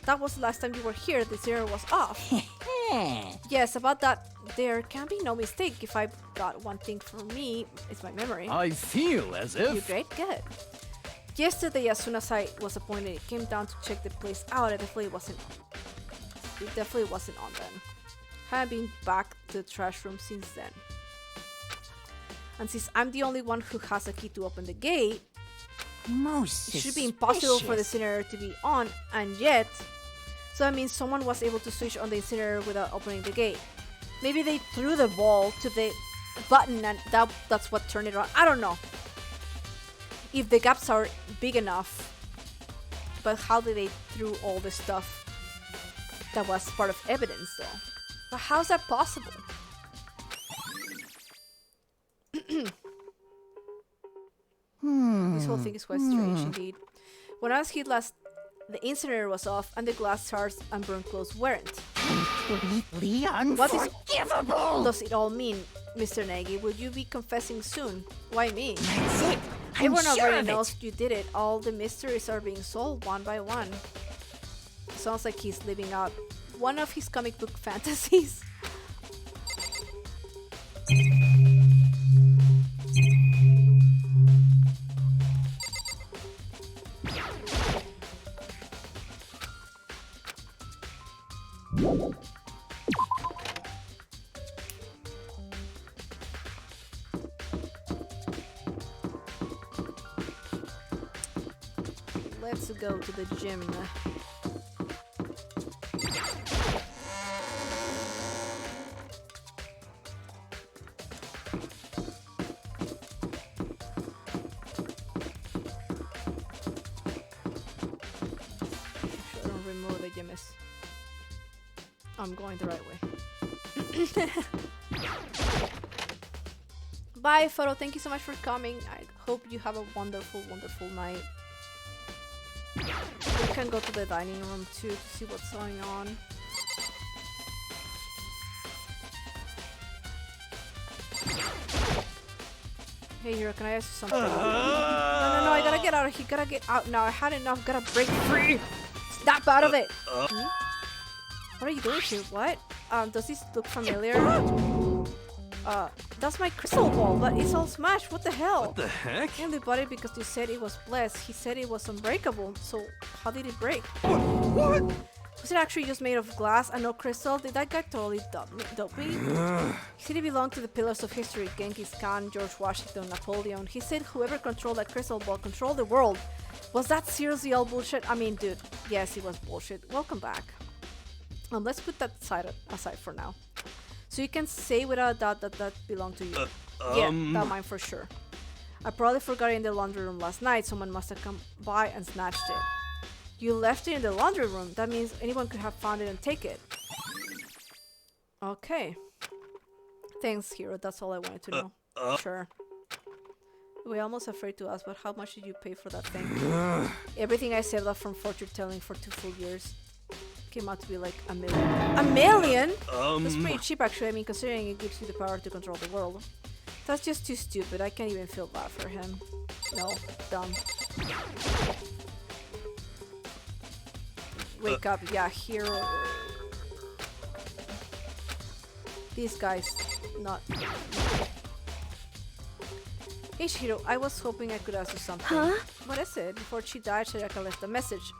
That was the last time you were here. The incinerator was off. Yes, about that, there can be no mistake. If I got one thing for me, it's my memory. I feel as if... You're great, good. Yesterday, as soon as I was appointed, it came down to check the place out. It definitely wasn't on then. Haven't been back to the trash room since then. And since I'm the only one who has a key to open the gate, Most it should be impossible for the incinerator to be on, and yet... So that means someone was able to switch on the incinerator without opening the gate. Maybe they threw the ball to the button and that's what turned it on. I don't know. If the gaps are big enough. But how did they throw all the stuff that was part of evidence though? But how's that possible? This whole thing is quite strange indeed. When I was hit last, the incinerator was off and the glass shards and burnt clothes weren't. completely What unforgivable. does it all mean, Mr. Nagy? Will you be confessing soon? Why me? That's it. I'm Everyone sure already of knows it. you did it. All the mysteries are being solved one by one. Sounds like he's living out one of his comic book fantasies. Let's go to the gym. I don't remember the gym is. I'm going the right way. Bye, Photo. Thank you so much for coming. I hope you have a wonderful, wonderful night. We can go to the dining room too to see what's going on. Hey, Hero, can I ask you something? No, I gotta get out of here. Gotta get out now. I had enough. Gotta break free. Snap out of it. What are you doing here? What? Does this look familiar? That's my crystal ball, but it's all smashed. What the hell? What the heck? I only bought it because you said it was blessed. He said it was unbreakable, so how did it break? What? Was it actually just made of glass and no crystal? Did that guy totally dope me? He said it belonged to the pillars of history, Genghis Khan, George Washington, Napoleon. He said whoever controlled that crystal ball controlled the world. Was that seriously all bullshit? I mean, dude, yes, it was bullshit. Welcome back. Let's put that aside for now. So you can say without a doubt that that belonged to you. Yeah, that mine for sure. I probably forgot it in the laundry room last night. Someone must have come by and snatched it. You left it in the laundry room. That means anyone could have found it and take it. Okay. Thanks, Hero. That's all I wanted to know. Sure. We're almost afraid to ask, but how much did you pay for that thing? Everything I saved up from fortune telling for 2 full years. Came out to be like $1 million. $1 million? That's pretty cheap actually. I mean, considering it gives you the power to control the world. That's just too stupid. I can't even feel bad for him. No, dumb. Wake up, yeah, Hero. These guys, not. Hey Shiro, I was hoping I could ask you something. Huh? What is it? Before she died, Sayaka left a message.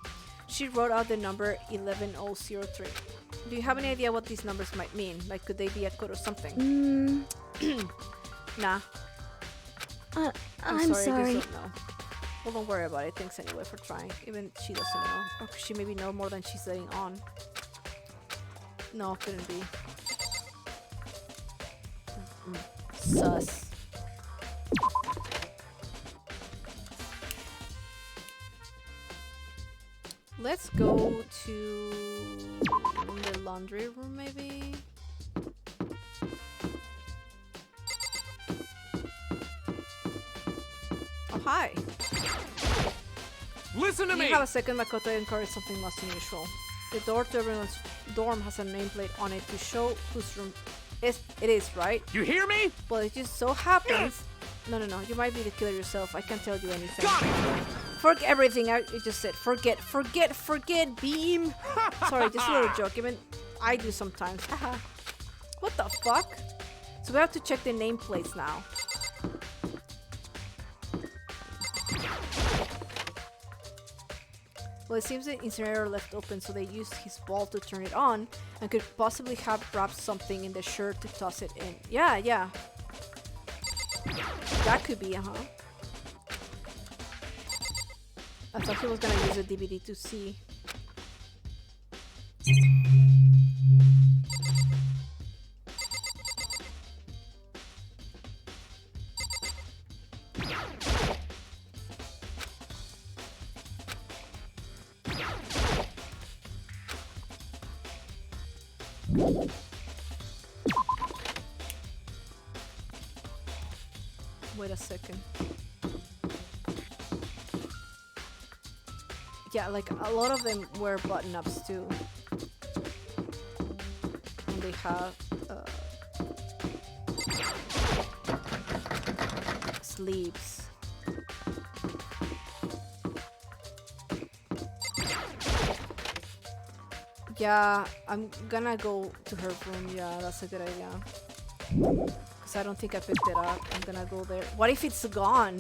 She wrote out the number 11003. Do you have any idea what these numbers might mean? Like, could they be a code or something? Nah. I'm sorry. I just don't know. Well, don't worry about it. Thanks anyway for trying. Even she doesn't know. Or could she maybe know more than she's letting on? No, couldn't be. Sus. Let's go to the laundry room, maybe? Oh, hi. Listen to Do me! you have a second? Makoto encouraged something most unusual. The door to everyone's dorm has a nameplate on it to show whose room it is, right? You hear me? Well, it just so happens... No. You might be the killer yourself. I can't tell you anything. Got it! Forget everything I just said. Forget, Beam! Sorry, just a little joke. Even I do sometimes. What the fuck? So we have to check the nameplates now. Well, it seems the incinerator left open, so they used his ball to turn it on, and could possibly have wrapped something in the shirt to toss it in. Yeah. That could be, huh? I thought he was gonna use a DVD to see. Wait a second. Yeah, like a lot of them wear button-ups too. And they have sleeves. Yeah, I'm gonna go to her room. Yeah, that's a good idea. Because I don't think I picked it up. I'm gonna go there. What if it's gone?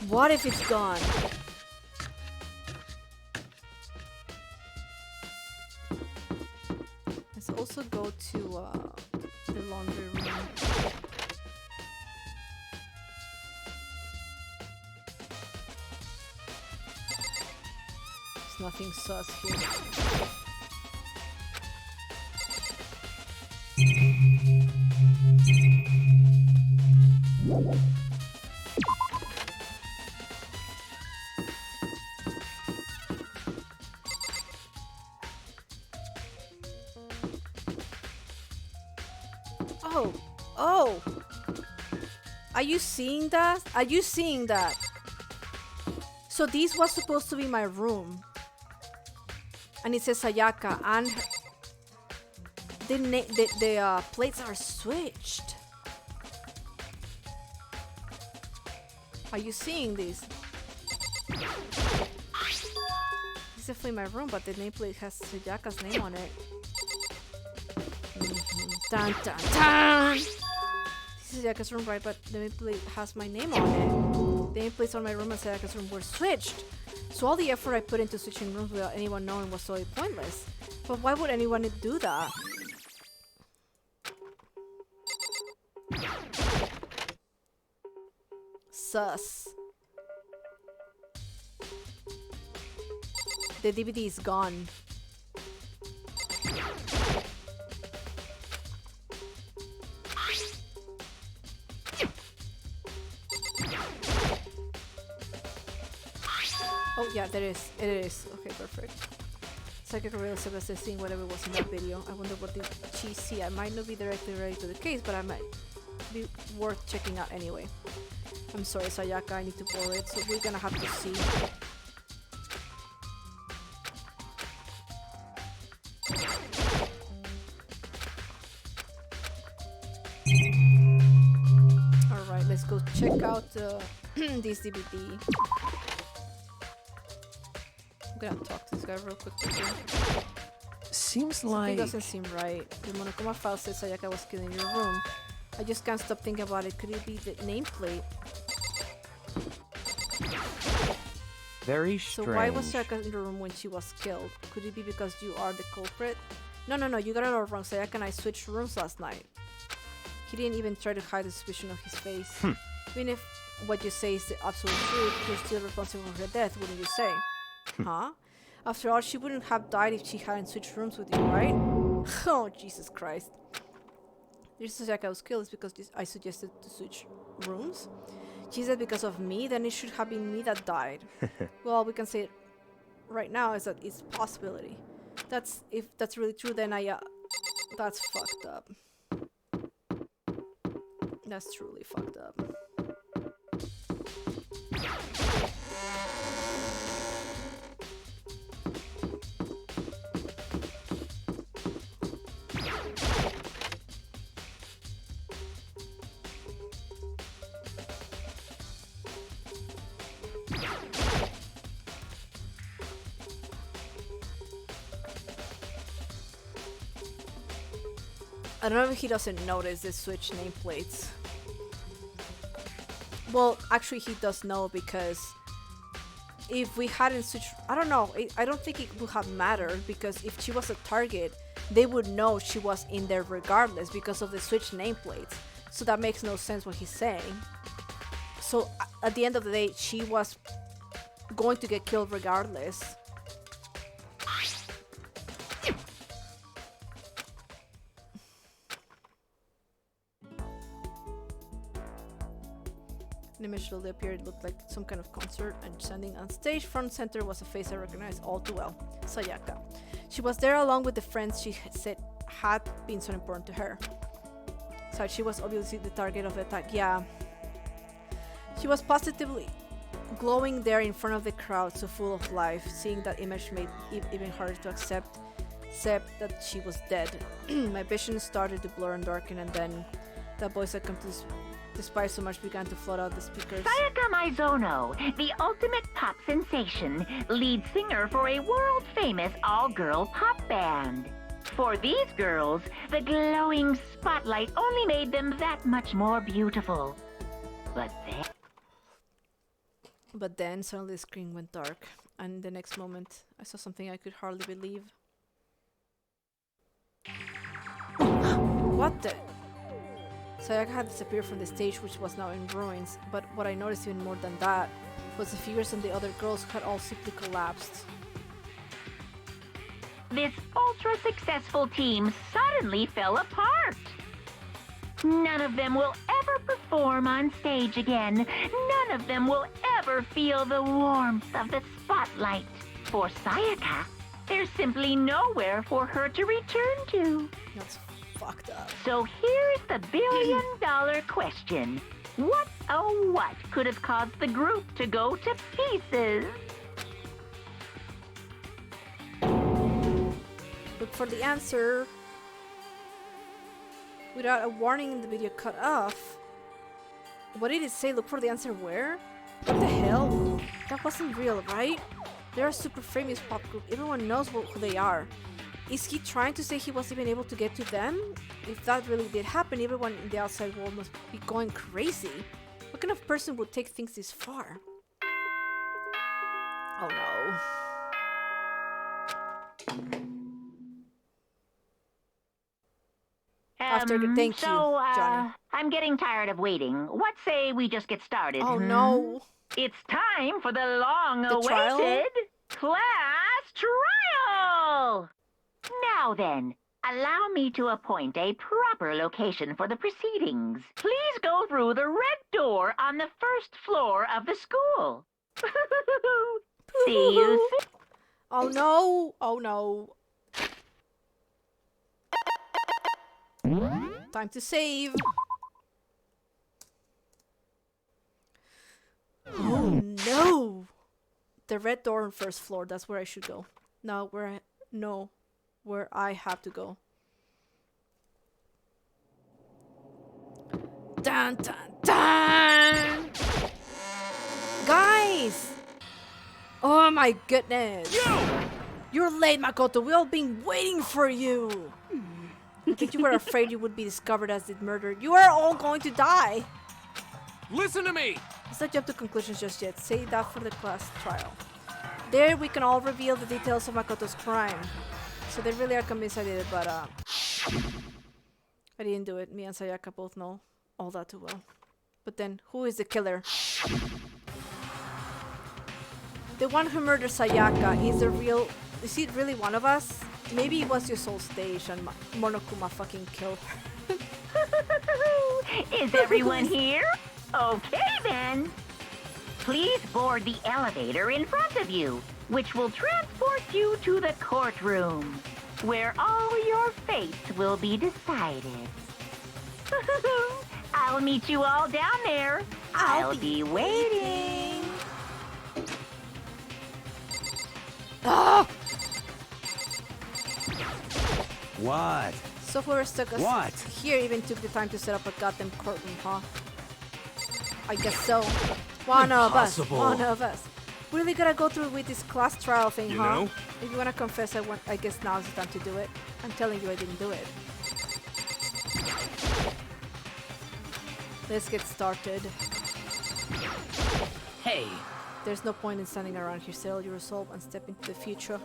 What if it's gone? Let's also go to the laundry room. There's nothing sus here. Oh! Are you seeing that? Are you seeing that? So this was supposed to be my room. And it says Sayaka, and the plates are switched. Are you seeing this? This is definitely my room, but the nameplate has Sayaka's name on it. Dun dun dun! This is Sayaka's room, right? But the nameplate has my name on it. The nameplates on my room and Sayaka's room were switched. So all the effort I put into switching rooms without anyone knowing was totally pointless. But why would anyone do that? Sus. The DVD is gone. Oh yeah, there is. It is. Okay, perfect. Psychic reveals Sylvester seeing whatever was in that video. I wonder what did she see. I might not be directly related to the case, but I might be worth checking out anyway. I'm sorry, Sayaka, I need to borrow it, so we're gonna have to see. Alright, let's go check out this DVD. I'm gonna talk to this guy real quick. Seems Something like... doesn't seem right. The Monokuma file says Sayaka was killed in your room. I just can't stop thinking about it. Could it be the nameplate? Very So strange. why was Sayaka in the room when she was killed? Could it be because you are the culprit? No, you got it all wrong. Sayaka and I switched rooms last night. He didn't even try to hide the suspicion of his face. Even if what you say is the absolute truth, you're still responsible for her death, wouldn't you say? Huh? After all, she wouldn't have died if she hadn't switched rooms with you, right? Oh, Jesus Christ. The reason Sayaka was killed is because I suggested to switch rooms. She said because of me, then it should have been me that died. Well, we can say it right now is that it's a possibility. If that's really true, then that's fucked up. That's truly fucked up. I don't know if he doesn't notice the Switch nameplates. Well, actually he does know, because if we hadn't switched... I don't know. I don't think it would have mattered, because if she was a target, they would know she was in there regardless because of the Switch nameplates. So that makes no sense what he's saying. So at the end of the day, she was going to get killed regardless. An image slowly appeared. It looked like some kind of concert, and standing on stage front center was a face I recognized all too well. Sayaka. She was there along with the friends she said had been so important to her. So she was obviously the target of the attack. Yeah. She was positively glowing there in front of the crowd, so full of life. Seeing that image made it even harder to accept that she was dead. My vision started to blur and darken, and then that voice I come to despise so much began to flood out the speakers. Sayaka Maizono, the ultimate pop sensation, lead singer for a world-famous all-girl pop band. For these girls, the glowing spotlight only made them that much more beautiful. But then Suddenly the screen went dark, and the next moment I saw something I could hardly believe. What the? Sayaka had disappeared from the stage, which was now in ruins, but what I noticed even more than that was the figures on the other girls had all simply collapsed. this ultra-successful team suddenly fell apart. None of them will ever perform on stage again. None of them will ever feel the warmth of the spotlight. For Sayaka, there's simply nowhere for her to return to. That's fucked up. So here's the billion-dollar question. What, oh what, could have caused the group to go to pieces? Look for the answer. Without a warning, the video cut off. What did it say? Look for the answer where? What the hell? That wasn't real, right? They're a super famous pop group. Everyone knows who they are. Is he trying to say he wasn't even able to get to them? If that really did happen, everyone in the outside world must be going crazy. What kind of person would take things this far? Oh no. Thank you, Johnny. I'm getting tired of waiting. What say we just get started? Oh no. It's time for the long-awaited trial? class trial! Now then, allow me to appoint a proper location for the proceedings. Please go through the red door on the first floor of the school. See you soon. Oh no. Oh no. Time to save. Oh no. The red door on first floor. That's where I should go. Now where I have to go. Dun dun dun! Guys! Oh my goodness! You're late, Makoto. We've all been waiting for you. I think you were afraid you would be discovered as the murderer. You are all going to die! Listen to me! Let's not jump to conclusions just yet. Save that for the class trial. There we can all reveal the details of Makoto's crime. So they really are convinced I did it, but I didn't do it. Me and Sayaka both know all that too well. But then, who is the killer? The one who murdered Sayaka is the real... Is it really one of us? Maybe it was just all stage and Monokuma fucking killed her. Is everyone here? Okay then. Please board the elevator in front of you, which will transport you to the courtroom, where all your fates will be decided. I'll meet you all down there. I'll be waiting. Ah! What? So whoever stuck us What? here even took the time to set up a goddamn courtroom, huh? I guess so. One of us. One of us. Really gotta go through with this class trial thing, You huh? know? If you wanna confess, I guess now's the time to do it. I'm telling you I didn't do it. Let's get started. Hey, There's no point in standing around here. Settle your resolve and step into the future.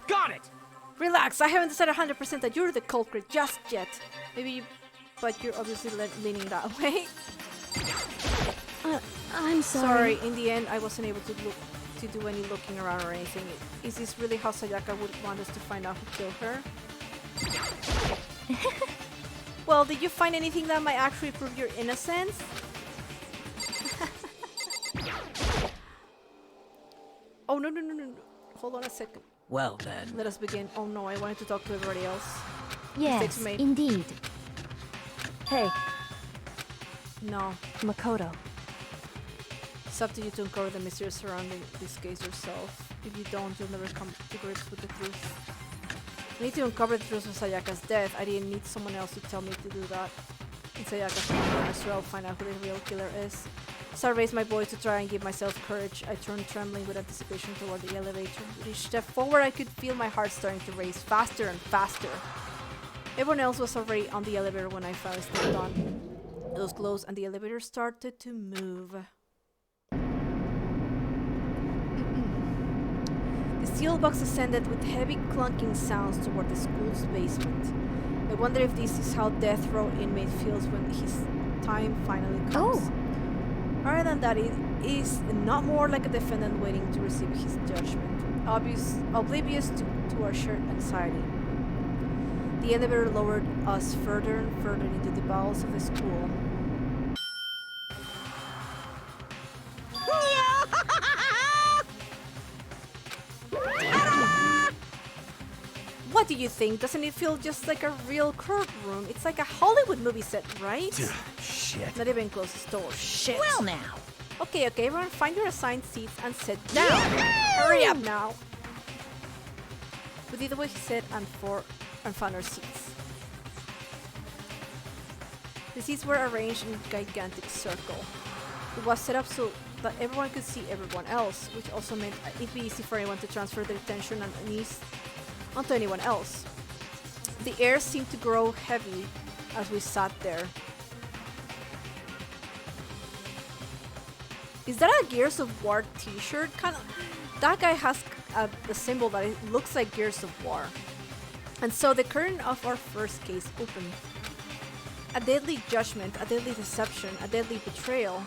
Got it! Relax, I haven't decided 100% that you're the culprit just yet. Maybe you... But you're obviously leaning that way. I'm sorry. Sorry, in the end I wasn't able to do any looking around or anything. Is this really how Sayaka would want us to find out who killed her? Well, did you find anything that might actually prove your innocence? Oh, no. Hold on a second. well then. Let us begin. Oh no, I wanted to talk to everybody else. Yes, Mistakes made. indeed. Hey, No. Makoto. It's up to you to uncover the mystery surrounding this case yourself. If you don't, you'll never come to grips with the truth. I need to uncover the truth of Sayaka's death. I didn't need someone else to tell me to do that. In Sayaka's funeral as well, find out who the real killer is. So I raised my voice to try and give myself courage. I turned trembling with anticipation toward the elevator. With each step forward, I could feel my heart starting to race faster and faster. Everyone else was already on the elevator when I finally stepped on. It was closed and the elevator started to move. The steel box ascended with heavy clunking sounds toward the school's basement. I wonder if this is how death row inmate feels when his time finally comes. Oh. Other than that, it is not more like a defendant waiting to receive his judgment, oblivious to our shared anxiety. The elevator lowered us further and further into the bowels of the school. What do you think? Doesn't it feel just like a real courtroom? It's like a Hollywood movie set, right? Shit. Not even close to door. Shit. Well now. Okay, everyone find your assigned seats and sit down. Hurry up now. We did what he said and found our seats. The seats were arranged in a gigantic circle. It was set up so that everyone could see everyone else, which also meant it'd be easy for anyone to transfer their attention and unease onto anyone else. The air seemed to grow heavy as we sat there. Is that a Gears of War t-shirt? That guy has the symbol that it looks like Gears of War. And so the curtain of our first case opened. A deadly judgment, a deadly deception, a deadly betrayal.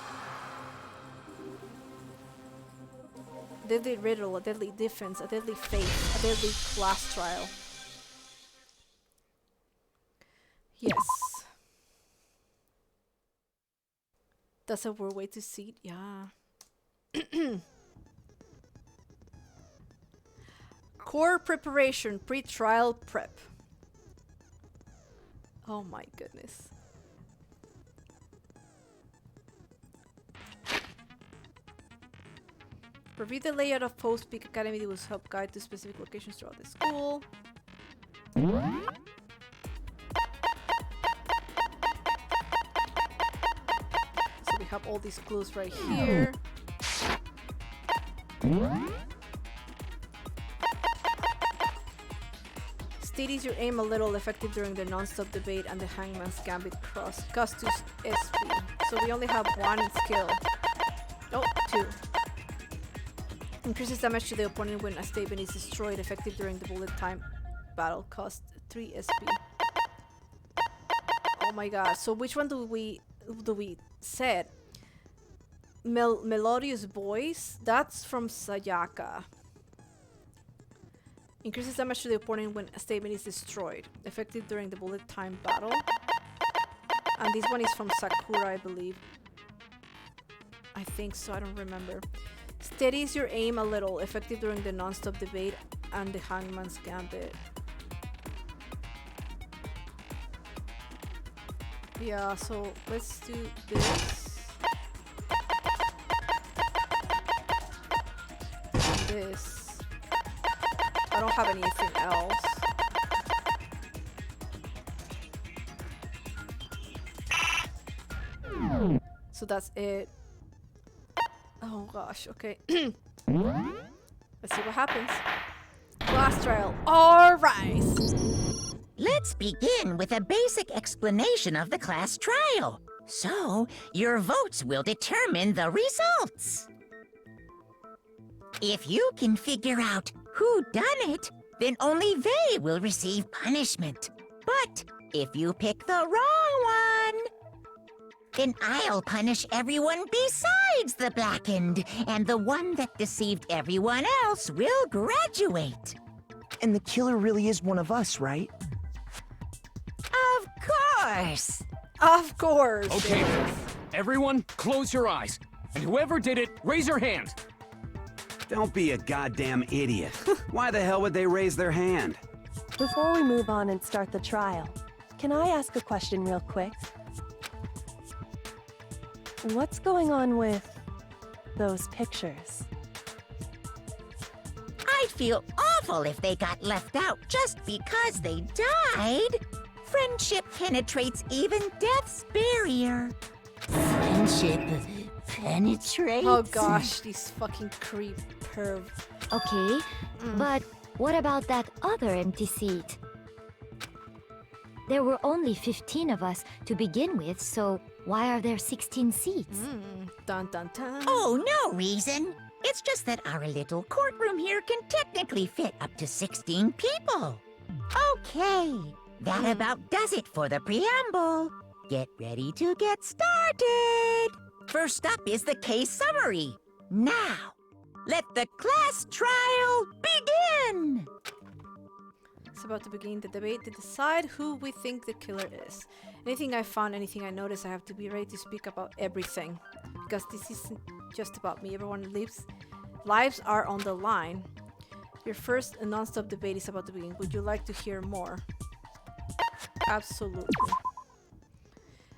A deadly riddle, a deadly defense, a deadly fate, a deadly class trial. Yes. That's a weird way to see it, yeah. Core preparation, pre-trial prep. Oh my goodness. Review the layout of Post Peak Academy. That was help guide to specific locations throughout the school. So we have all these clues right here. Steadies your aim a little, effective during the non-stop debate and the Hangman's Gambit cross. Cost 2 SP. So we only have 1 skill. Oh, 2. Increases damage to the opponent when a statement is destroyed, effective during the bullet time battle. Cost 3 SP. Oh my god. So which one do we set? Melodious Voice? That's from Sayaka. Increases damage to the opponent when a statement is destroyed, effective during the bullet time battle. And this one is from Sakura, I believe. I think so, I don't remember. Steadies your aim a little, effective during the non-stop debate and the Hangman's Gambit. Yeah, so let's do this. And this. I don't have anything else. So that's it. Oh gosh, okay. Let's see what happens. Class trial. Alright! Let's begin with a basic explanation of the class trial. So, your votes will determine the results. If you can figure out who done it, then only they will receive punishment. But if you pick the wrong one, then I'll punish everyone besides the blackened, and the one that deceived everyone else will graduate. And the killer really is one of us, right? Of course! Of course! Okay, everyone, close your eyes. And whoever did it, raise your hand. Don't be a goddamn idiot. Why the hell would they raise their hand? Before we move on and start the trial, can I ask a question real quick? What's going on with those pictures? I'd feel awful if they got left out just because they died. Friendship penetrates even death's barrier. Friendship penetrates? Oh gosh, these fucking creep perv. Okay, but what about that other empty seat? There were only 15 of us to begin with, so why are there 16 seats? Dun dun dun. Oh, no reason. It's just that our little courtroom here can technically fit up to 16 people. Okay, that about does it for the preamble. Get ready to get started. First up is the case summary. Now, let the class trial begin. It's about to begin the debate to decide who we think the killer is. Anything I found, anything I noticed, I have to be ready to speak about everything. Because this isn't just about me. Everyone's lives are on the line. Your first non-stop debate is about to begin. Would you like to hear more? Absolutely.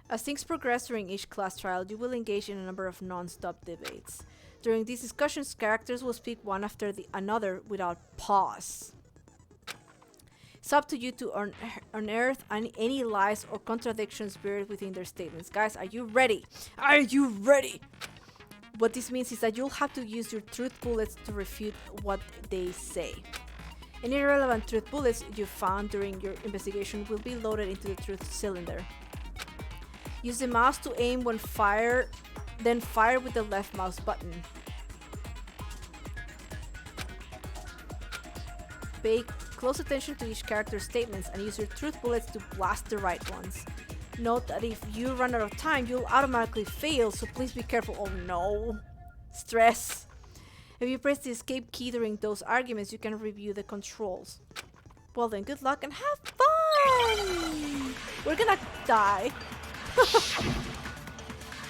As things progress during each class trial, you will engage in a number of non-stop debates. During these discussions, characters will speak one after the another without pause. It's up to you to unearth any lies or contradictions buried within their statements. Guys, are you ready? Are you ready? What this means is that you'll have to use your truth bullets to refute what they say. Any irrelevant truth bullets you found during your investigation will be loaded into the truth cylinder. Use the mouse to aim when then fire with the left mouse button. Pay close attention to each character's statements and use your truth bullets to blast the right ones. Note that if you run out of time, you'll automatically fail, so please be careful. Oh no! Stress! If you press the escape key during those arguments, you can review the controls. Well then, good luck and have fun! We're gonna die.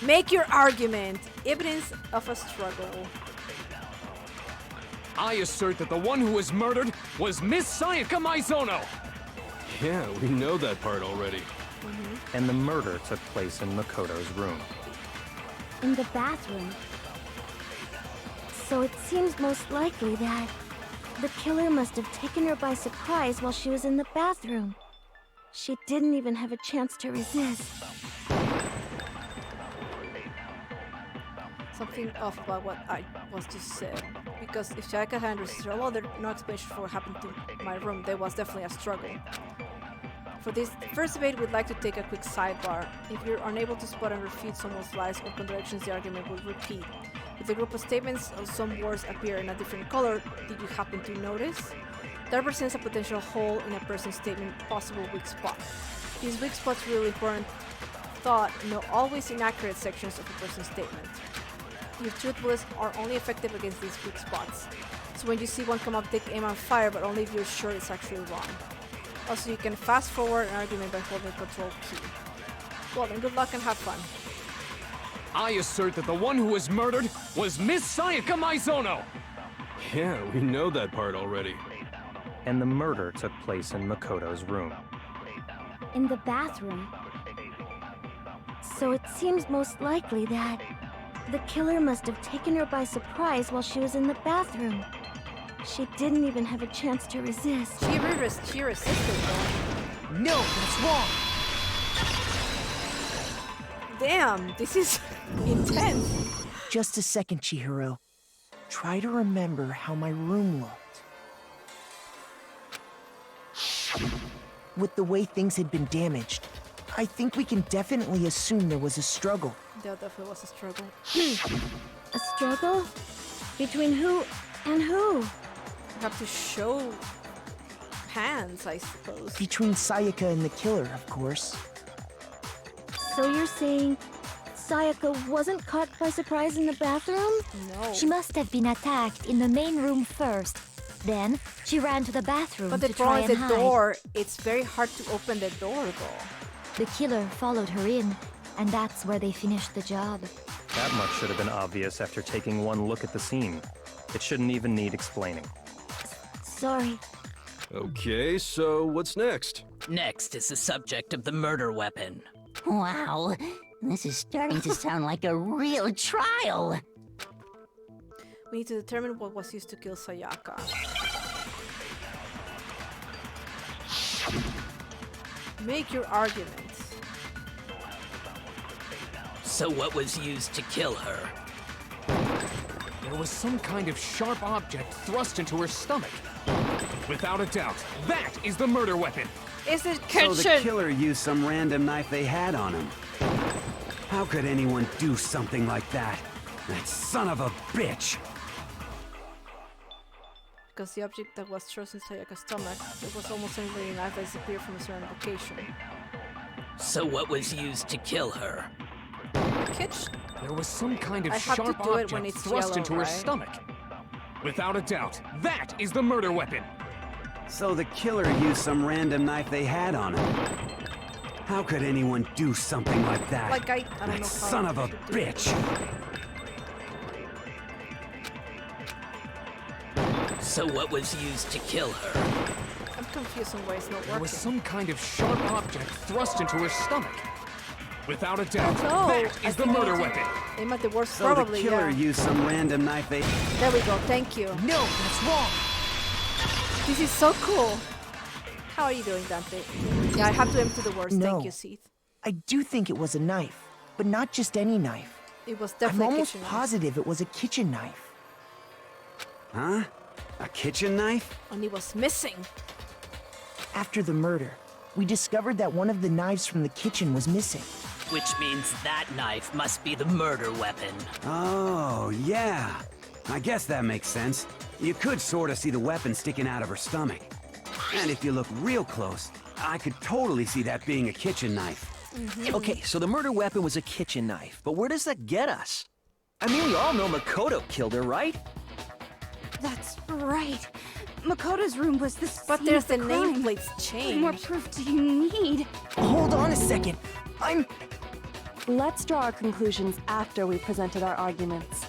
Make your argument. Evidence of a struggle. I assert that the one who was murdered was Miss Sayaka Maizono. Yeah, we know that part already. And the murder took place in Makoto's room. In the bathroom. So it seems most likely that the killer must have taken her by surprise while she was in the bathroom. She didn't even have a chance to resist. Something off about what I was just said. because if Sayaka had understood, although there's no explanation for what happened to my room, there was definitely a struggle. For this first debate, we'd like to take a quick sidebar. If you're unable to spot and refute someone's lies or contradictions, the argument will repeat. If the group of statements or some words appear in a different color, did you happen to notice? That represents a potential hole in a person's statement, possible weak spot. These weak spots really important thought, always inaccurate sections of a person's statement. Your truth bullets are only effective against these weak spots. So when you see one come up, take aim and fire, but only if you're sure it's actually wrong. Also, you can fast forward an argument by holding Control key. Well, then good luck and have fun. I assert that the one who was murdered was Miss Sayaka Maizono! Yeah, we know that part already. And the murder took place in Makoto's room. In the bathroom. So it seems most likely that the killer must have taken her by surprise while she was in the bathroom. She didn't even have a chance to resist. She resisted though. No, that's wrong! Damn, this is intense. Just a second, Chihiro. Try to remember how my room looked. With the way things had been damaged, I think we can definitely assume there was a struggle. There definitely was a struggle. A struggle? Between who and who? You have to show hands, I suppose. Between Sayaka and the killer, of course. So you're saying Sayaka wasn't caught by surprise in the bathroom? No. She must have been attacked in the main room first. Then she ran to the bathroom But to the try problem and is the hide. door, it's very hard to open the door though. The killer followed her in, and that's where they finished the job. That much should have been obvious after taking one look at the scene. It shouldn't even need explaining. Sorry. Okay, so what's next? Next is the subject of the murder weapon. Wow, this is starting to sound like a real trial. We need to determine what was used to kill Sayaka. Make your arguments. So what was used to kill her? There was some kind of sharp object thrust into her stomach. Without a doubt, that is the murder weapon. Is it So the killer used some random knife they had on him. How could anyone do something like that? That son of a bitch! Because the object that was thrust in Sayaka's stomach, it was almost certainly a knife that disappeared from a certain location. So what was used to kill her? Kitchen? There was some kind of I have to sharp do it object when it's thrust yellow, into her right? stomach. Without a doubt, that is the murder weapon. So the killer used some random knife they had on him. How could anyone do something like that? Like I don't know That how son of a to do it. bitch! So what was used to kill her? I'm confused on why it's not There was working. some kind of sharp object thrust into her stomach. Without a doubt, No, that I is the think murder it's- weapon. Aim at the worst, So probably, the killer yeah. used some random knife they... There we go, thank you. No, that's wrong! This is so cool. How are you doing, Dante? Yeah, I have to aim to the worst. No. Thank you, Seath. I do think it was a knife, but not just any knife. It was I'm definitely almost kitchen knife. positive it was a kitchen knife. Huh? A kitchen knife? And it was missing. After the murder, we discovered that one of the knives from the kitchen was missing. Which means that knife must be the murder weapon. Oh, yeah. I guess that makes sense. You could sort of see the weapon sticking out of her stomach. And if you look real close, I could totally see that being a kitchen knife. Okay, so the murder weapon was a kitchen knife, but where does that get us? I mean, we all know Makoto killed her, right? That's right. Makoto's room was the scene But there's of the the crime. nameplates What more changed. proof do you need? Hold on a second. Let's draw our conclusions after we presented our arguments.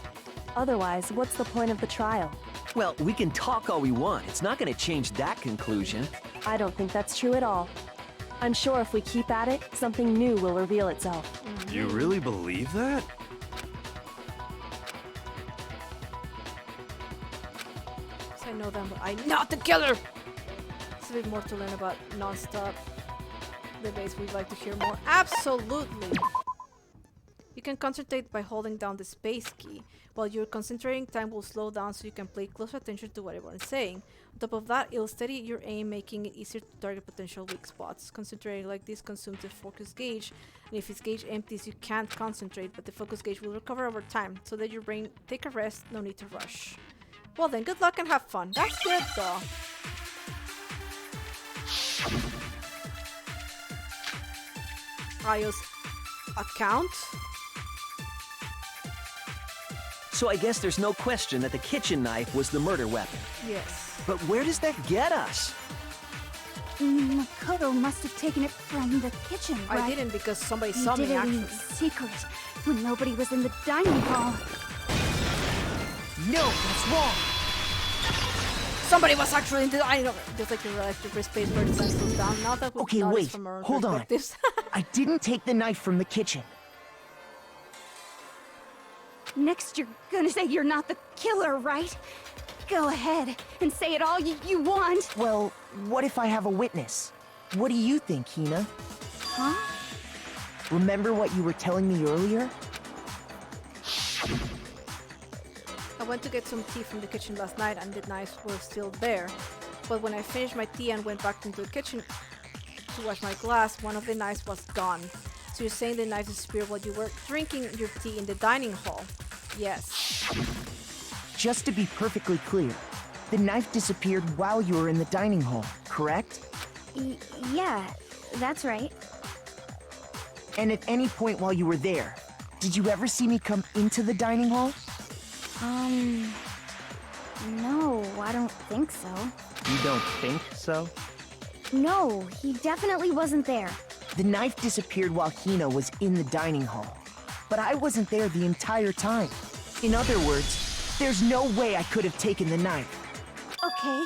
Otherwise, what's the point of the trial? Well, we can talk all we want. It's not going to change that conclusion. I don't think that's true at all. I'm sure if we keep at it, something new will reveal itself. You really believe that? I know them, but I'm not the killer! It's a bit more to learn about non-stop debates. We'd like to hear more. Absolutely! You can concentrate by holding down the space key. While you're concentrating, time will slow down so you can pay close attention to what everyone's saying. On top of that, it'll steady your aim, making it easier to target potential weak spots. Concentrating like this consumes the focus gauge, and if its gauge empties, you can't concentrate, but the focus gauge will recover over time, so let your brain take a rest, no need to rush. Well then, good luck and have fun. That's good though. Ayo's account? So I guess there's no question that the kitchen knife was the murder weapon. Yes. But where does that get us? Makoto must have taken it from the kitchen, right? I didn't because somebody He saw did me it actually. in secret, when nobody was in the dining hall. No, that's wrong. Somebody was actually in the I know just like your electric space bird sense goes down. Now that we've Okay, noticed wait, from our own hold on. perspectives. I didn't take the knife from the kitchen. Next, you're gonna say you're not the killer, right? Go ahead and say it all you want. Well, what if I have a witness? What do you think, Hina? Huh? Remember what you were telling me earlier? I went to get some tea from the kitchen last night and the knives were still there. But when I finished my tea and went back into the kitchen to wash my glass, one of the knives was gone. So you're saying the knife disappeared while you were drinking your tea in the dining hall? Yes. Just to be perfectly clear, the knife disappeared while you were in the dining hall, correct? Yeah, that's right. And at any point while you were there, did you ever see me come into the dining hall? No, I don't think so. You don't think so? No, he definitely wasn't there. The knife disappeared while Hina was in the dining hall. But I wasn't there the entire time. In other words, there's no way I could have taken the knife. Okay,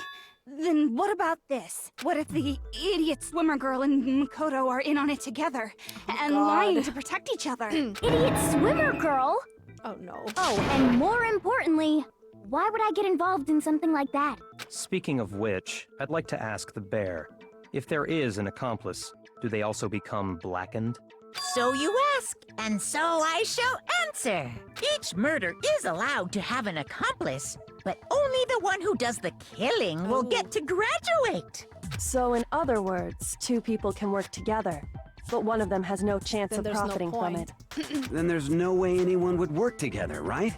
then what about this? What if the idiot swimmer girl and Makoto are in on it together and lying to protect each other? Idiot swimmer girl? Oh no. Oh, and more importantly, why would I get involved in something like that? Speaking of which, I'd like to ask the bear, if there is an accomplice, do they also become blackened? So you ask, and so I shall answer. Each murder is allowed to have an accomplice, but only the one who does the killing will get to graduate. So in other words, two people can work together, but one of them has no chance Then of there's no profiting from point. it. Then there's no way anyone would work together, right?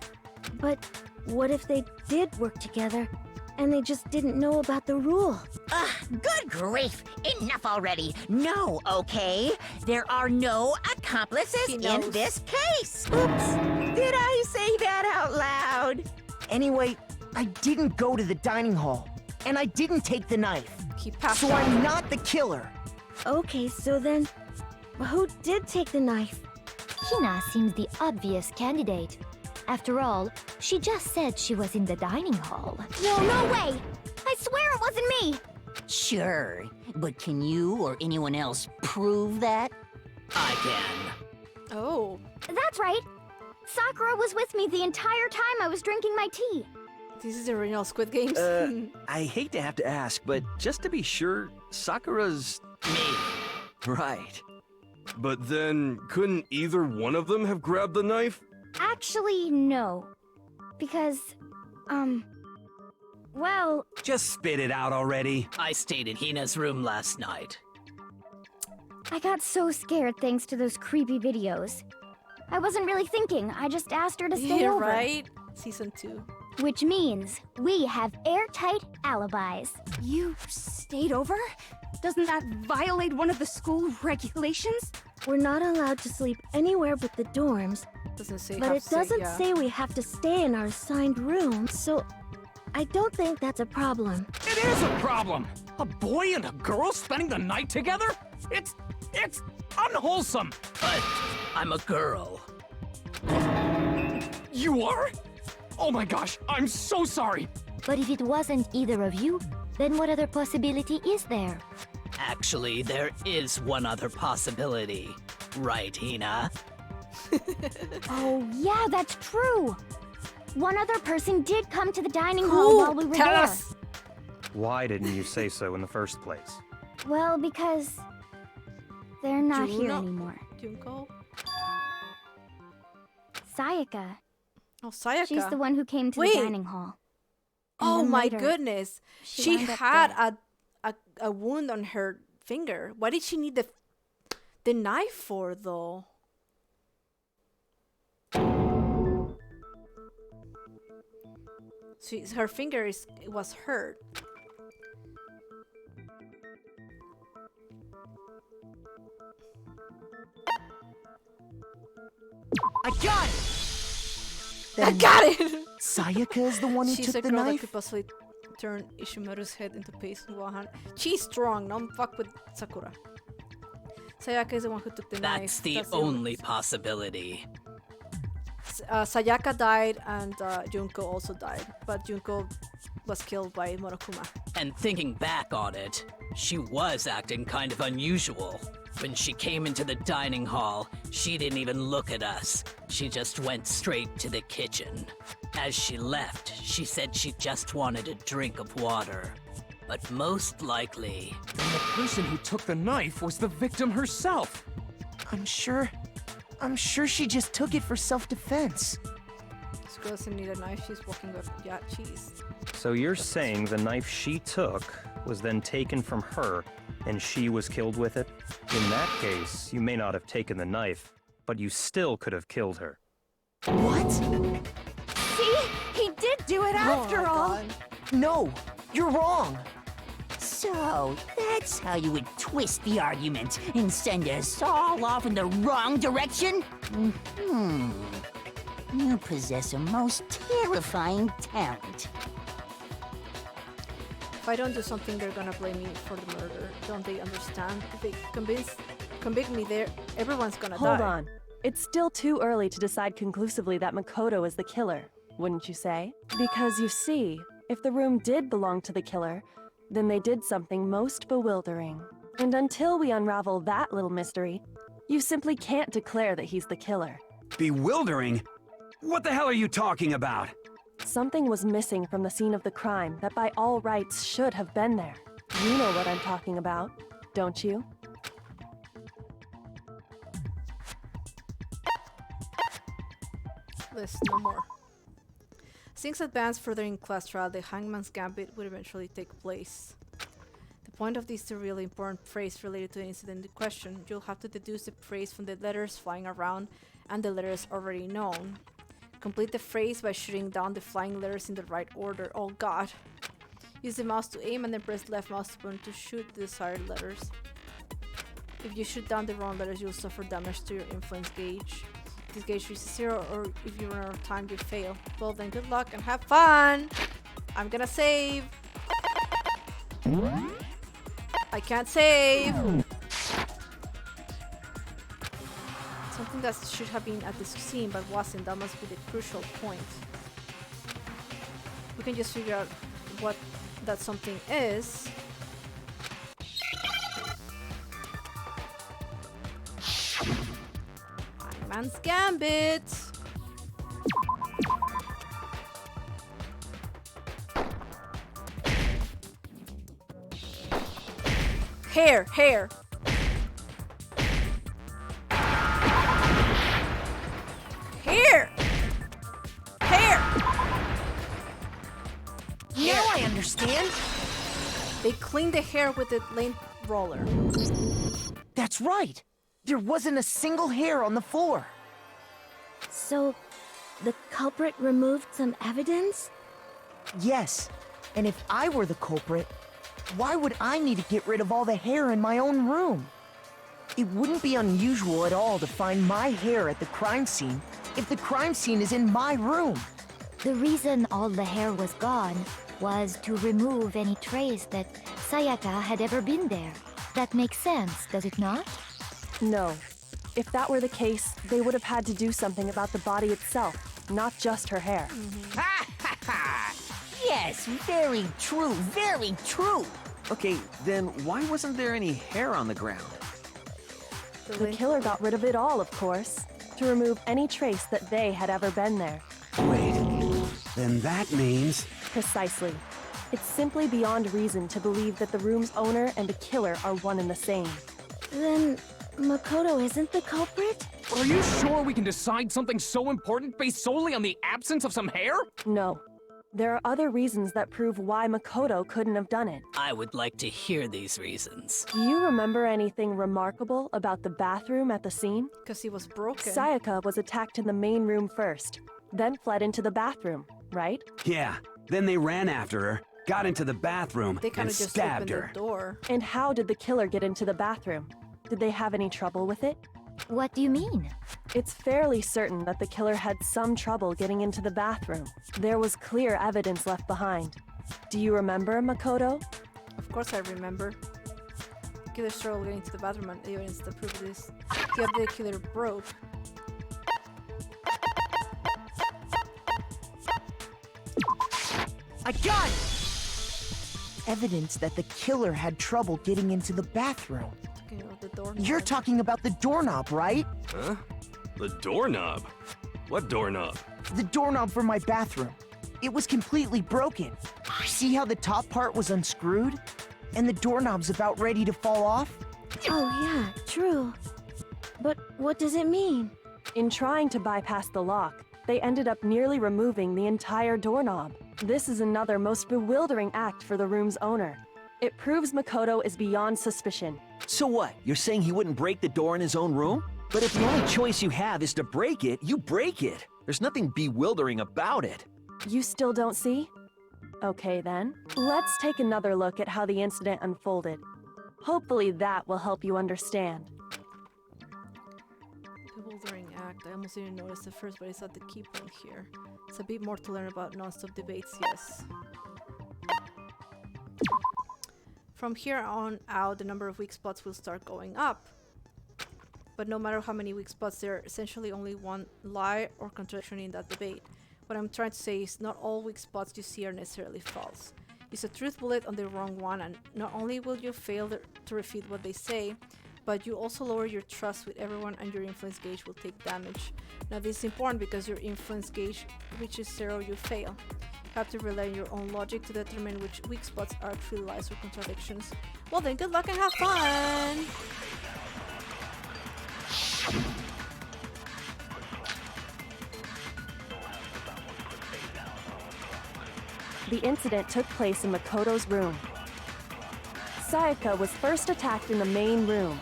But what if they did work together, and they just didn't know about the rule? Ugh, good grief! Enough already! No, okay? There are no accomplices in this case! Oops! Did I say that out loud? Anyway, I didn't go to the dining hall, and I didn't take the knife. So out. I'm not the killer. Okay, so then, who did take the knife? Hina seems the obvious candidate. After all, she just said she was in the dining hall. No, no way! I swear it wasn't me! Sure, but can you or anyone else prove that? I can. Oh. That's right! Sakura was with me the entire time I was drinking my tea. This is the original Squid Games. I hate to have to ask, but just to be sure, Sakura's... Me. Right. But then, couldn't either one of them have grabbed the knife? Actually, no. Because, well... Just spit it out already. I stayed in Hina's room last night. I got so scared thanks to those creepy videos. I wasn't really thinking, I just asked her to stay You're over. right. Season 2. Which means we have airtight alibis. You stayed over? Doesn't that violate one of the school regulations? We're not allowed to sleep anywhere but the dorms. Doesn't say But have it to say, doesn't yeah. say we have to stay in our assigned room, so I don't think that's a problem. It is a problem! A boy and a girl spending the night together? It's unwholesome! But I'm a girl. You are? Oh my gosh, I'm so sorry! But if it wasn't either of you, then what other possibility is there? Actually, there is one other possibility. Right, Hina? Oh, yeah, that's true. One other person did come to the dining hall while we were there. Why didn't you say so in the first place? Well, because they're not here Juno? anymore. Junko? Sayaka. Oh, Sayaka. She's the one who came to the dining hall. And Oh then my later, goodness. she She wound up had a wound on her finger. What did she need the knife for, though? Her finger was hurt. I got it! I got it! Sayaka is the one who She's took a the girl that knife? could possibly turn Ishimaru's head into paste in one hand. She's strong, don't fuck with Sakura. Sayaka is the one who took the knife. That's the only possibility. Sayaka died and Junko also died, but Junko was killed by Monokuma. And thinking back on it, she was acting kind of unusual. When she came into the dining hall, she didn't even look at us. She just went straight to the kitchen. As she left, she said she just wanted a drink of water. But most likely... Then the person who took the knife was the victim herself. I'm sure she just took it for self-defense. This girl doesn't need a knife, she's walking with cheese. So you're saying the knife she took was then taken from her and she was killed with it? In that case, you may not have taken the knife, but you still could have killed her. What? See? He did do it after all. No, you're wrong. So, that's how you would twist the argument and send us all off in the wrong direction? You possess a most terrifying talent. If I don't do something, they're gonna blame me for the murder. Don't they understand? If they convict me there, everyone's gonna die. Hold on. It's still too early to decide conclusively that Makoto is the killer, wouldn't you say? Because you see, if the room did belong to the killer, then they did something most bewildering. And until we unravel that little mystery, you simply can't declare that he's the killer. Bewildering? What the hell are you talking about? Something was missing from the scene of the crime that by all rights should have been there. You know what I'm talking about, don't you? List no more. As things advance further in class trial, the Hangman's Gambit would eventually take place. The point of this is a really important phrase related to the incident in question. You'll have to deduce the phrase from the letters flying around and the letters already known. Complete the phrase by shooting down the flying letters in the right order. Oh god. Use the mouse to aim and then press left mouse button to shoot the desired letters. If you shoot down the wrong letters, you'll suffer damage to your influence gauge. If this gauge reaches 0 or if you run out of time, you fail. Well then, good luck and have fun! I'm gonna save! I can't save! Something that should have been at this scene but wasn't. That must be the crucial point. We can just figure out what that something is. Hangman's Gambit! Hair! Hair! Hair! Hair! Now I understand. They cleaned the hair with a lint roller. That's right. There wasn't a single hair on the floor. So, the culprit removed some evidence? Yes. And if I were the culprit, why would I need to get rid of all the hair in my own room? It wouldn't be unusual at all to find my hair at the crime scene if the crime scene is in my room. The reason all the hair was gone was to remove any trace that Sayaka had ever been there. That makes sense, does it not? No. If that were the case, they would have had to do something about the body itself, not just her hair. Yes, very true, very true. Okay, then why wasn't there any hair on the ground? The killer got rid of it all, of course, to remove any trace that they had ever been there. Wait, then that means... Precisely. It's simply beyond reason to believe that the room's owner and the killer are one and the same. Then, Makoto isn't the culprit? Are you sure we can decide something so important based solely on the absence of some hair? No. There are other reasons that prove why Makoto couldn't have done it. I would like to hear these reasons. Do you remember anything remarkable about the bathroom at the scene? Because he was broken. Sayaka was attacked in the main room first, then fled into the bathroom, right? Yeah, then they ran after her, got into the bathroom, They kind and of just stabbed opened her. the door. And how did the killer get into the bathroom? Did they have any trouble with it? What do you mean? It's fairly certain that the killer had some trouble getting into the bathroom. There was clear evidence left behind. Do you remember, Makoto? Of course I remember. Killer struggled getting to the bathroom and evidence that proved this. The other killer broke. I got it! Evidence that the killer had trouble getting into the bathroom. Talking about the doorknob. You're talking about the doorknob, right? Huh? The doorknob? What doorknob? The doorknob for my bathroom. It was completely broken. See how the top part was unscrewed? And the doorknob's about ready to fall off? Oh yeah, true. But what does it mean? In trying to bypass the lock, they ended up nearly removing the entire doorknob. This is another most bewildering act for the room's owner. It proves Makoto is beyond suspicion. So what? You're saying he wouldn't break the door in his own room? But if the only choice you have is to break it, you break it. There's nothing bewildering about it. You still don't see? Okay then, let's take another look at how the incident unfolded. Hopefully that will help you understand. Bewildering act. I almost didn't notice at first, but it's at the key point here. It's a bit more to learn about non-stop debates, yes. From here on out, the number of weak spots will start going up. But no matter how many weak spots, there are essentially only one lie or contradiction in that debate. What I'm trying to say is not all weak spots you see are necessarily false. Use a truth bullet on the wrong one, and not only will you fail to refute what they say, but you also lower your trust with everyone and your influence gauge will take damage. Now this is important because your influence gauge reaches 0, you fail. You have to rely on your own logic to determine which weak spots are true lies or contradictions. Well then, good luck and have fun! The incident took place in Makoto's room. Sayaka was first attacked in the main room.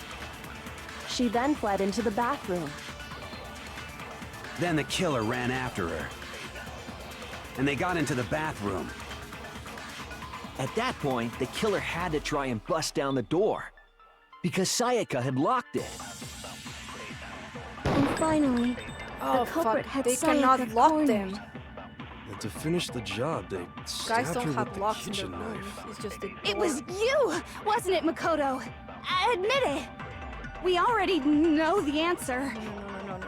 She then fled into the bathroom. Then the killer ran after her. And they got into the bathroom. At that point, the killer had to try and bust down the door. Because Sayaka had locked it. And finally, Oh the culprit fuck, had they Sayaka cannot lock cornered. them. And to finish the job, they Guys stabbed her don't with have the locks in their kitchen rooms. knife. It's just a door. It was you, wasn't it, Makoto? Admit it. We already know the answer. No.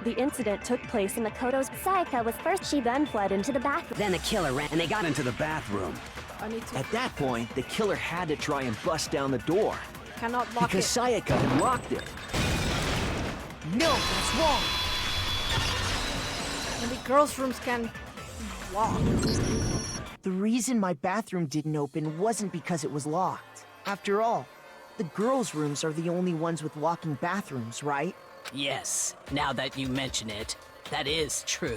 The incident took place in Makoto's. Sayaka was first. She then fled into the bathroom. Then the killer ran and they got into the bathroom. I need to. At that point, the killer had to try and bust down the door. Cannot lock Because it. Sayaka had locked it. No, that's wrong. Only girls' rooms can lock. The reason my bathroom didn't open wasn't because it was locked. After all, the girls' rooms are the only ones with locking bathrooms, right? Yes, now that you mention it, that is true.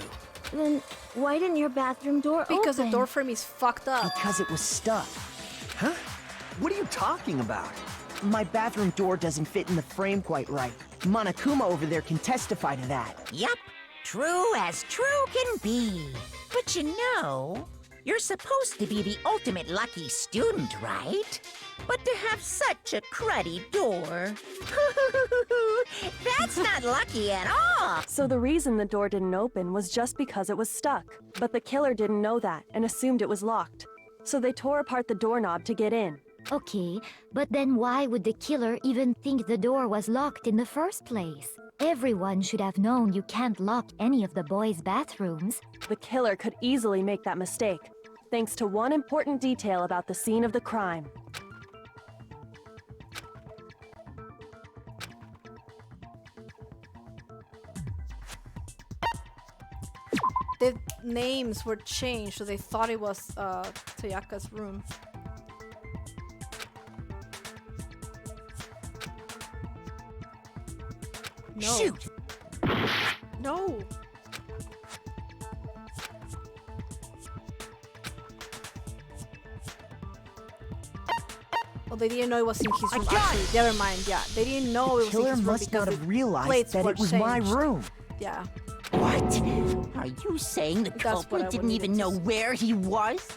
Then why didn't your bathroom door Because open? the door frame is fucked up. Because it was stuck. Huh? What are you talking about? My bathroom door doesn't fit in the frame quite right. Monokuma over there can testify to that. Yup, true as true can be. But you know, you're supposed to be the ultimate lucky student, right? But to have such a cruddy door, that's not lucky at all. So the reason the door didn't open was just because it was stuck. But the killer didn't know that and assumed it was locked. So they tore apart the doorknob to get in. Okay, but then why would the killer even think the door was locked in the first place? Everyone should have known you can't lock any of the boys' bathrooms. The killer could easily make that mistake, thanks to one important detail about the scene of the crime. The names were changed, so they thought it was Sayaka's room. No. Shoot! No. Well, they didn't know it was in his room. Actually, never mind. Yeah, they didn't know it was in Killer his room must because not have the realized plates that were it was my changed. room. Yeah. What? Are you saying the That's what I culprit would didn't need even to know where he was?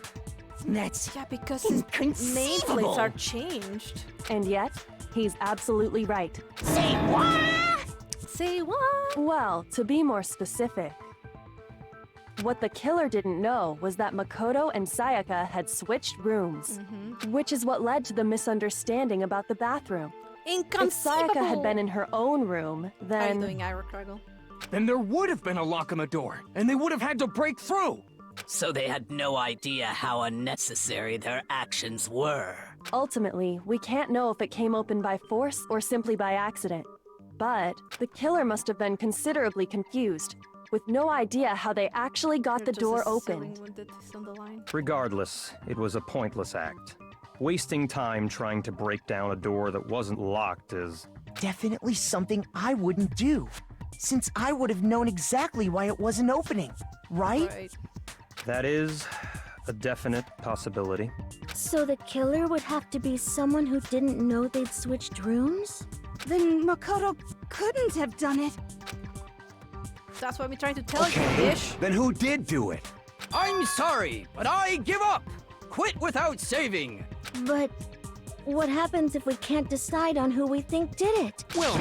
That's Yeah, because his nameplates are changed. And yet, he's absolutely right. Say what? Say what? Well, to be more specific, what the killer didn't know was that Makoto and Sayaka had switched rooms, which is what led to the misunderstanding about the bathroom. If Sayaka had been in her own room, then... How are you doing, Ira Craggle? Then there would have been a lock on the door, and they would have had to break through. So they had no idea how unnecessary their actions were. Ultimately, we can't know if it came open by force or simply by accident. But the killer must have been considerably confused, with no idea how they actually got the door opened. Regardless, it was a pointless act. Wasting time trying to break down a door that wasn't locked is... Definitely something I wouldn't do, since I would have known exactly why it wasn't opening, right? That is a definite possibility. So the killer would have to be someone who didn't know they'd switched rooms? Then Makoto couldn't have done it. That's what I'm trying to tell you, Ish. Then who did do it? I'm sorry, but I give up! Quit without saving! But what happens if we can't decide on who we think did it? Well,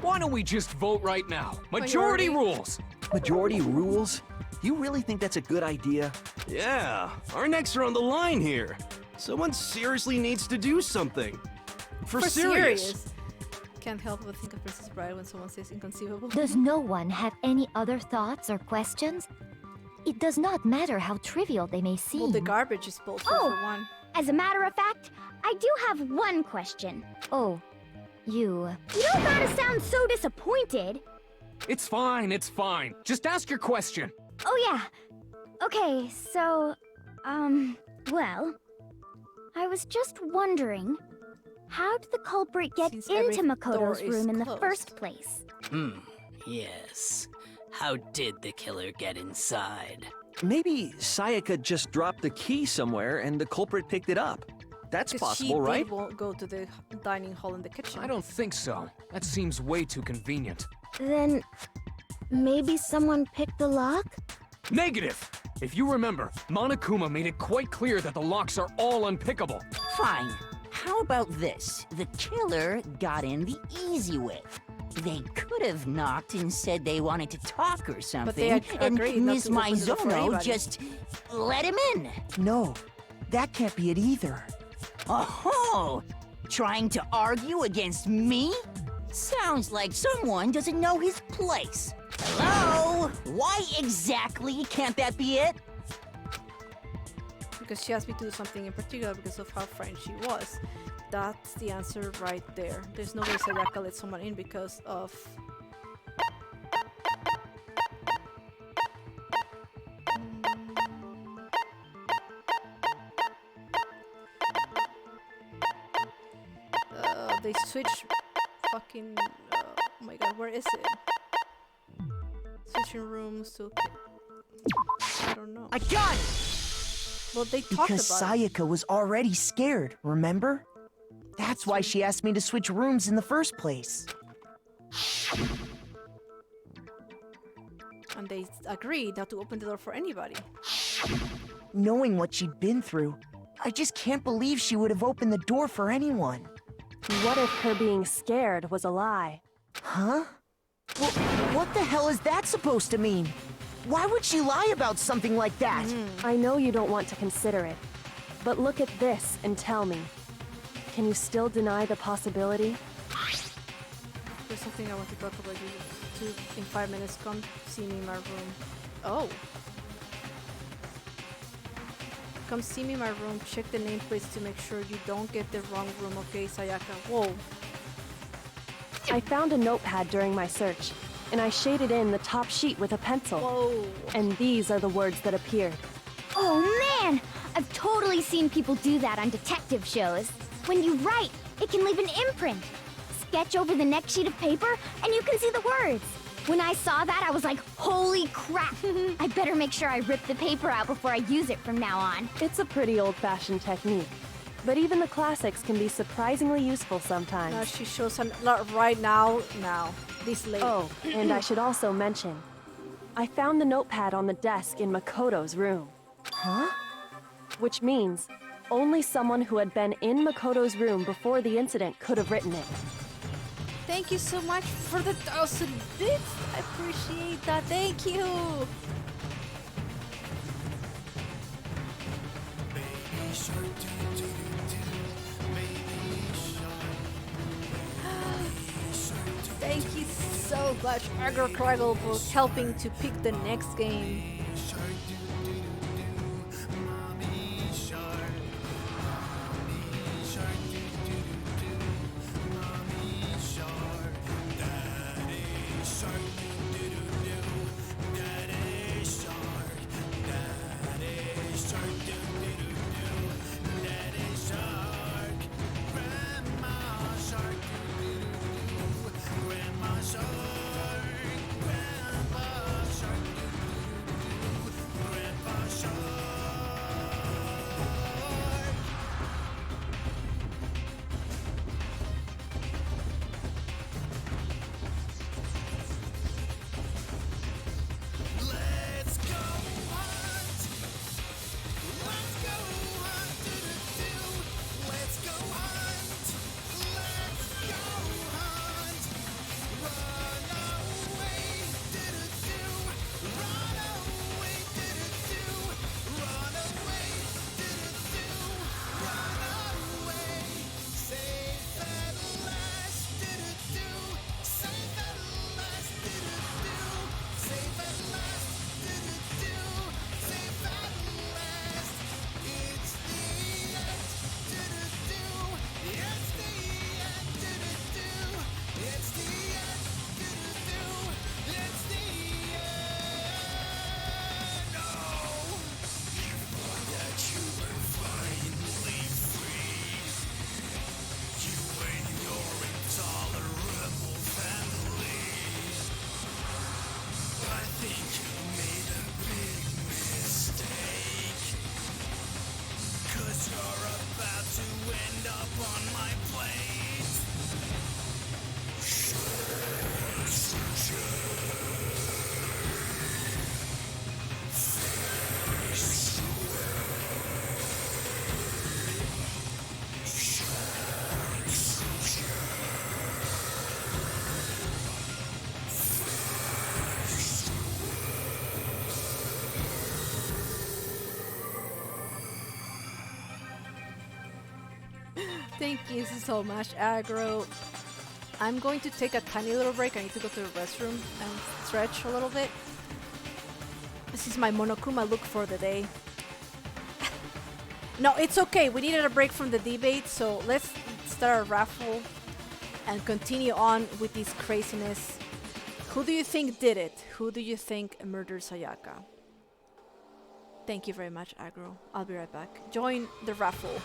why don't we just vote right now? Majority rules! Majority rules? You really think that's a good idea? Yeah, our necks are on the line here. Someone seriously needs to do something. For serious. Can't help but think of Princess Bride when someone says inconceivable. Does no one have any other thoughts or questions? It does not matter how trivial they may seem. Well, the garbage disposal for one. As a matter of fact, I do have one question. Oh, you... You don't gotta sound so disappointed. It's fine, it's fine. Just ask your question. Oh yeah. Okay, so, well, I was just wondering, how did the culprit get Since every into Makoto's door is room in the closed. first place? Yes. How did the killer get inside? Maybe Sayaka just dropped the key somewhere and the culprit picked it up. That's possible, right? She won't go to the dining hall in the kitchen. I don't think so. That seems way too convenient. Then maybe someone picked the lock? Negative! If you remember, Monokuma made it quite clear that the locks are all unpickable. Fine. How about this? The killer got in the easy way. They could have knocked and said they wanted to talk or something, But they agreed and not Miss to open the door for Maizono anybody. just let him in. No, that can't be it either. Oh, trying to argue against me? Sounds like someone doesn't know his place. Hello? Why exactly can't that be it? Because she asked me to do something in particular because of how frightened she was. That's the answer right there. There's no way Sayaka let someone in because of... they switch fucking... oh my god, where is it? Switching rooms to... I don't know. I got it! Well, they talked Because about it. Sayaka was already scared, remember? That's why she asked me to switch rooms in the first place. And they agreed not to open the door for anybody. Knowing what she'd been through, I just can't believe she would have opened the door for anyone. What if her being scared was a lie? Huh? Well, what the hell is that supposed to mean? Why would she lie about something like that? I know you don't want to consider it, but look at this and tell me. Can you still deny the possibility? There's something I want to talk about you in 5 minutes. Come see me in my room. Oh. Come see me in my room. Check the nameplates to make sure you don't get the wrong room, okay, Sayaka? Whoa. I found a notepad during my search, and I shaded in the top sheet with a pencil. Whoa. And these are the words that appeared. Oh man! I've totally seen people do that on detective shows. When you write, it can leave an imprint. sketch over the next sheet of paper, and you can see the words. When I saw that, I was like, holy crap! I better make sure I rip the paper out before I use it from now on. It's a pretty old-fashioned technique. But even the classics can be surprisingly useful sometimes. She shows an right now, this late. Oh, and I should also mention, I found the notepad on the desk in Makoto's room. Huh? Which means only someone who had been in Makoto's room before the incident could have written it. Thank you so much for the 1,000 bits. I appreciate that. Thank you. Thank you so much, Agro Craggle, for helping to pick the next game. Thank you so much, Aggro. I'm going to take a tiny little break. I need to go to the restroom and stretch a little bit. This is my Monokuma look for the day. No, it's okay. We needed a break from the debate, so let's start a raffle and continue on with this craziness. Who do you think did it? Who do you think murdered Sayaka? Thank you very much, Aggro. I'll be right back. Join the raffle.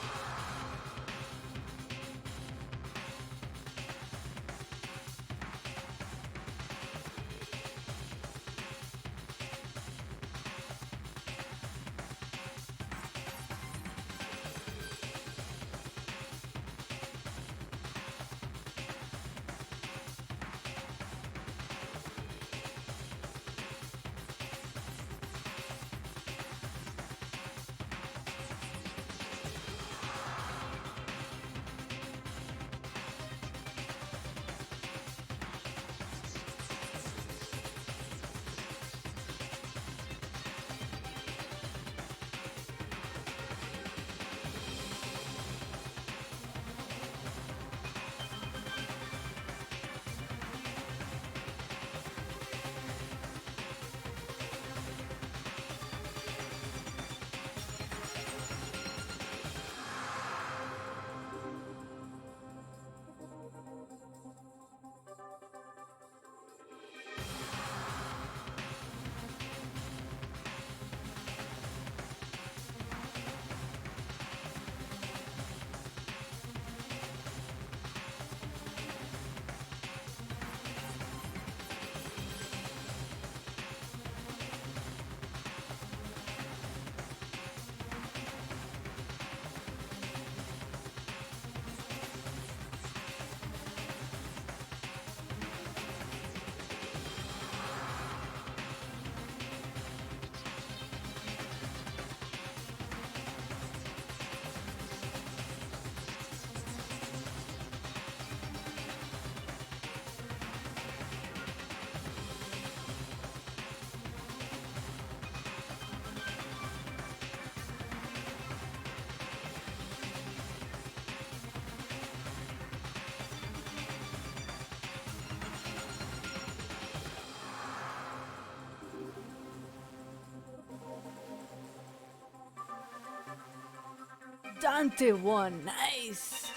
Dante won. Nice.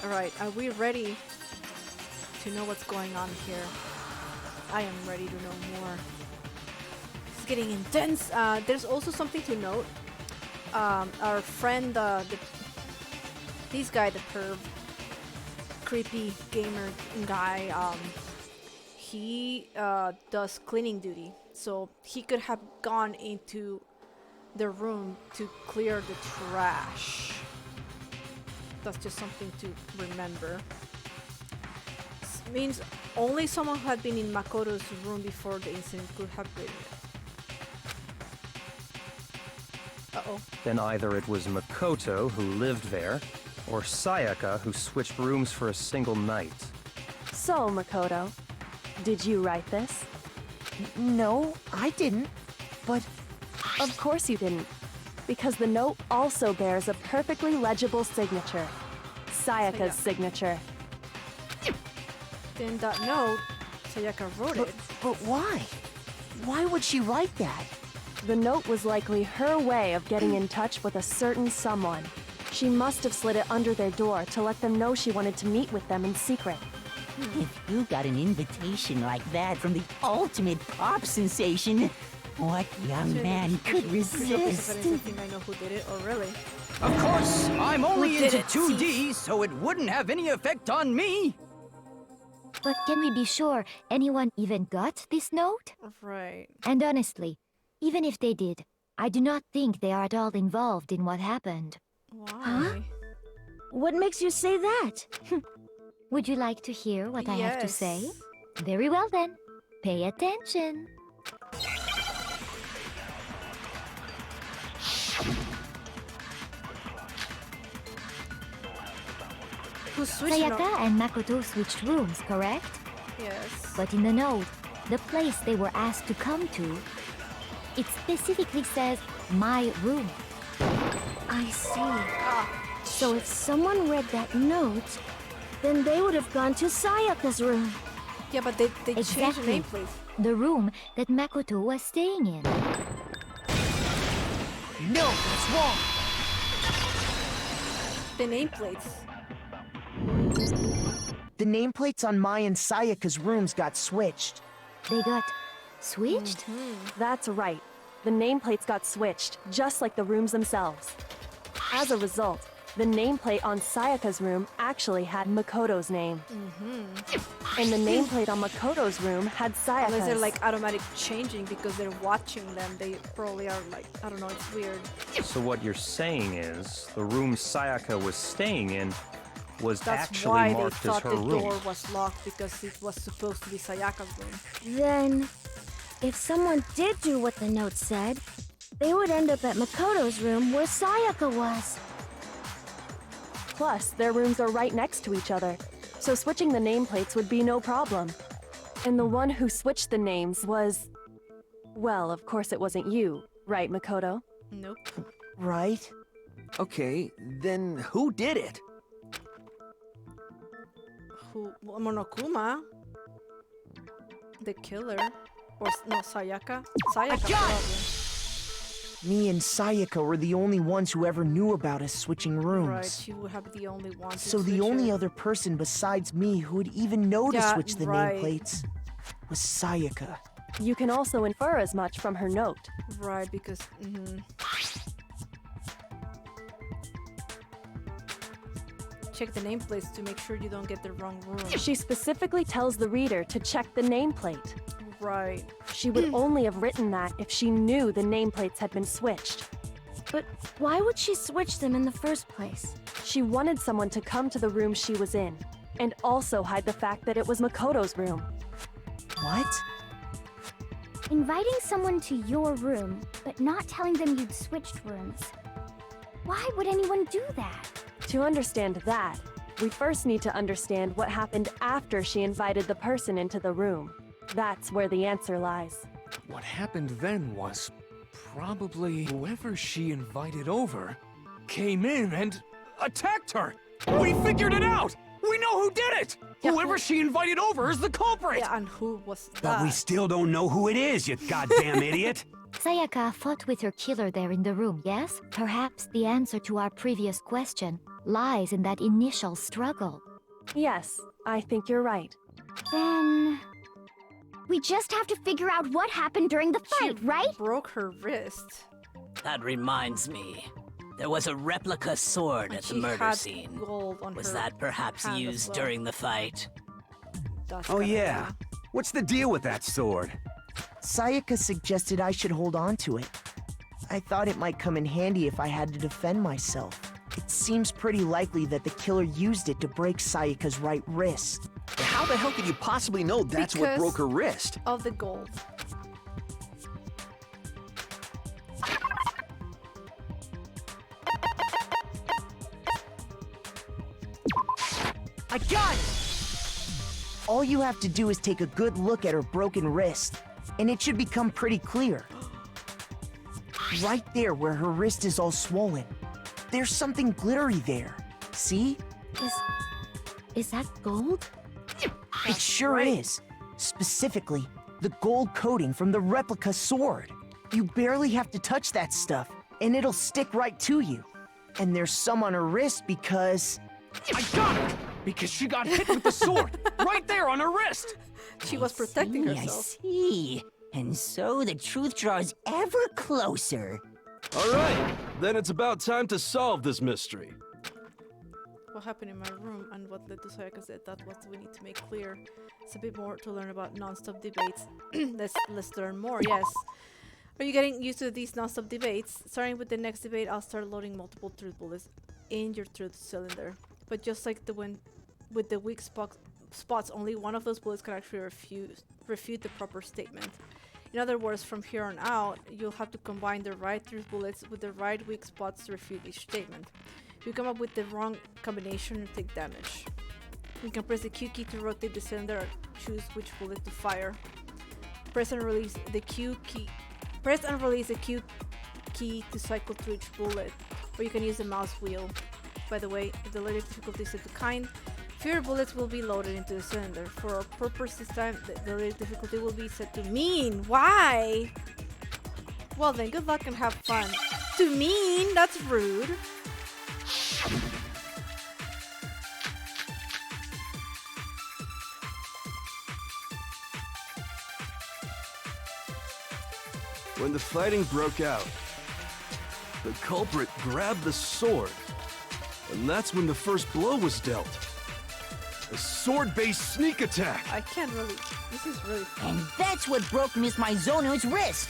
Alright, are we ready to know what's going on here? I am ready to know more. It's getting intense. There's also something to note. Our friend, this guy, the perv, creepy gamer guy, he does cleaning duty. So he could have gone into the room to clear the trash. That's just something to remember. Means only someone who had been in Makoto's room before the incident could have written it. Uh-oh. Then either it was Makoto who lived there, or Sayaka who switched rooms for a single night. So, Makoto, did you write this? No, I didn't. But... Of course you didn't. Because the note also bears a perfectly legible signature. Sayaka's signature. In that note, Sayaka wrote it. But why? Why would she write that? The note was likely her way of getting in touch with a certain someone. She must have slid it under their door to let them know she wanted to meet with them in secret. If you got an invitation like that from the ultimate pop sensation, what young man could resist? I know who did it, or really? Of course, I'm only Who did into it, 2D, so it wouldn't have any effect on me. But can we be sure anyone even got this note? Right. And honestly, even if they did, I do not think they are at all involved in what happened. Why? Huh? What makes you say that? Would you like to hear what I have to say? Very well then. Pay attention. Sayaka and Makoto switched rooms, correct? Yes. But in the note, the place they were asked to come to, it specifically says, my room. I see. So if someone read that note, then they would have gone to Sayaka's room. Yeah, but they changed the Exactly. name, please. The room that Makoto was staying in. No, that's wrong. The nameplates. The nameplates on Mai and Sayaka's rooms got switched. They got switched? That's right. The nameplates got switched, just like the rooms themselves. As a result, the nameplate on Sayaka's room actually had Makoto's name. And the nameplate on Makoto's room had Sayaka's. Unless they're like automatic changing because they're watching them, they probably are like, I don't know, it's weird. So what you're saying is, the room Sayaka was staying in was That's actually why they marked as thought her the room. door was locked, because it was supposed to be Sayaka's room. Then, if someone did do what the note said, they would end up at Makoto's room where Sayaka was. Plus, their rooms are right next to each other, so switching the nameplates would be no problem. And the one who switched the names was... Well, of course it wasn't you, right, Makoto? Nope. Right? Okay, then who did it? Who? Monokuma? The killer? Or no, Sayaka? Sayaka, probably. Me and Sayaka were the only ones who ever knew about us switching rooms. Right, she would have the only one to So the switch only it. other person besides me who would even know to Yeah, switch the right. nameplates was Sayaka. You can also infer as much from her note. Right, because... Check the nameplates to make sure you don't get the wrong room. She specifically tells the reader to check the nameplate. Right. She would only have written that if she knew the nameplates had been switched. But why would she switch them in the first place? She wanted someone to come to the room she was in, and also hide the fact that it was Makoto's room. What? Inviting someone to your room, but not telling them you'd switched rooms. Why would anyone do that? To understand that, we first need to understand what happened after she invited the person into the room. That's where the answer lies. What happened then was probably whoever she invited over came in and attacked her. We figured it out! We know who did it! Whoever she invited over is the culprit! Yeah, and who was that? But we still don't know who it is, you goddamn idiot! Sayaka fought with her killer there in the room, yes? Perhaps the answer to our previous question lies in that initial struggle. Yes, I think you're right. Then... we just have to figure out what happened during the fight, right? Broke her wrist. That reminds me. There was a replica sword at the murder scene. Was that perhaps used during the fight? Oh yeah. What's the deal with that sword? Sayaka suggested I should hold on to it. I thought it might come in handy if I had to defend myself. It seems pretty likely that the killer used it to break Sayaka's right wrist. How the hell could you possibly know that's what broke her wrist? Of the gold. I got it! All you have to do is take a good look at her broken wrist, and it should become pretty clear. Right there where her wrist is all swollen. There's something glittery there. See? Is that gold? It sure is. Specifically, the gold coating from the replica sword. You barely have to touch that stuff, and it'll stick right to you. And there's some on her wrist because... I got it! Because she got hit with the sword! Right there on her wrist! She was protecting herself. I see. And so the truth draws ever closer. All right, then it's about time to solve this mystery. What happened in my room and what led to Sayaka's death, that's what we need to make clear. It's a bit more to learn about non-stop debates. Let's learn more, yes. Are you getting used to these non-stop debates? Starting with the next debate, I'll start loading multiple truth bullets in your truth cylinder. But just like the one with the weak spots, only one of those bullets can actually refute the proper statement. In other words, from here on out, you'll have to combine the right truth bullets with the right weak spots to refute each statement. If you come up with the wrong combination, you take damage. You can press the Q key to rotate the cylinder or choose which bullet to fire. Press and release the Q key. Press and release the Q key to cycle through each bullet, or you can use the mouse wheel. By the way, if the later difficulty is set to kind, fewer bullets will be loaded into the cylinder. For our purpose this time, the later difficulty will be set to mean. Why? Well then, good luck and have fun. To mean? That's rude. When the fighting broke out, the culprit grabbed the sword, and that's when the first blow was dealt. A sword-based sneak attack! I can't really... This is really fun. And that's what broke Miss Mizono's wrist!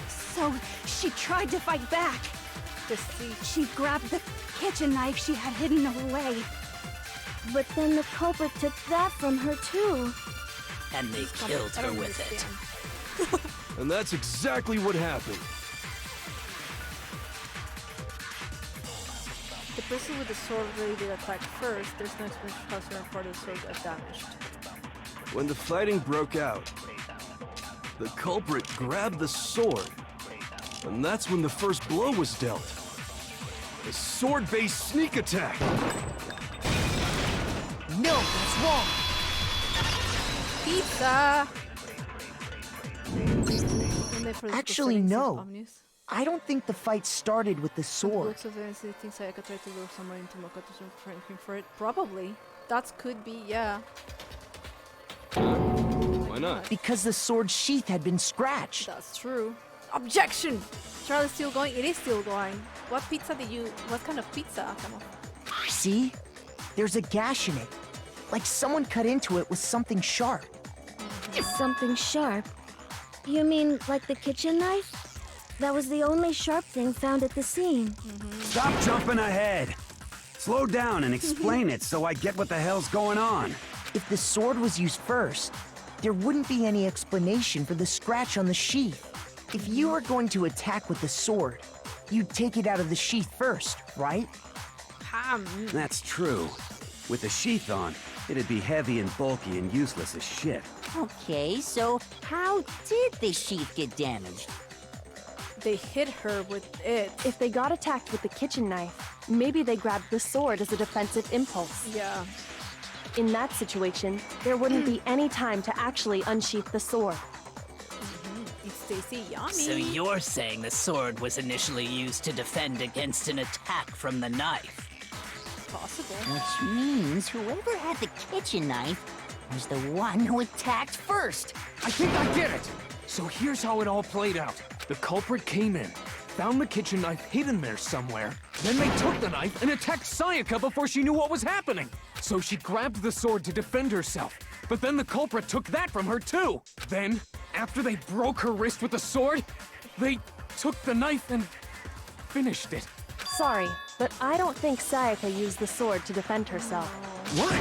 So, she tried to fight back. She grabbed the kitchen knife she had hidden away. But then the culprit took that from her too. And they killed her with it. And that's exactly what happened. The person with the sword really did attack first. There's no explanation how certain part of the sword got damaged. When the fighting broke out, the culprit grabbed the sword, and that's when the first blow was dealt. A sword-based sneak attack! No, that's wrong! Pizza! Actually, no. I don't think the fight started with the sword. Looks of anything Sayaka tried to lure someone into Makoto to frame him for it. Probably. That could be, yeah. Why not? Because the sword sheath had been scratched. That's true. Objection! Trial is still going. It is still going. What pizza did you... What kind of pizza? See? There's a gash in it. Like someone cut into it with something sharp. Something sharp? You mean like the kitchen knife? That was the only sharp thing found at the scene. Stop jumping ahead! Slow down and explain it so I get what the hell's going on. If the sword was used first, there wouldn't be any explanation for the scratch on the sheath. If you were going to attack with the sword, you'd take it out of the sheath first, right? That's true. With the sheath on, it'd be heavy and bulky and useless as shit. Okay, so how did the sheath get damaged? They hit her with it. If they got attacked with the kitchen knife, maybe they grabbed the sword as a defensive impulse. Yeah. In that situation, there wouldn't be any time to actually unsheath the sword. It's tasty, yummy. So you're saying the sword was initially used to defend against an attack from the knife? Possible. Which means whoever had the kitchen knife was the one who attacked first. I think I get it! So here's how it all played out. The culprit came in, found the kitchen knife hidden there somewhere, then they took the knife and attacked Sayaka before she knew what was happening. So she grabbed the sword to defend herself, but then the culprit took that from her too. Then, after they broke her wrist with the sword, they took the knife and finished it. Sorry, but I don't think Sayaka used the sword to defend herself. What?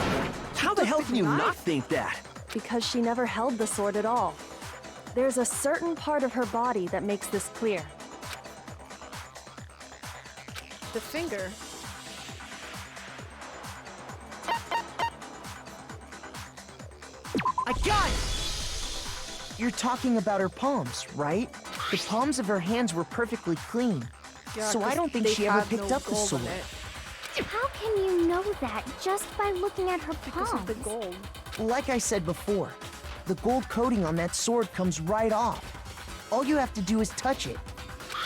How the hell can you not think that? Because she never held the sword at all. There's a certain part of her body that makes this clear. The finger. I got it! You're talking about her palms, right? The palms of her hands were perfectly clean. Yeah, So I 'cause don't think they she ever had picked no up the gold in sword. it. How can you know that just by looking at her Because palms? of the gold. Like I said before, the gold coating on that sword comes right off. All you have to do is touch it.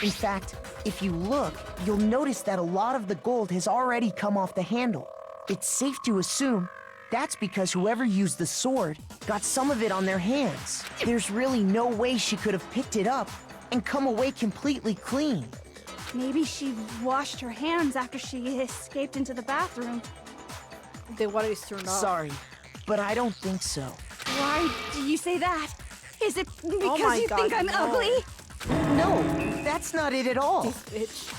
In fact, if you look, you'll notice that a lot of the gold has already come off the handle. It's safe to assume that's because whoever used the sword got some of it on their hands. There's really no way she could have picked it up and come away completely clean. Maybe she washed her hands after she escaped into the bathroom. The water is turned off. Sorry, but I don't think so. Why do you say that? Is it because my you God, think I'm no. ugly? No, that's not it at all. This bitch.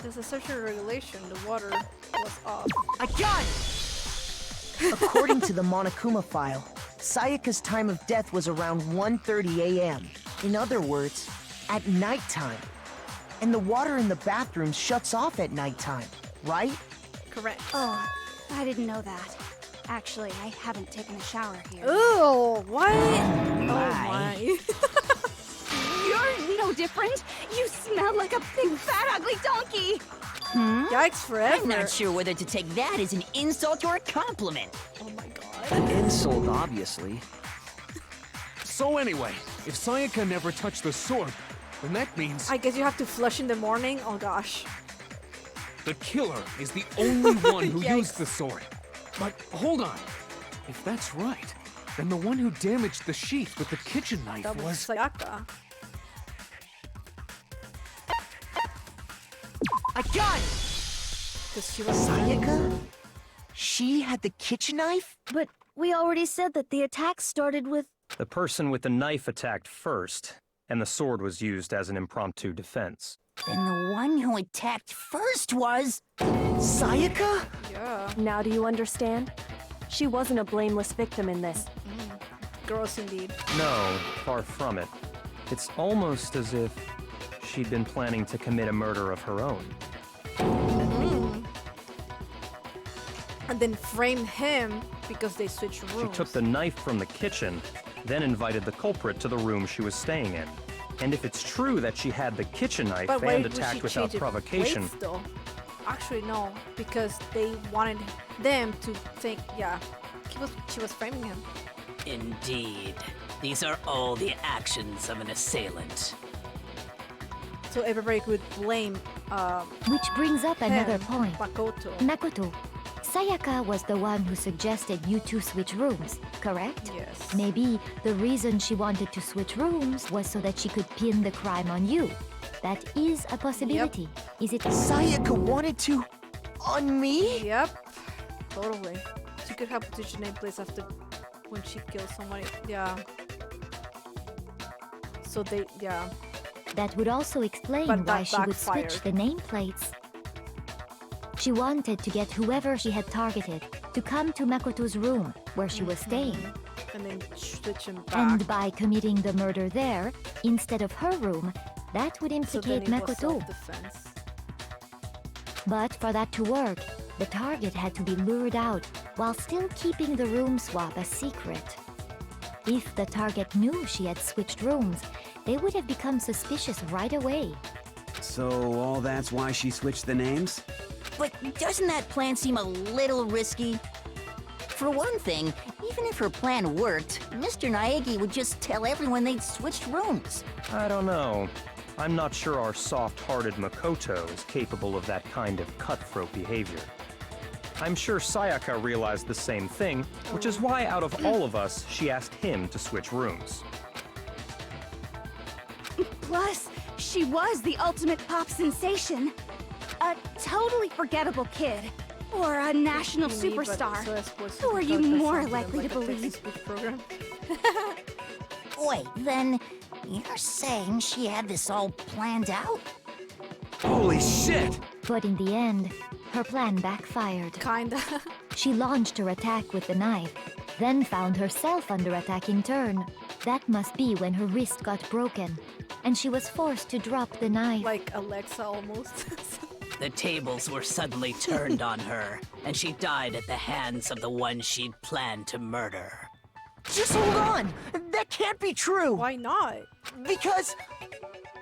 There's a certain regulation. The water was off. I got it! According to the Monokuma file, Sayaka's time of death was around 1:30 a.m. In other words, at nighttime. And the water in the bathroom shuts off at nighttime, right? Correct. Oh, I didn't know that. Actually, I haven't taken a shower here. Ooh, what? My. Oh my. You're no different. You smell like a big fat ugly donkey. Yikes forever. I'm not sure whether to take that as an insult or a compliment. Oh my god. An insult, obviously. So anyway, if Sayaka never touched the sword, then that means I guess you have to flush in the morning. Oh gosh. the killer is the only one who Yikes. used the sword. But hold on. If that's right, then the one who damaged the sheath with the kitchen knife That was was... Sayaka. I got it! Because she was Sayaka? She had the kitchen knife? But we already said that the attack started with... The person with the knife attacked first, and the sword was used as an impromptu defense. Then the one who attacked first was... Sayaka? Yeah. Now do you understand? She wasn't a blameless victim in this. Gross indeed. No, far from it. It's almost as if she'd been planning to commit a murder of her own. And then frame him because they switched rooms. She took the knife from the kitchen, then invited the culprit to the room she was staying in. And if it's true that she had the kitchen knife But why and would she attacked without change it provocation, weights, though? Actually, no, because they wanted them to think, yeah, she was framing him. Indeed. These are all the actions of an assailant. So everybody could blame Which brings up another him, point. Makoto. Makoto, Sayaka was the one who suggested you two switch rooms, correct? Yes. Maybe the reason she wanted to switch rooms was so that she could pin the crime on you. That is a possibility. Is it? Sayaka wanted to... on me? Yep, totally. She could have position name place after when she kills somebody. Yeah. So they, yeah. That would also explain But why that she would switch the backfired. nameplates. She wanted to get whoever she had targeted to come to Makoto's room where she was staying. And then switch him back. And by committing the murder there, instead of her room, that would so then implicate it was Makoto. self-defense. But for that to work, the target had to be lured out while still keeping the room swap a secret. If the target knew she had switched rooms, they would have become suspicious right away. So all that's why she switched the names? But doesn't that plan seem a little risky? For one thing, even Even if her plan worked, Mr. Naegi would just tell everyone they'd switched rooms. I don't know. I'm not sure our soft-hearted Makoto is capable of that kind of cutthroat behavior. I'm sure Sayaka realized the same thing, which is why out of all of us, she asked him to switch rooms. Plus, she was the ultimate pop sensation. A totally forgettable kid. Or a national superstar. Who are you more likely to believe? Wait, then you're saying she had this all planned out? Holy shit! But in the end, her plan backfired. Kinda. She launched her attack with the knife, then found herself under attack in turn. That must be when her wrist got broken, and she was forced to drop the knife. Like Alexa almost. The tables were suddenly turned on her, and she died at the hands of the one she'd planned to murder. Just hold on! That can't be true! Why not? Because...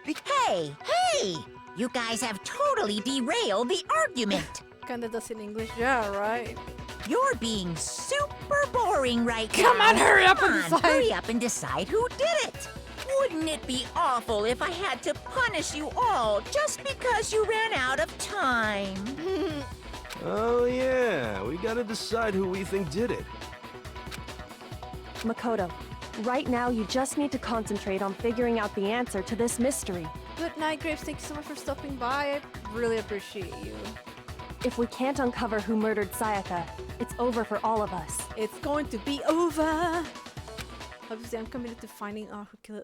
Hey! Hey! You guys have totally derailed the argument! Kinda does in English, yeah, right? You're being super boring right now. Come on, hurry up and decide! Hurry up and decide who did it! Wouldn't it be awful if I had to punish you all just because you ran out of time? Oh yeah, we gotta decide who we think did it. Makoto, right now you just need to concentrate on figuring out the answer to this mystery. Good night, Graves. Thank you so much for stopping by. I really appreciate you. If we can't uncover who murdered Sayaka, it's over for all of us. It's going to be over! Obviously, I'm committed to finding out who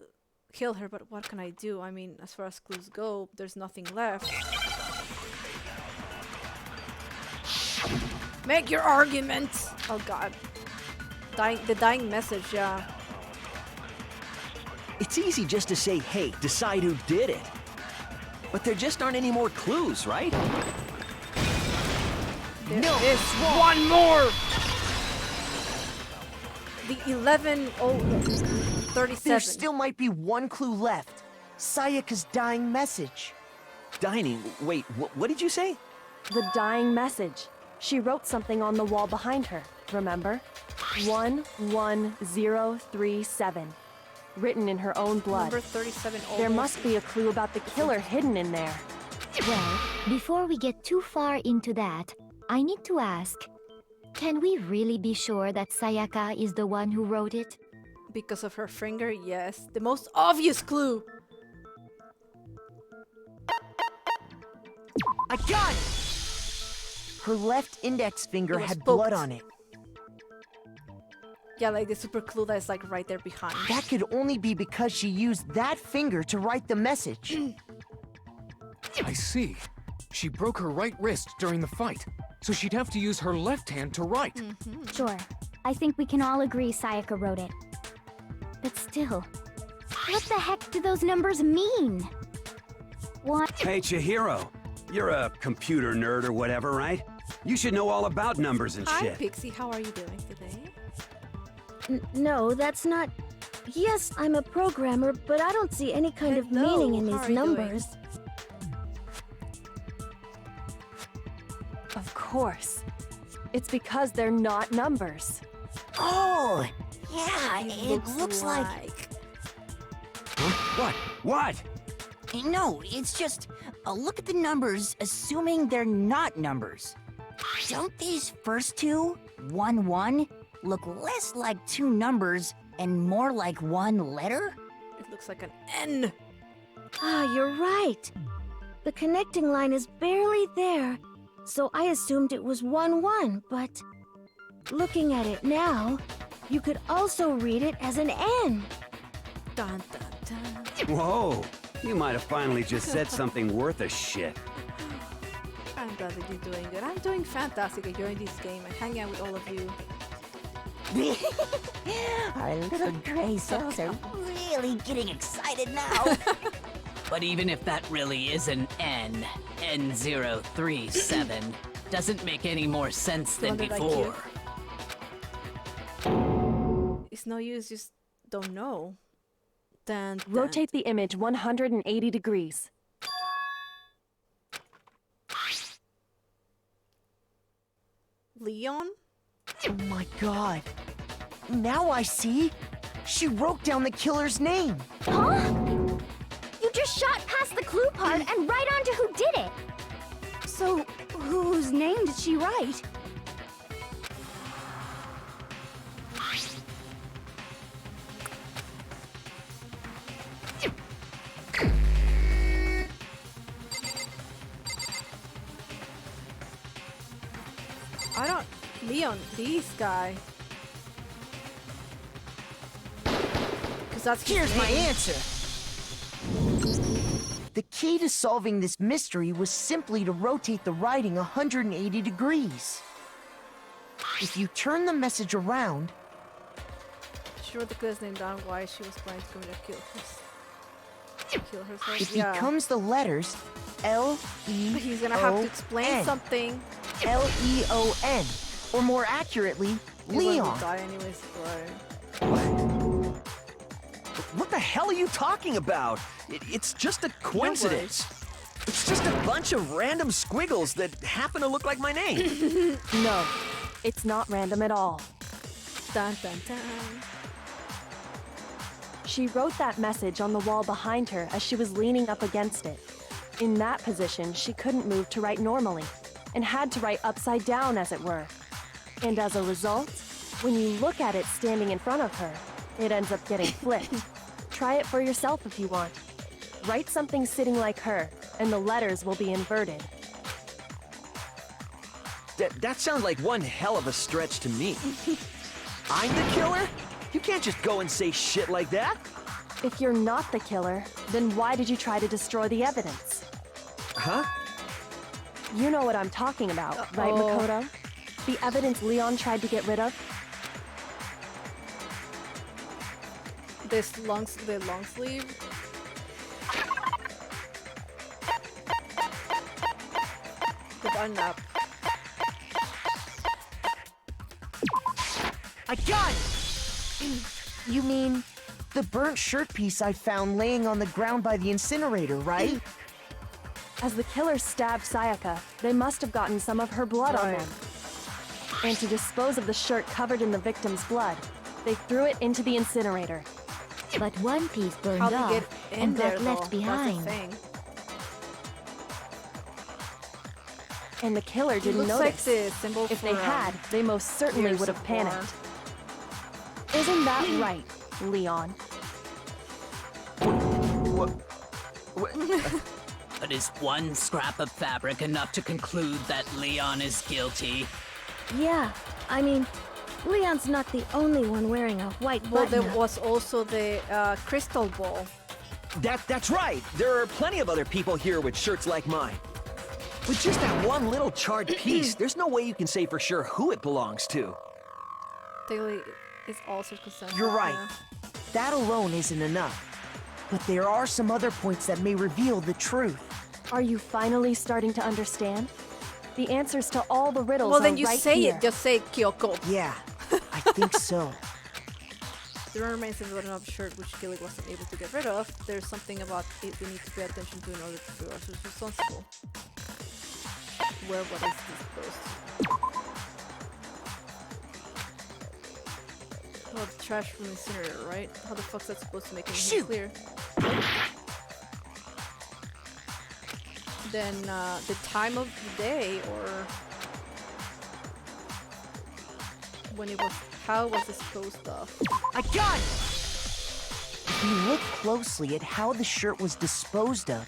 killed her, but what can I do? I mean, as far as clues go, there's nothing left. Make your argument! Oh god. The dying message, yeah. It's easy just to say, hey, decide who did it. But there just aren't any more clues, right? There is one more! The 11:37. There still might be one clue left. Sayaka's dying message. Dining? Wait, what did you say? The dying message. She wrote something on the wall behind her, remember? 11037. Written in her own blood. Number 37 almost. There must be a clue about the killer hidden in there. Well, before we get too far into that, I need to ask, can we really be sure that Sayaka is the one who wrote it? Because of her finger, yes. The most obvious clue! I got it! Her left index finger had poked. blood on it. Yeah, like the super clue that is like right there behind. That could only be because she used that finger to write the message. I see. She broke her right wrist during the fight, so she'd have to use her left hand to write. Sure. I think we can all agree Sayaka wrote it. But still, what the heck do those numbers mean? What? Hey, Chihiro. You're a computer nerd or whatever, right? You should know all about numbers and Hi, shit. Pixie. How are you doing today? No, that's not... Yes, I'm a programmer, but I don't see any kind of meaning in how these are you doing? numbers. Of course. It's because they're not numbers. Oh, yeah, it looks like... Huh? What? No, it's just, look at the numbers, assuming they're not numbers. Don't these first two, 1-1, look less like two numbers and more like one letter? It looks like an N. Ah, you're right. The connecting line is barely there, so I assumed it was 1-1, but... Looking at it now, you could also read it as an N. Dun, dun, dun. Whoa. You might have finally just said something worth a shit. I'm glad that you're doing good. I'm doing fantastic enjoying this game and hanging out with all of you. Our little gray cells are really getting excited now. But even if that really is an N, N037, doesn't make any more sense than before. It's no use, just don't know. Dun, dun. Rotate the image 180 degrees. Leon? Oh my god. Now I see. She wrote down the killer's name. Huh? You just shot past the clue part and right onto who did it. So, whose name did she write? I don't... Leon, this guy. Because that's his Here's my name. answer. The key to solving this mystery was simply to rotate the writing 180 degrees. If you turn the message around... She wrote the killer's name down why she was planning to commit a kill herself. It becomes the letters L-E-O-N. He's gonna have to explain something. L-E-O-N. Or more accurately, Leon. Will die anyways, right? What the hell are you talking about? It's just a coincidence. It's just a bunch of random squiggles that happen to look like my name. No, it's not random at all. Dun, dun, dun. She wrote that message on the wall behind her as she was leaning up against it. In that position, she couldn't move to write normally, and had to write upside down, as it were. And as a result, when you look at it standing in front of her, it ends up getting flipped. Try it for yourself if you want. Write something sitting like her, and the letters will be inverted. That sounds like one hell of a stretch to me. I'm the killer? You can't just go and say shit like that. If you're not the killer, then why did you try to destroy the evidence? Huh? You know what I'm talking about, right, Makoto? The evidence Leon tried to get rid of? The long sleeve. The button up. I got it! You mean the burnt shirt piece I found laying on the ground by the incinerator, right? As the killer stabbed Sayaka, they must have gotten some of her blood on them. And to dispose of the shirt covered in the victim's blood, they threw it into the incinerator. But one piece burned How to off get in and there, got left though. That's the behind. thing. And the killer didn't looks notice. like the symbol If for, they had, they most certainly Gears would have of War. panicked. Isn't that right, Leon? But is one scrap of fabric enough to conclude that Leon is guilty? Yeah, I mean, Leon's not the only one wearing a white Well, button. there was also the crystal ball. That's right. There are plenty of other people here with shirts like mine. With just that one little charred piece, there's no way you can say for sure who it belongs to. Technically, it's all circumstantial. You're right. That alone isn't enough. But there are some other points that may reveal the truth. Are you finally starting to understand? The answers to all the riddles Well, then are you right say here. it. Just say Kyoko. Yeah, I think so. There remains a button of shirt which Gilly wasn't able to get rid of. There's something about it we need to pay attention to in order to figure out who's responsible. Where what is disposed? Oh, the trash from the incinerator, right? How the fuck's that supposed to make anything clear? Then the time of the day, or when it was, how was it disposed of? I got it! If we look closely at how the shirt was disposed of,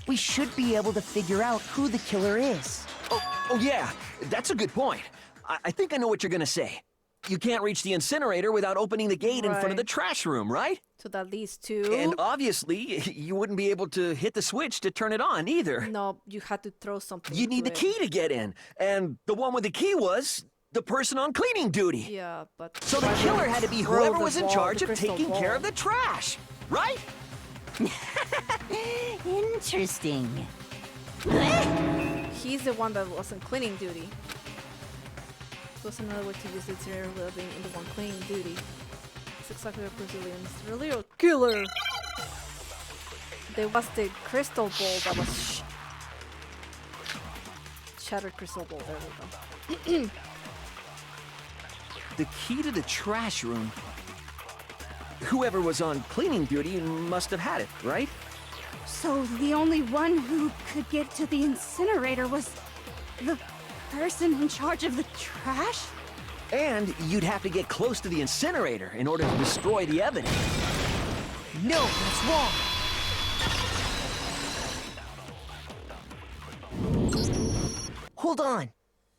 we should be able to figure out who the killer is. Oh yeah, that's a good point. I think I know what you're gonna say. You can't reach the incinerator without opening the gate in front of the trash room, right? So that leads to... And obviously, you wouldn't be able to hit the switch to turn it on either. No, you had to throw something. You need the key to get in. And the one with the key was the person on cleaning duty. Yeah, but... So the killer had to be whoever was in charge of taking care of the trash, right? Interesting. He's the one that wasn't cleaning duty. What's another way to use the interior without being the one cleaning duty? It's exactly what Brazilians really a killer. There was the crystal ball that was shattered crystal ball. There we go. The key to the trash room. Whoever was on cleaning duty must have had it, right? So the only one who could get to the incinerator was the person in charge of the trash? And you'd have to get close to the incinerator in order to destroy the evidence. No, that's wrong. Hold on.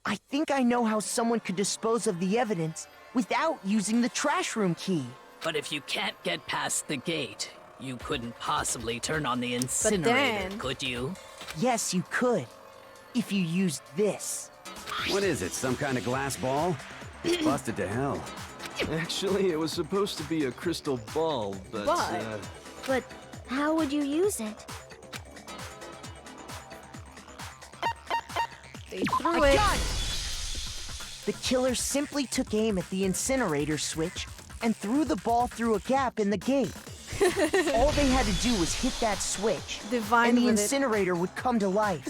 I think I know how someone could dispose of the evidence without using the trash room key. But if you can't get past the gate, you couldn't possibly turn on the incinerator, could you? Yes, you could. If you used this. What is it, some kind of glass ball? It's busted to hell. Actually, it was supposed to be a crystal ball, but... But how would you use it? They threw it. The killer simply took aim at the incinerator switch and threw the ball through a gap in the gate. All they had to do was hit that switch, and the incinerator would come to life.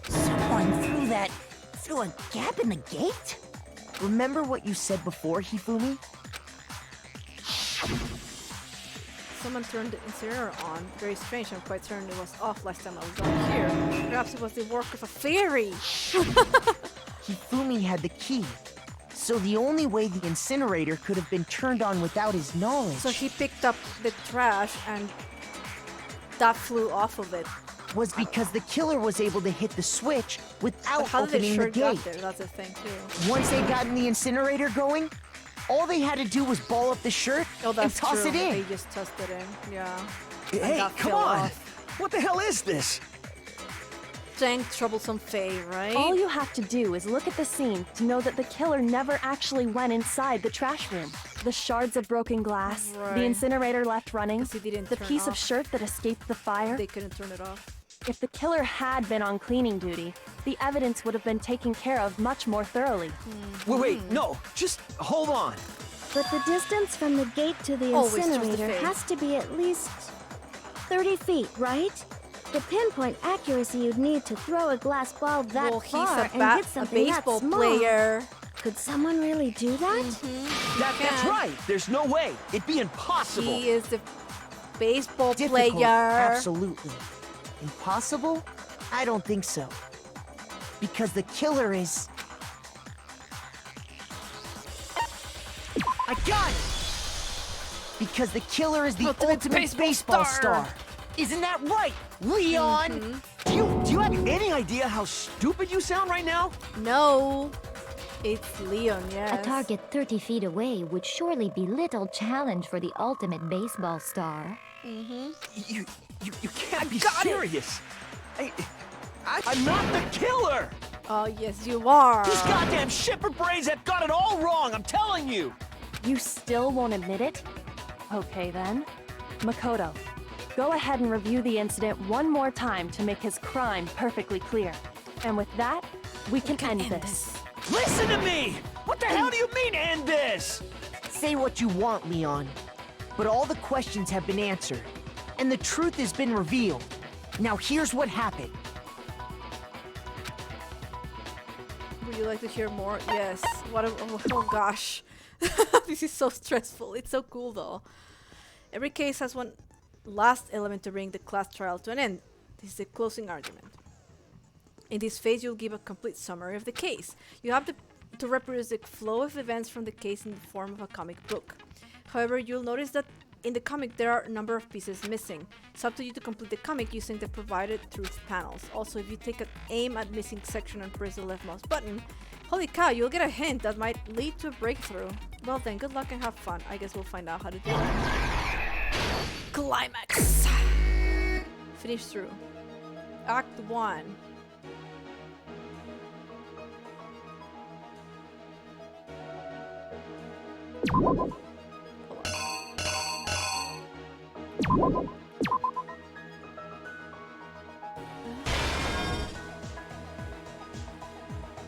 Someone threw a gap in the gate? Remember what you said before, Hifumi? Someone turned the incinerator on. Very strange. I'm quite certain it was off last time I was down here. Perhaps it was the work of a fairy. Hifumi had the key, so the only way the incinerator could have been turned on without his knowledge... So he picked up the trash and that flew off of it. ...was because the killer was able to hit the switch without opening the gate. Got there? That's a thing too. Once they got in the incinerator going, all they had to do was ball up the shirt and toss it in. They just tossed it in, yeah. Hey, come on! What the hell is this? Dang troublesome Faye, right? All you have to do is look at the scene to know that the killer never actually went inside the trash room. The shards of broken glass, the incinerator left running, the piece of shirt that escaped the fire. They couldn't turn it off. If the killer had been on cleaning duty, the evidence would have been taken care of much more thoroughly. Wait, no, just hold on. But the distance from the gate to the incinerator has to be at least 30 feet, right? The pinpoint accuracy you'd need to throw a glass ball that far and hit something that small. Player. Could someone really do that? That's right. There's no way. It'd be impossible. He is the baseball Difficult, player. Absolutely. Impossible? I don't think so. Because the killer is... I got it! Because the killer is the ultimate baseball star. Isn't that right, Leon? Do you have any idea how stupid you sound right now? No. It's Leon, yes. A target 30 feet away would surely be little challenge for the ultimate baseball star. You can't be serious. I'm not the killer. Oh, yes, you are. These goddamn shipper brains have got it all wrong, I'm telling you. You still won't admit it? Okay then. Makoto, go ahead and review the incident one more time to make his crime perfectly clear. And with that, we can end this. Listen to me! What the hell do you mean, end this? Say what you want, Leon. But all the questions have been answered, and the truth has been revealed. Now here's what happened. Would you like to hear more? Yes. What a, oh gosh. This is so stressful. It's so cool though. Every case has one last element to bring the class trial to an end. This is the closing argument. In this phase, you'll give a complete summary of the case. You have to reproduce the flow of events from the case in the form of a comic book. However, you'll notice that in the comic there are a number of pieces missing. It's up to you to complete the comic using the provided truth panels. Also, if you take an aim at missing section and press the left mouse button, holy cow, you'll get a hint that might lead to a breakthrough. Well then, good luck and have fun. I guess we'll find out how to do it. Climax! Finish through. Act 1.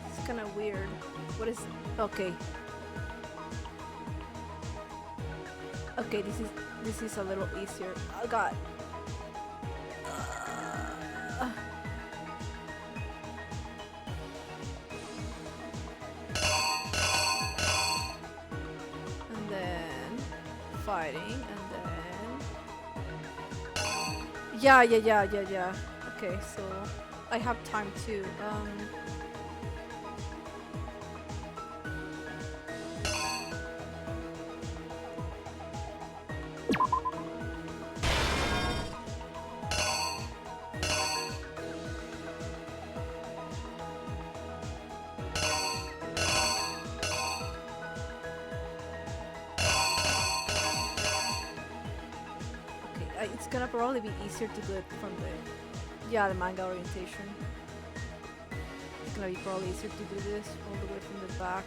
It's kind of weird. What is... Okay. Okay, this is a little easier. Oh god. hiding, and then... Yeah. Okay, so I have time too. It's gonna probably be easier to do it from the manga orientation. It's gonna be probably easier to do this all the way from the back.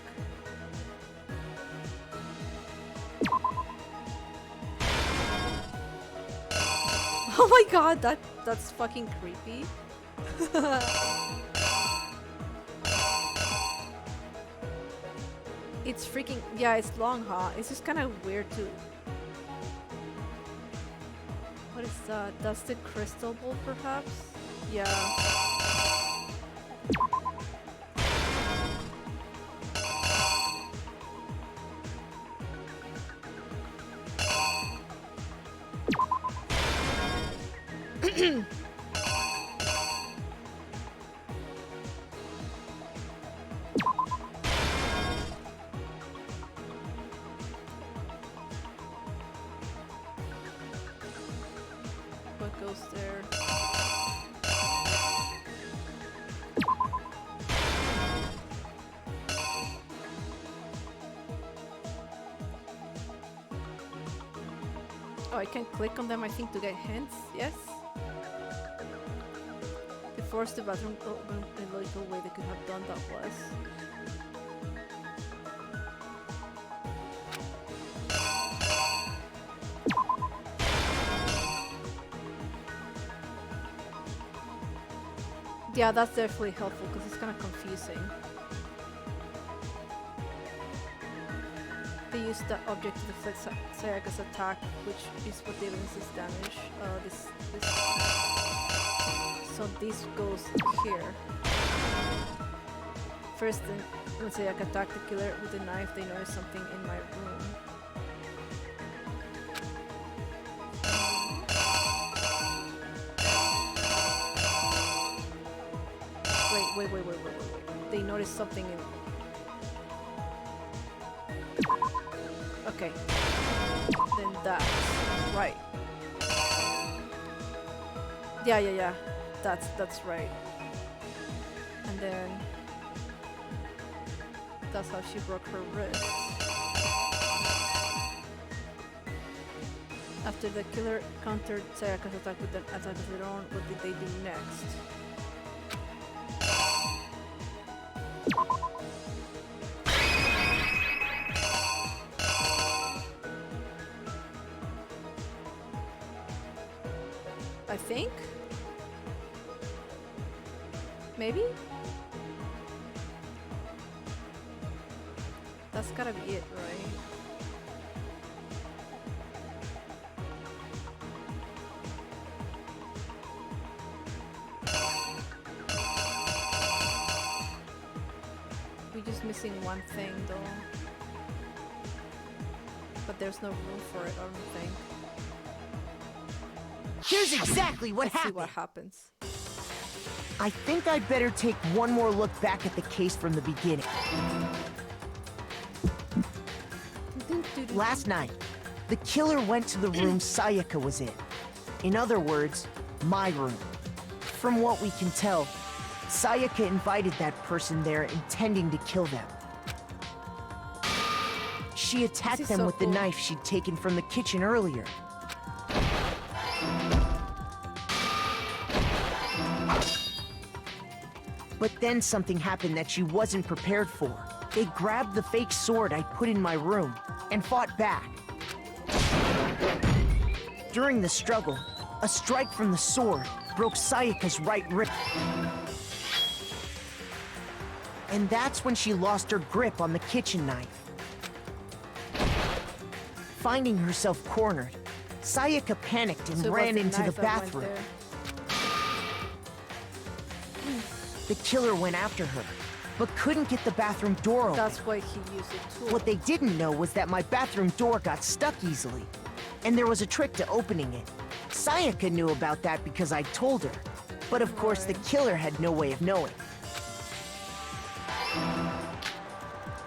Oh my god, that's fucking creepy. It's freaking, yeah, it's long, huh? It's just kind of weird to... What is that? Dusted crystal ball, perhaps? Yeah. What goes there? Oh, I can click on them, I think, to get hints. Yes. They forced the bathroom open in a logical way they could have done that was. Yeah, that's definitely helpful because it's kind of confusing. They use the object to deflect Sayaka's attack, which is what evidences damage. So this goes here. First, when Sayaka attacked the killer with a knife, they noticed something in my room. Wait. They noticed something in... Okay. Then that's right. Yeah. That's right. And then that's how she broke her wrist. After the killer countered Sayaka's attack with an attack of their own, what did they do next? I think? Maybe? That's gotta be it, right? We're just missing one thing though. But there's no room for it, I don't think. Here's exactly what happened. See what happens. I think I'd better take one more look back at the case from the beginning. Last night, the killer went to the room Sayaka was in. In other words, my room. From what we can tell, Sayaka invited that person there intending to kill them. She attacked them with the knife she'd taken from the kitchen earlier. But then something happened that she wasn't prepared for. They grabbed the fake sword I put in my room and fought back. During the struggle, a strike from the sword broke Sayaka's right rib. And that's when she lost her grip on the kitchen knife. Finding herself cornered, Sayaka panicked and ran into the bathroom. The killer went after her, but couldn't get the bathroom door open. That's why he used it too. What they didn't know was that my bathroom door got stuck easily. And there was a trick to opening it. Sayaka knew about that because I told her. But of course, the killer had no way of knowing.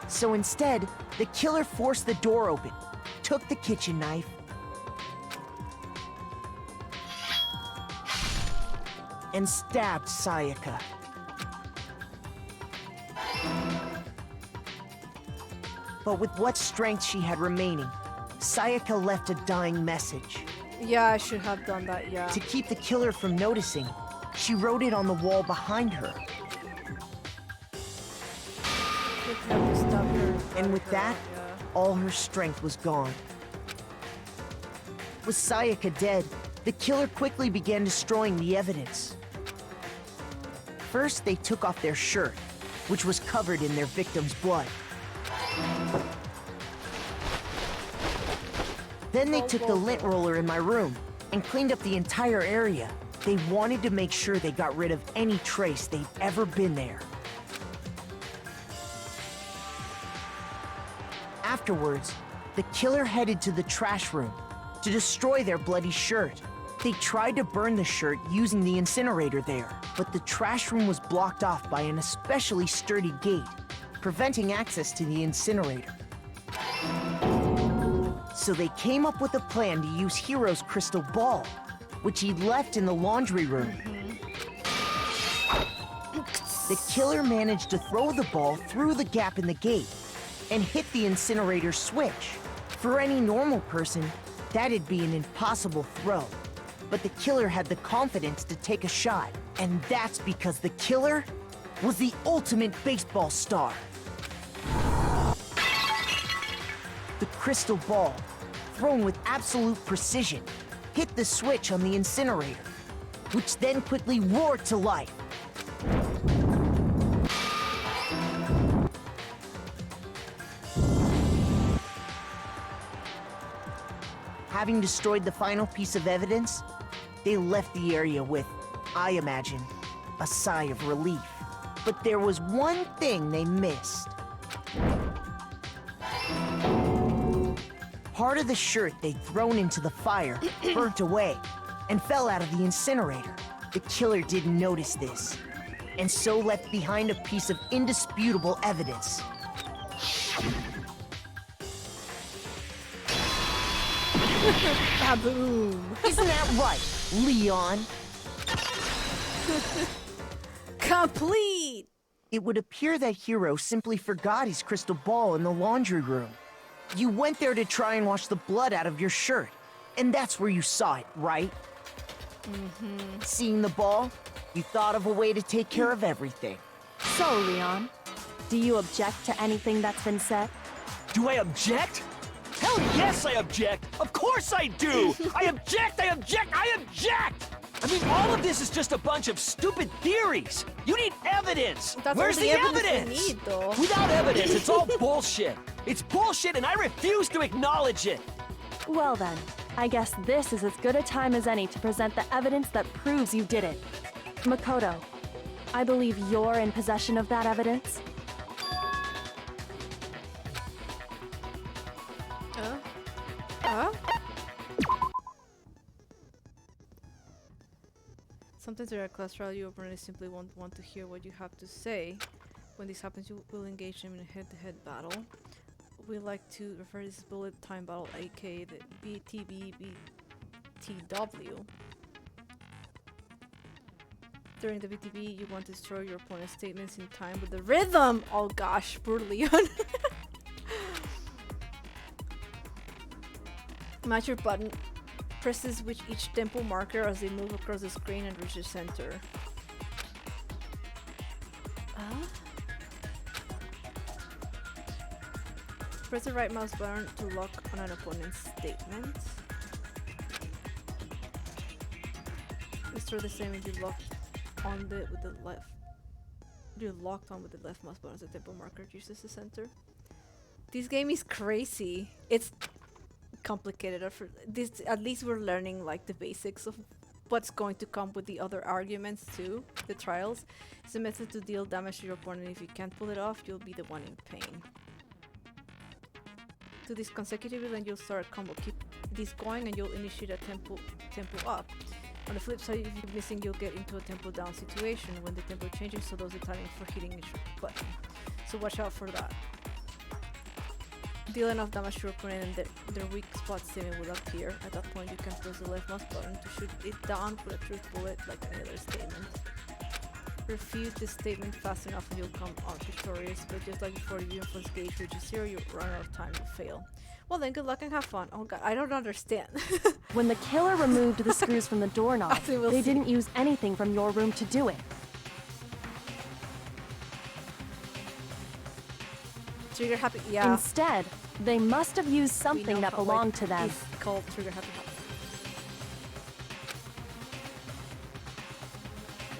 So instead, the killer forced the door open, took the kitchen knife, and stabbed Sayaka. But with what strength she had remaining, Sayaka left a dying message. Yeah, I should have done that, yeah. To keep the killer from noticing, she wrote it on the wall behind her. And with that, all her strength was gone. With Sayaka dead, the killer quickly began destroying the evidence. First, they took off their shirt, which was covered in their victim's blood. Then they took the lint roller in my room and cleaned up the entire area. They wanted to make sure they got rid of any trace they'd ever been there. Afterwards, the killer headed to the trash room to destroy their bloody shirt. They tried to burn the shirt using the incinerator there, but the trash room was blocked off by an especially sturdy gate, preventing access to the incinerator. So they came up with a plan to use Hiro's crystal ball, which he'd left in the laundry room. The killer managed to throw the ball through the gap in the gate and hit the incinerator switch. For any normal person, that'd be an impossible throw. But the killer had the confidence to take a shot, and that's because the killer was the ultimate baseball star. The crystal ball, thrown with absolute precision, hit the switch on the incinerator, which then quickly roared to life. Having destroyed the final piece of evidence, they left the area with, I imagine, a sigh of relief. But there was one thing they missed. Part of the shirt they'd thrown into the fire burnt away and fell out of the incinerator. The killer didn't notice this, and so left behind a piece of indisputable evidence. Baboom! Isn't that right, Leon? Complete! It would appear that Hiro simply forgot his crystal ball in the laundry room. You went there to try and wash the blood out of your shirt, and that's where you saw it, right? Mm-hmm. Seeing the ball, you thought of a way to take care of everything. So, Leon, do you object to anything that's been said? Do I object? Hell yes, I object! Of course I do! I object! I object! I object! I mean, all of this is just a bunch of stupid theories. You need evidence. That's Where's all the evidence we need, though. Without evidence, it's all bullshit. It's bullshit, and I refuse to acknowledge it. Well then, I guess this is as good a time as any to present the evidence that proves you did it. Makoto, I believe you're in possession of that evidence. Sometimes during a class trial, you apparently simply won't want to hear what you have to say. When this happens, you will engage them in a head-to-head battle. We like to refer to this bullet time battle, aka the BTB-BTW. During the BTB, you want to throw your opponent's statements in time with the rhythm! Oh gosh, poor Leon. Match your button presses with each tempo marker as they move across the screen and reach the center. Press the right mouse button to lock on an opponent's statement. Let's try the same if you locked on with the left. You're locked on with the left mouse button as the tempo marker uses the center. This game is crazy. It's complicated. At least we're learning like the basics of what's going to come with the other arguments too. The trials. It's a method to deal damage to your opponent. If you can't pull it off, you'll be the one in pain. Do this consecutively and you'll start a combo. Keep these going and you'll initiate a tempo up. On the flip side, if you're missing, you'll get into a tempo down situation when the tempo changes, so those are timing for hitting each button. So watch out for that. Deal enough damage to your opponent and their weak spot statement will appear. At that point, you can press the left mouse button to shoot it down with a truth bullet like any other statement. Refuse this statement fast enough and you'll come out victorious, but just like before, the influence gauge reaches 0, you run out of time to fail. Well then, good luck and have fun. Oh god, I don't understand. When the killer removed the screws from the doorknob, they didn't use anything from your room to do it. Trigger happy, yeah. Instead, they must have used something that belonged to them. It's called trigger happy.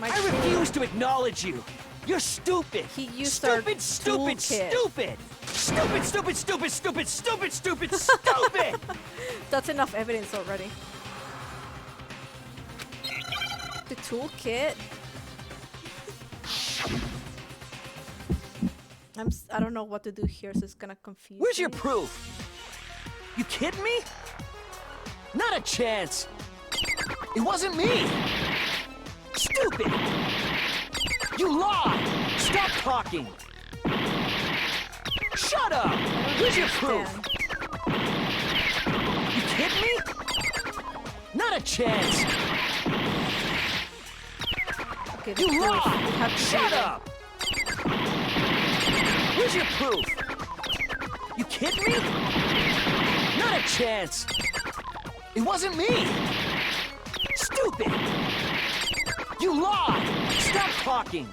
I refuse to acknowledge you. You're stupid. He used stupid, stupid, stupid. Stupid, stupid, stupid, stupid, stupid, stupid, stupid! That's enough evidence already. The toolkit? I don't know what to do here, so it's gonna confuse Where's me. your proof? You kidding me? Not a chance. It wasn't me. Stupid! You lied! Stop talking! Shut up! Where's your proof? You kidding me? Not a chance! Okay, you lied! Shut up! Where's your proof? You kidding me? Not a chance! It wasn't me! Stupid! You lied! Stop talking!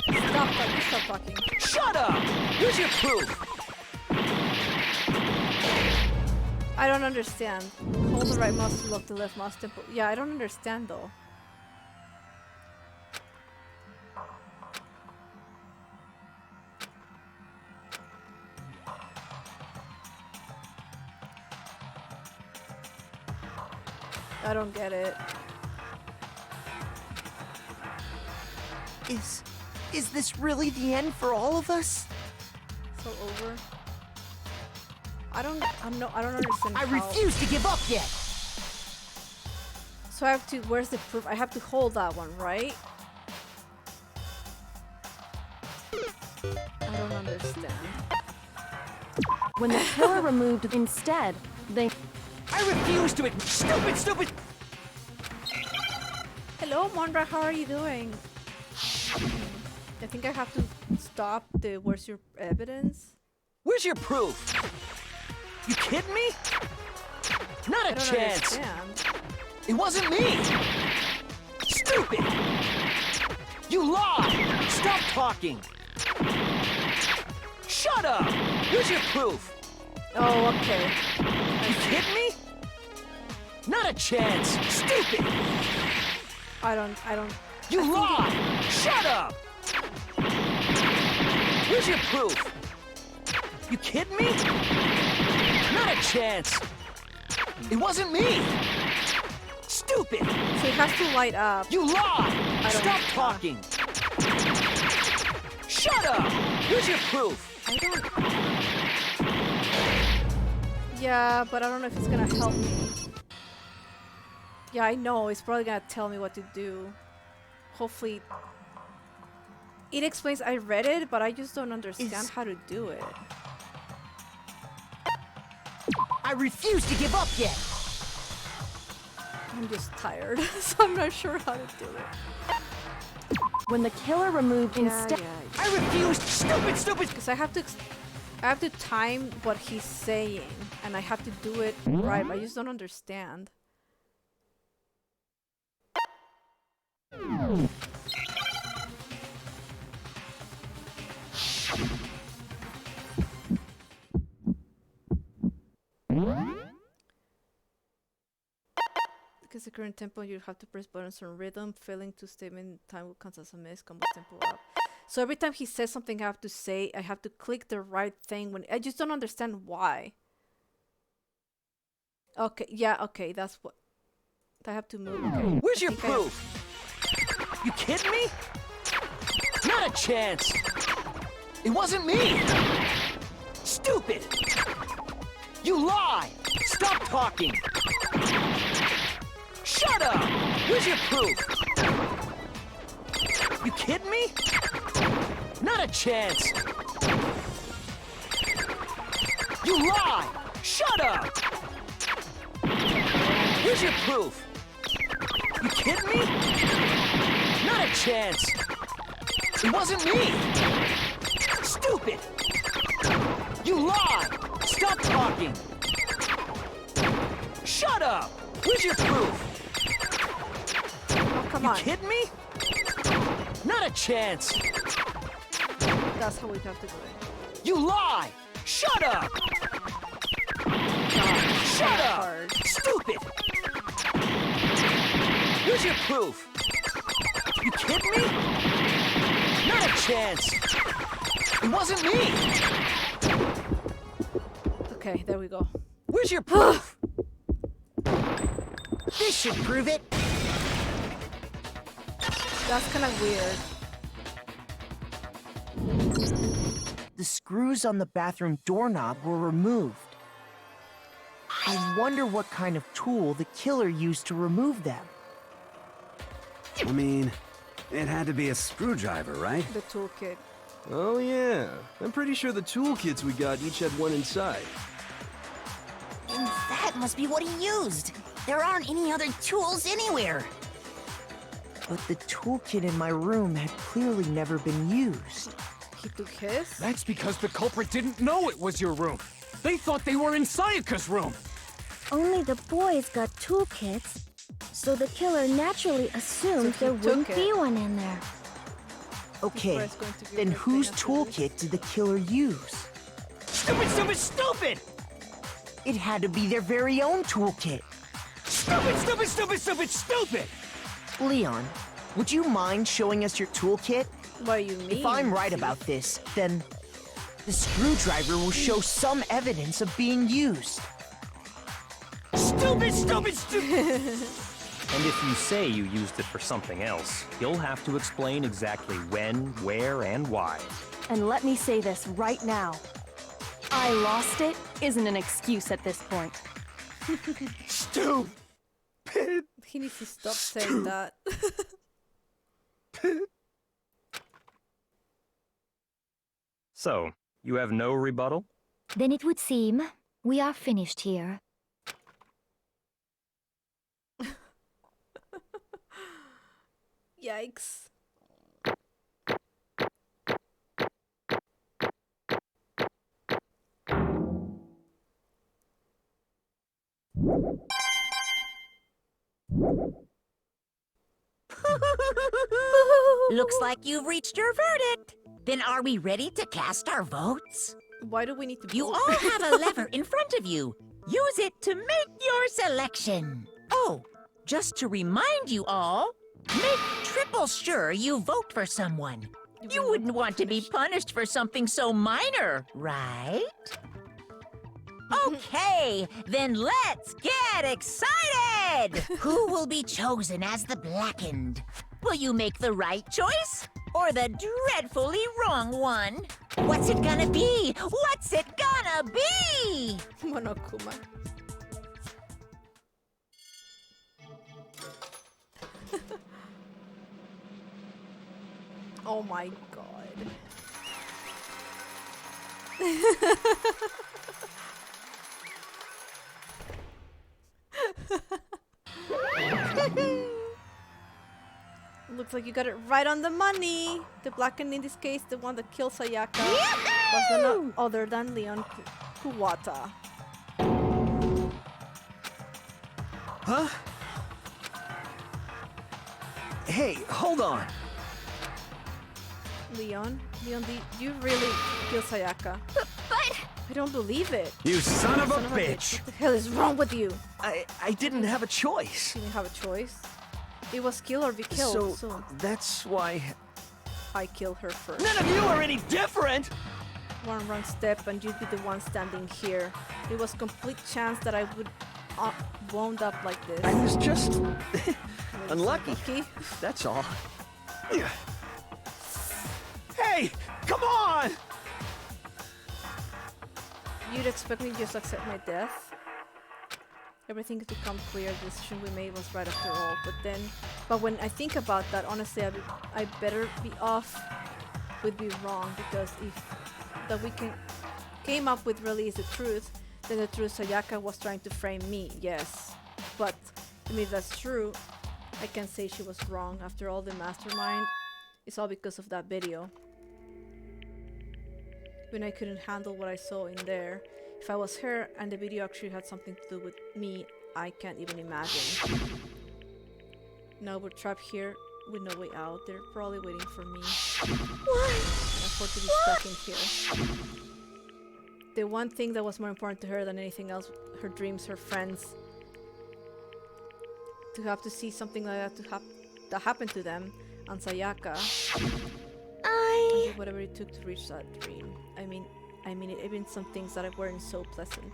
Stop talking. Shut up! Here's your proof! I don't understand. Hold the right mouse to lock the left mouse tempo. Yeah, I don't understand though. I don't get it. Is this really the end for all of us? It's all over. I don't understand. I refuse to give up yet. So I have to. Where's the proof? I have to hold that one, right? I don't understand. When the killer removed instead, they. I refuse to. Stupid, stupid. Hello, Monra. How are you doing? I think I have to stop the. Where's your evidence? Where's your proof? You kidding me? Not a chance. Understand. It wasn't me. Stupid. You lied. Stop talking. Shut up. Here's your proof. Oh, okay. You kidding me? Not a chance. Stupid. I don't. You lied. Shut up. Here's your proof. You kidding me? Not a chance. It wasn't me. Stupid. So it has to light up. You lied. Stop talking. Shut up. Here's your proof. I don't. Yeah, but I don't know if it's gonna help me. Yeah, I know. It's probably gonna tell me what to do. Hopefully. It explains. I read it, but I just don't understand how to do it. I refuse to give up yet. I'm just tired, so I'm not sure how to do it. When the killer removed instead, I refuse. Stupid, stupid. Because I have to time what he's saying, and I have to do it right. I just don't understand. Because the current tempo, you have to press buttons on rhythm. Failing to statement time will count as a miss. Combo tempo up. So every time he says something, I have to say, I have to click the right thing. When I just don't understand why. Okay, yeah, okay, that's what. I have to move. Okay. Where's your proof? You kidding me? Not a chance. It wasn't me. Stupid. You lie. Stop talking! Shut up! Where's your proof? You kidding me? Not a chance! You lie! Shut up! Where's your proof? You kidding me? Not a chance! It wasn't me! Stupid! You lie! Stop talking! Shut up! Where's your proof? Oh, come on. You kidding me? Not a chance! That's how we have to do it. You lie! Shut up! Shut up! Stupid! Where's your proof? You kidding me? Not a chance! It wasn't me! Okay, there we go. Where's your proof? This should prove it. That's kind of weird. The screws on the bathroom doorknob were removed. I wonder what kind of tool the killer used to remove them. I mean, it had to be a screwdriver, right? The toolkit. Oh yeah, I'm pretty sure the toolkits we got each had one inside. And that must be what he used. There aren't any other tools anywhere. But the toolkit in my room had clearly never been used. He took his? That's because the culprit didn't know it was your room. They thought they were in Sayaka's room. Only the boys got toolkits, so the killer naturally assumed there wouldn't be one in there. Okay, then whose toolkit did the killer use? Stupid, stupid, stupid! It had to be their very own toolkit. Stupid, stupid, stupid, stupid, stupid! Leon, would you mind showing us your toolkit? What do you mean? If I'm right about this, then the screwdriver will show some evidence of being used. Stupid, stupid, stupid! And if you say you used it for something else, you'll have to explain exactly when, where, and why. And let me say this right now. I lost it isn't an excuse at this point. Stupid! He needs to stop saying that. So, you have no rebuttal? Then it would seem we are finished here. Yikes. Looks like you've reached your verdict. Then are we ready to cast our votes? Why do we need to You vote? all have a lever in front of you. Use it to make your selection. Oh, just to remind you all, make triple sure you vote for someone. You wouldn't want to be punished for something so minor, right? Okay, then let's get excited! Who will be chosen as the Blackened? Will you make the right choice? Or the dreadfully wrong one? What's it gonna be? What's it gonna be? Monokuma. Oh my god. Looks like you got it right on the money. The Blackened, in this case, the one that killed Sayaka, was none other than Leon Kuwata. Huh? Hey, hold on. Leon, did you really kill Sayaka? But I don't believe it. You son of a bitch! What the hell is wrong with you? I didn't have a choice. You didn't have a choice. It was kill or be killed, So that's why I killed her first. none of you are any different! One wrong step and you'd be the one standing here. It was complete chance that I would wound up like this. I was just unlucky. Unlucky? That's all. Hey, come on! You'd expect me to just accept my death? everything's become clear. The decision we made was right after all. But when I think about that, honestly, I better be off would be wrong, because if the weekend came up with really is the truth, then the truth Sayaka was trying to frame me, yes. But I mean, if that's true, I can say she was wrong. After all, the mastermind, it's all because of that video. When I couldn't handle what I saw in there. If I was her and the video actually had something to do with me, I can't even imagine. Now we're trapped here with no way out. They're probably waiting for me. Why? I afford to be stuck in here. The one thing that was more important to her than anything else, her dreams, her friends. To have to see something like that that happened to them, and Sayaka. I did whatever it took to reach that dream. I mean it, even some things that weren't so pleasant.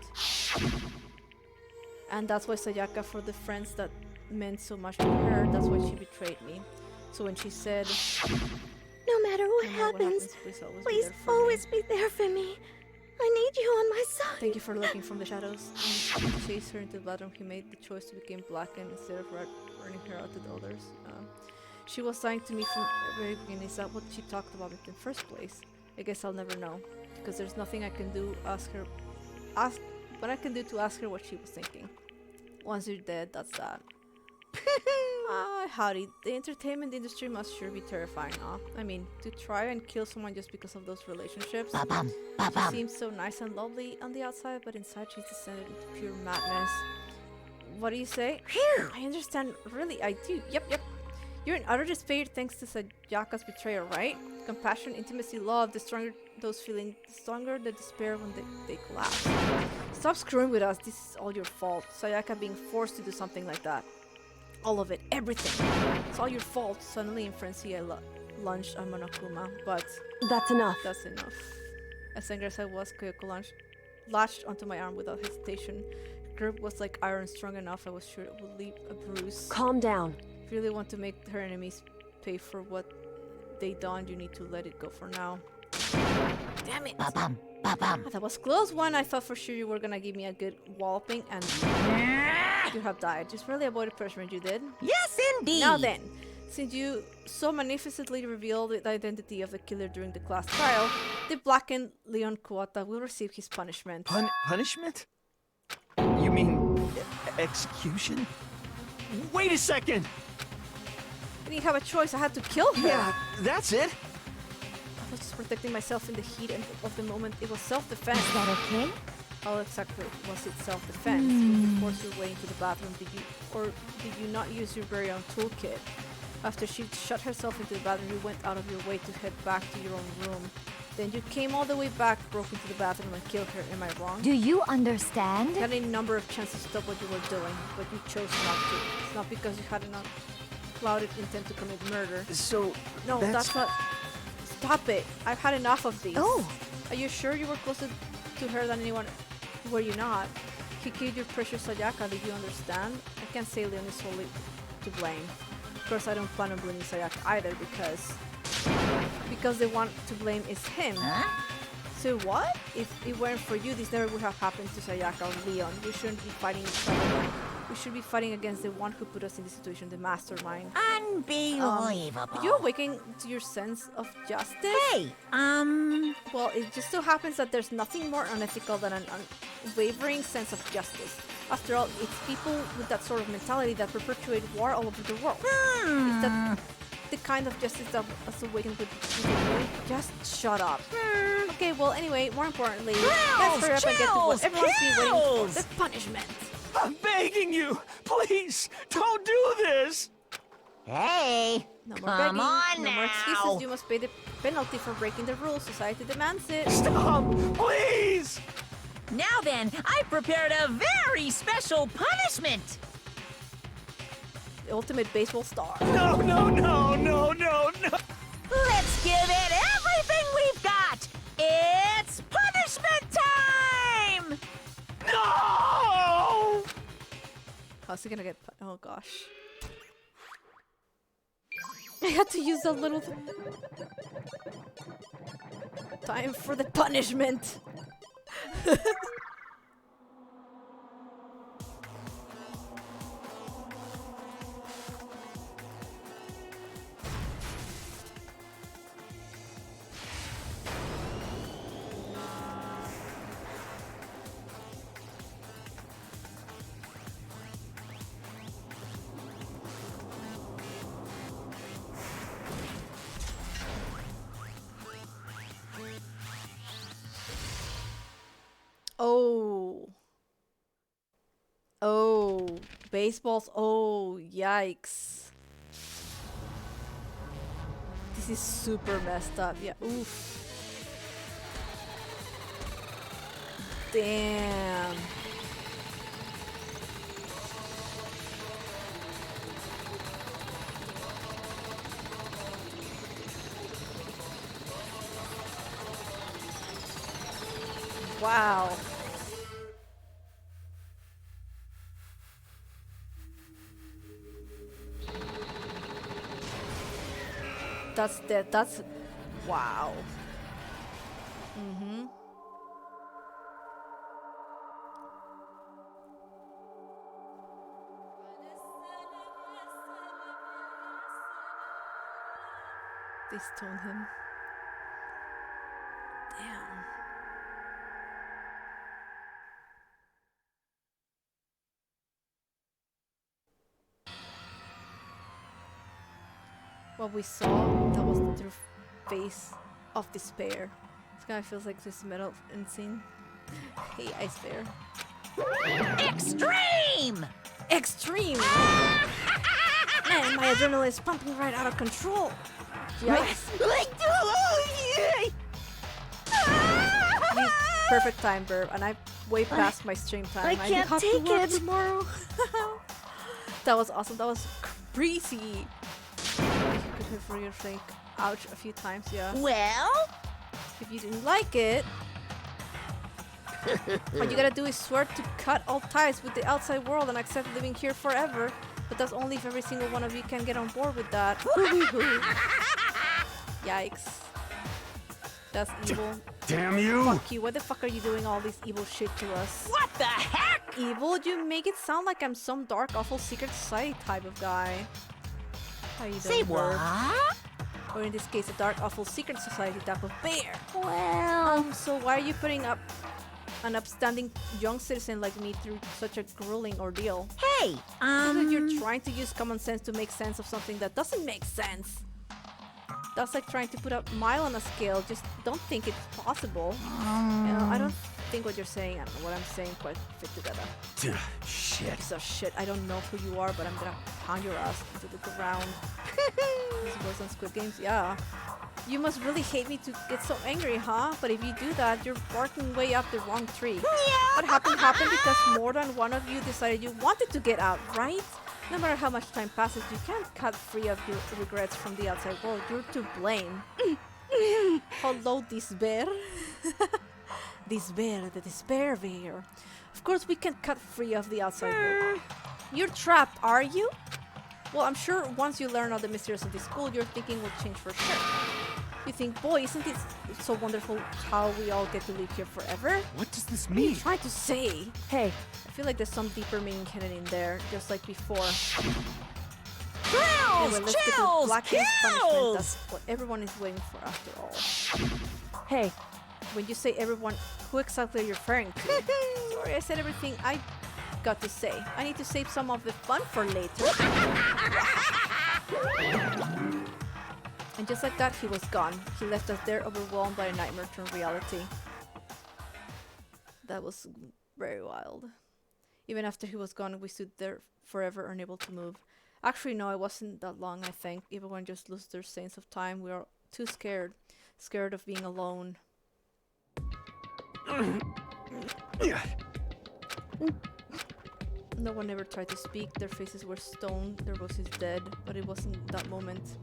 And that's why Sayaka, for the friends that meant so much to her, that's why she betrayed me. So when she said, no matter what happens, please always be there for me. I need you on my side. Thank you for looking from the shadows. And he chased her into the bathroom. He made the choice to become blackened instead of running her out to the others. She was lying to me from the very beginning. Is that what she talked about in the first place? I guess I'll never know, because there's nothing I can do. What I can do to ask her what she was thinking. Once you're dead, that's that. Howdy. The entertainment industry must sure be terrifying, huh? I mean, to try and kill someone just because of those relationships. She seems so nice and lovely on the outside, but inside she's descended into pure madness. What do you say? I understand. Really, I do. Yep. You're in utter despair thanks to Sayaka's betrayal, right? Compassion, intimacy, love. The stronger those feelings, the stronger the despair when they collapse. Stop screwing with us. This is all your fault. Sayaka being forced to do something like that. All of it. Everything. It's all your fault. Suddenly in frenzy, I lunged on Monokuma, but... That's enough. That's enough. As angry as I was, Koyoko latched onto my arm without hesitation. Her grip was like iron, strong enough I was sure it would leave a bruise. Calm down. If you really want to make her enemies pay for what they done, you need to let it go for now. Damn it! That was close one. I thought for sure you were gonna give me a good walloping, and you have died. Just really avoided punishment, you did. Yes, indeed. Now then, since you so magnificently revealed the identity of the killer during the class trial, the blackened Leon Kuwata will receive his punishment. Punishment? You mean execution? Wait a second! I didn't have a choice. I had to kill her. Yeah, that's it. I was just protecting myself in the heat of the moment. It was self-defense. Is that okay? How exactly was it self-defense? When you forced your way into the bathroom, did you not use your very own toolkit? After she shut herself into the bathroom, you went out of your way to head back to your own room. Then you came all the way back, broke into the bathroom, and killed her. Am I wrong? Do you understand? You had a number of chances to stop what you were doing, but you chose not to. It's not because you had an unclouded intent to commit murder. So, no, that's not... Stop it. I've had enough of these. Oh! Are you sure you were closer to her than anyone? Were you not? He killed your precious Sayaka, did you understand? I can't say Leon is solely to blame. Of course, I don't plan on blaming Sayaka either, because the one to blame is him. Huh? So what? If it weren't for you, this never would have happened to Sayaka or Leon. We shouldn't be fighting each other. We should be fighting against the one who put us in this situation, the mastermind. Unbelievable. Are you awakening to your sense of justice? Hey, Well, it just so happens that there's nothing more unethical than an unwavering sense of justice. After all, it's people with that sort of mentality that perpetuate war all over the world. Is that the kind of justice that was awakened with you? Just shut up. Okay, well, anyway, more importantly, let's hurry up and get to what everyone's been waiting for, the punishment. I'm begging you! Please, don't do this! Hey! No more Come begging, on no more now. excuses. You must pay the penalty for breaking the rules. Society demands it. Stop! Please! Now then, I prepared a very special punishment! The ultimate baseball star. No! Let's give it everything we've got! It's punishment time! No! How's he gonna get oh gosh. I had to use that little time for the punishment. Oh. Oh. Baseballs. Oh, yikes. This is super messed up. Yeah, oof. Damn. Wow. That's wow. Mm-hmm. They stoned him. Damn. What we saw, that was their face of despair. This guy feels like this metal insane. Hey, Ice Bear. Extreme! Extreme! Man, my adrenaline is pumping right out of control. Yikes. Perfect time, Burb, and I'm way past my stream time. I can't have take to work it tomorrow. That was awesome. That was crazy. You could hit for your fake ouch a few times, yeah. Well? If you didn't like it, what you gotta do is swear to cut all ties with the outside world and accept living here forever. But that's only if every single one of you can get on board with that. Yikes. That's evil. Damn you! Fuck you. What the fuck are you doing all this evil shit to us? What the heck? Evil? You make it sound like I'm some dark, awful secret society type of guy. How you doing, Say Burb? what? Or in this case, a dark, awful secret society type of bear. Well... So why are you putting up an upstanding young citizen like me through such a grueling ordeal? Hey, You're trying to use common sense to make sense of something that doesn't make sense. That's like trying to put a mile on a scale. Just don't think it's possible. You know, I don't think what you're saying and what I'm saying quite fit together. Shit. Piece of shit. I don't know who you are, but I'm gonna pound your ass into the ground. This was on Squid Games, yeah. You must really hate me to get so angry, huh? But if you do that, you're barking way up the wrong tree. What happened because more than one of you decided you wanted to get out, right? No matter how much time passes, you can't cut free of your regrets from the outside world. You're to blame. Hello, despair. Despair, the despair bear. Of course, we can't cut free of the outside world. You're trapped, are you? Well, I'm sure once you learn all the mysteries of this school, your thinking will change for sure. You think, boy, isn't it so wonderful how we all get to live here forever? What does this What are you mean? trying to say? Hey. I feel like there's some deeper meaning hidden in there, just like before. Chills! Anyway, let's get to Chills! Blackie's punishment. Chills! That's what everyone is waiting for after all. Hey. When you say everyone, who exactly are you referring to? Sorry, I said everything I got to say. I need to save some of the fun for later. And just like that, he was gone. He left us there overwhelmed by a nightmare turned reality. That was very wild. Even after he was gone, we stood there forever unable to move. Actually, no, it wasn't that long, I think. Everyone just lost their sense of time. We were too scared. Scared of being alone. No one ever tried to speak. Their faces were stone. Their voices dead. But it wasn't that moment.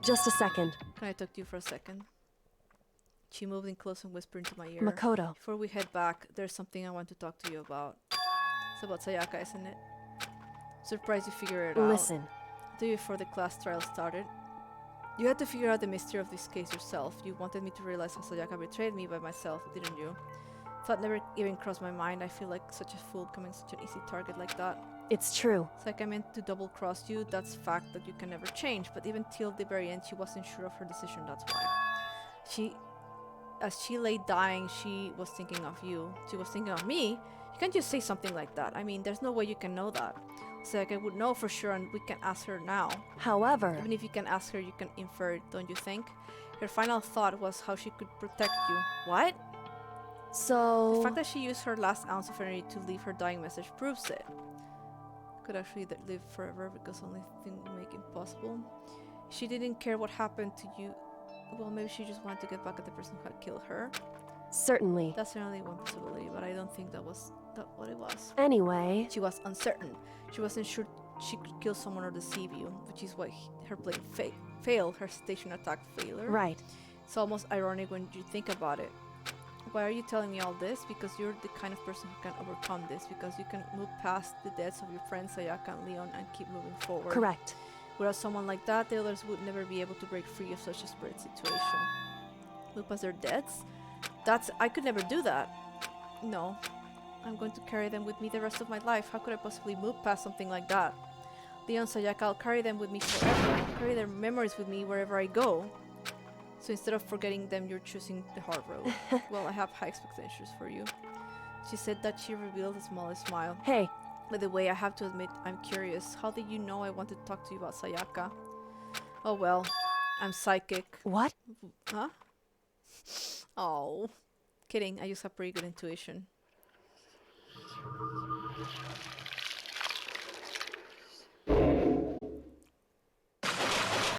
Just a second. Can I talk to you for a second? She moved in close and whispered into my ear. Makoto. Before we head back, there's something I want to talk to you about. It's about Sayaka, isn't it? Surprised you figured it out. Listen. The day before the class trial started, you had to figure out the mystery of this case yourself. You wanted me to realize how Sayaka betrayed me by myself, didn't you? Thought never even crossed my mind. I feel like such a fool becoming such an easy target like that. It's true. It's like I meant to double cross you. That's a fact that you can never change. But even till the very end, she wasn't sure of her decision. That's why. As she lay dying, she was thinking of you. She was thinking of me. You can't just say something like that. I mean, there's no way you can know that. It's like I would know for sure, and we can ask her now. However, even if you can ask her, you can infer it, don't you think? Her final thought was how she could protect you. What? So... The fact that she used her last ounce of energy to leave her dying message proves it. Could actually live forever because only thing would make it possible. She didn't care what happened to you. Well, maybe she just wanted to get back at the person who had killed her. Certainly. That's certainly one possibility, but I don't think that was what it was. Anyway... She was uncertain. She wasn't sure she could kill someone or deceive you, which is why her blade failed, her station attack failure. Right. It's almost ironic when you think about it. Why are you telling me all this? Because you're the kind of person who can overcome this, because you can move past the deaths of your friends Sayaka and Leon and keep moving forward. Correct. Without someone like that, the others would never be able to break free of such a desperate situation. Move past their deaths? I could never do that. No. I'm going to carry them with me the rest of my life. How could I possibly move past something like that? Leon, Sayaka, I'll carry them with me forever. I'll carry their memories with me wherever I go. So instead of forgetting them, you're choosing the hard road. Well, I have high expectations for you. She said that she revealed the smallest smile. Hey. By the way, I have to admit, I'm curious. How did you know I wanted to talk to you about Sayaka? Oh well, I'm psychic. What? Huh? Oh. Kidding, I just have pretty good intuition.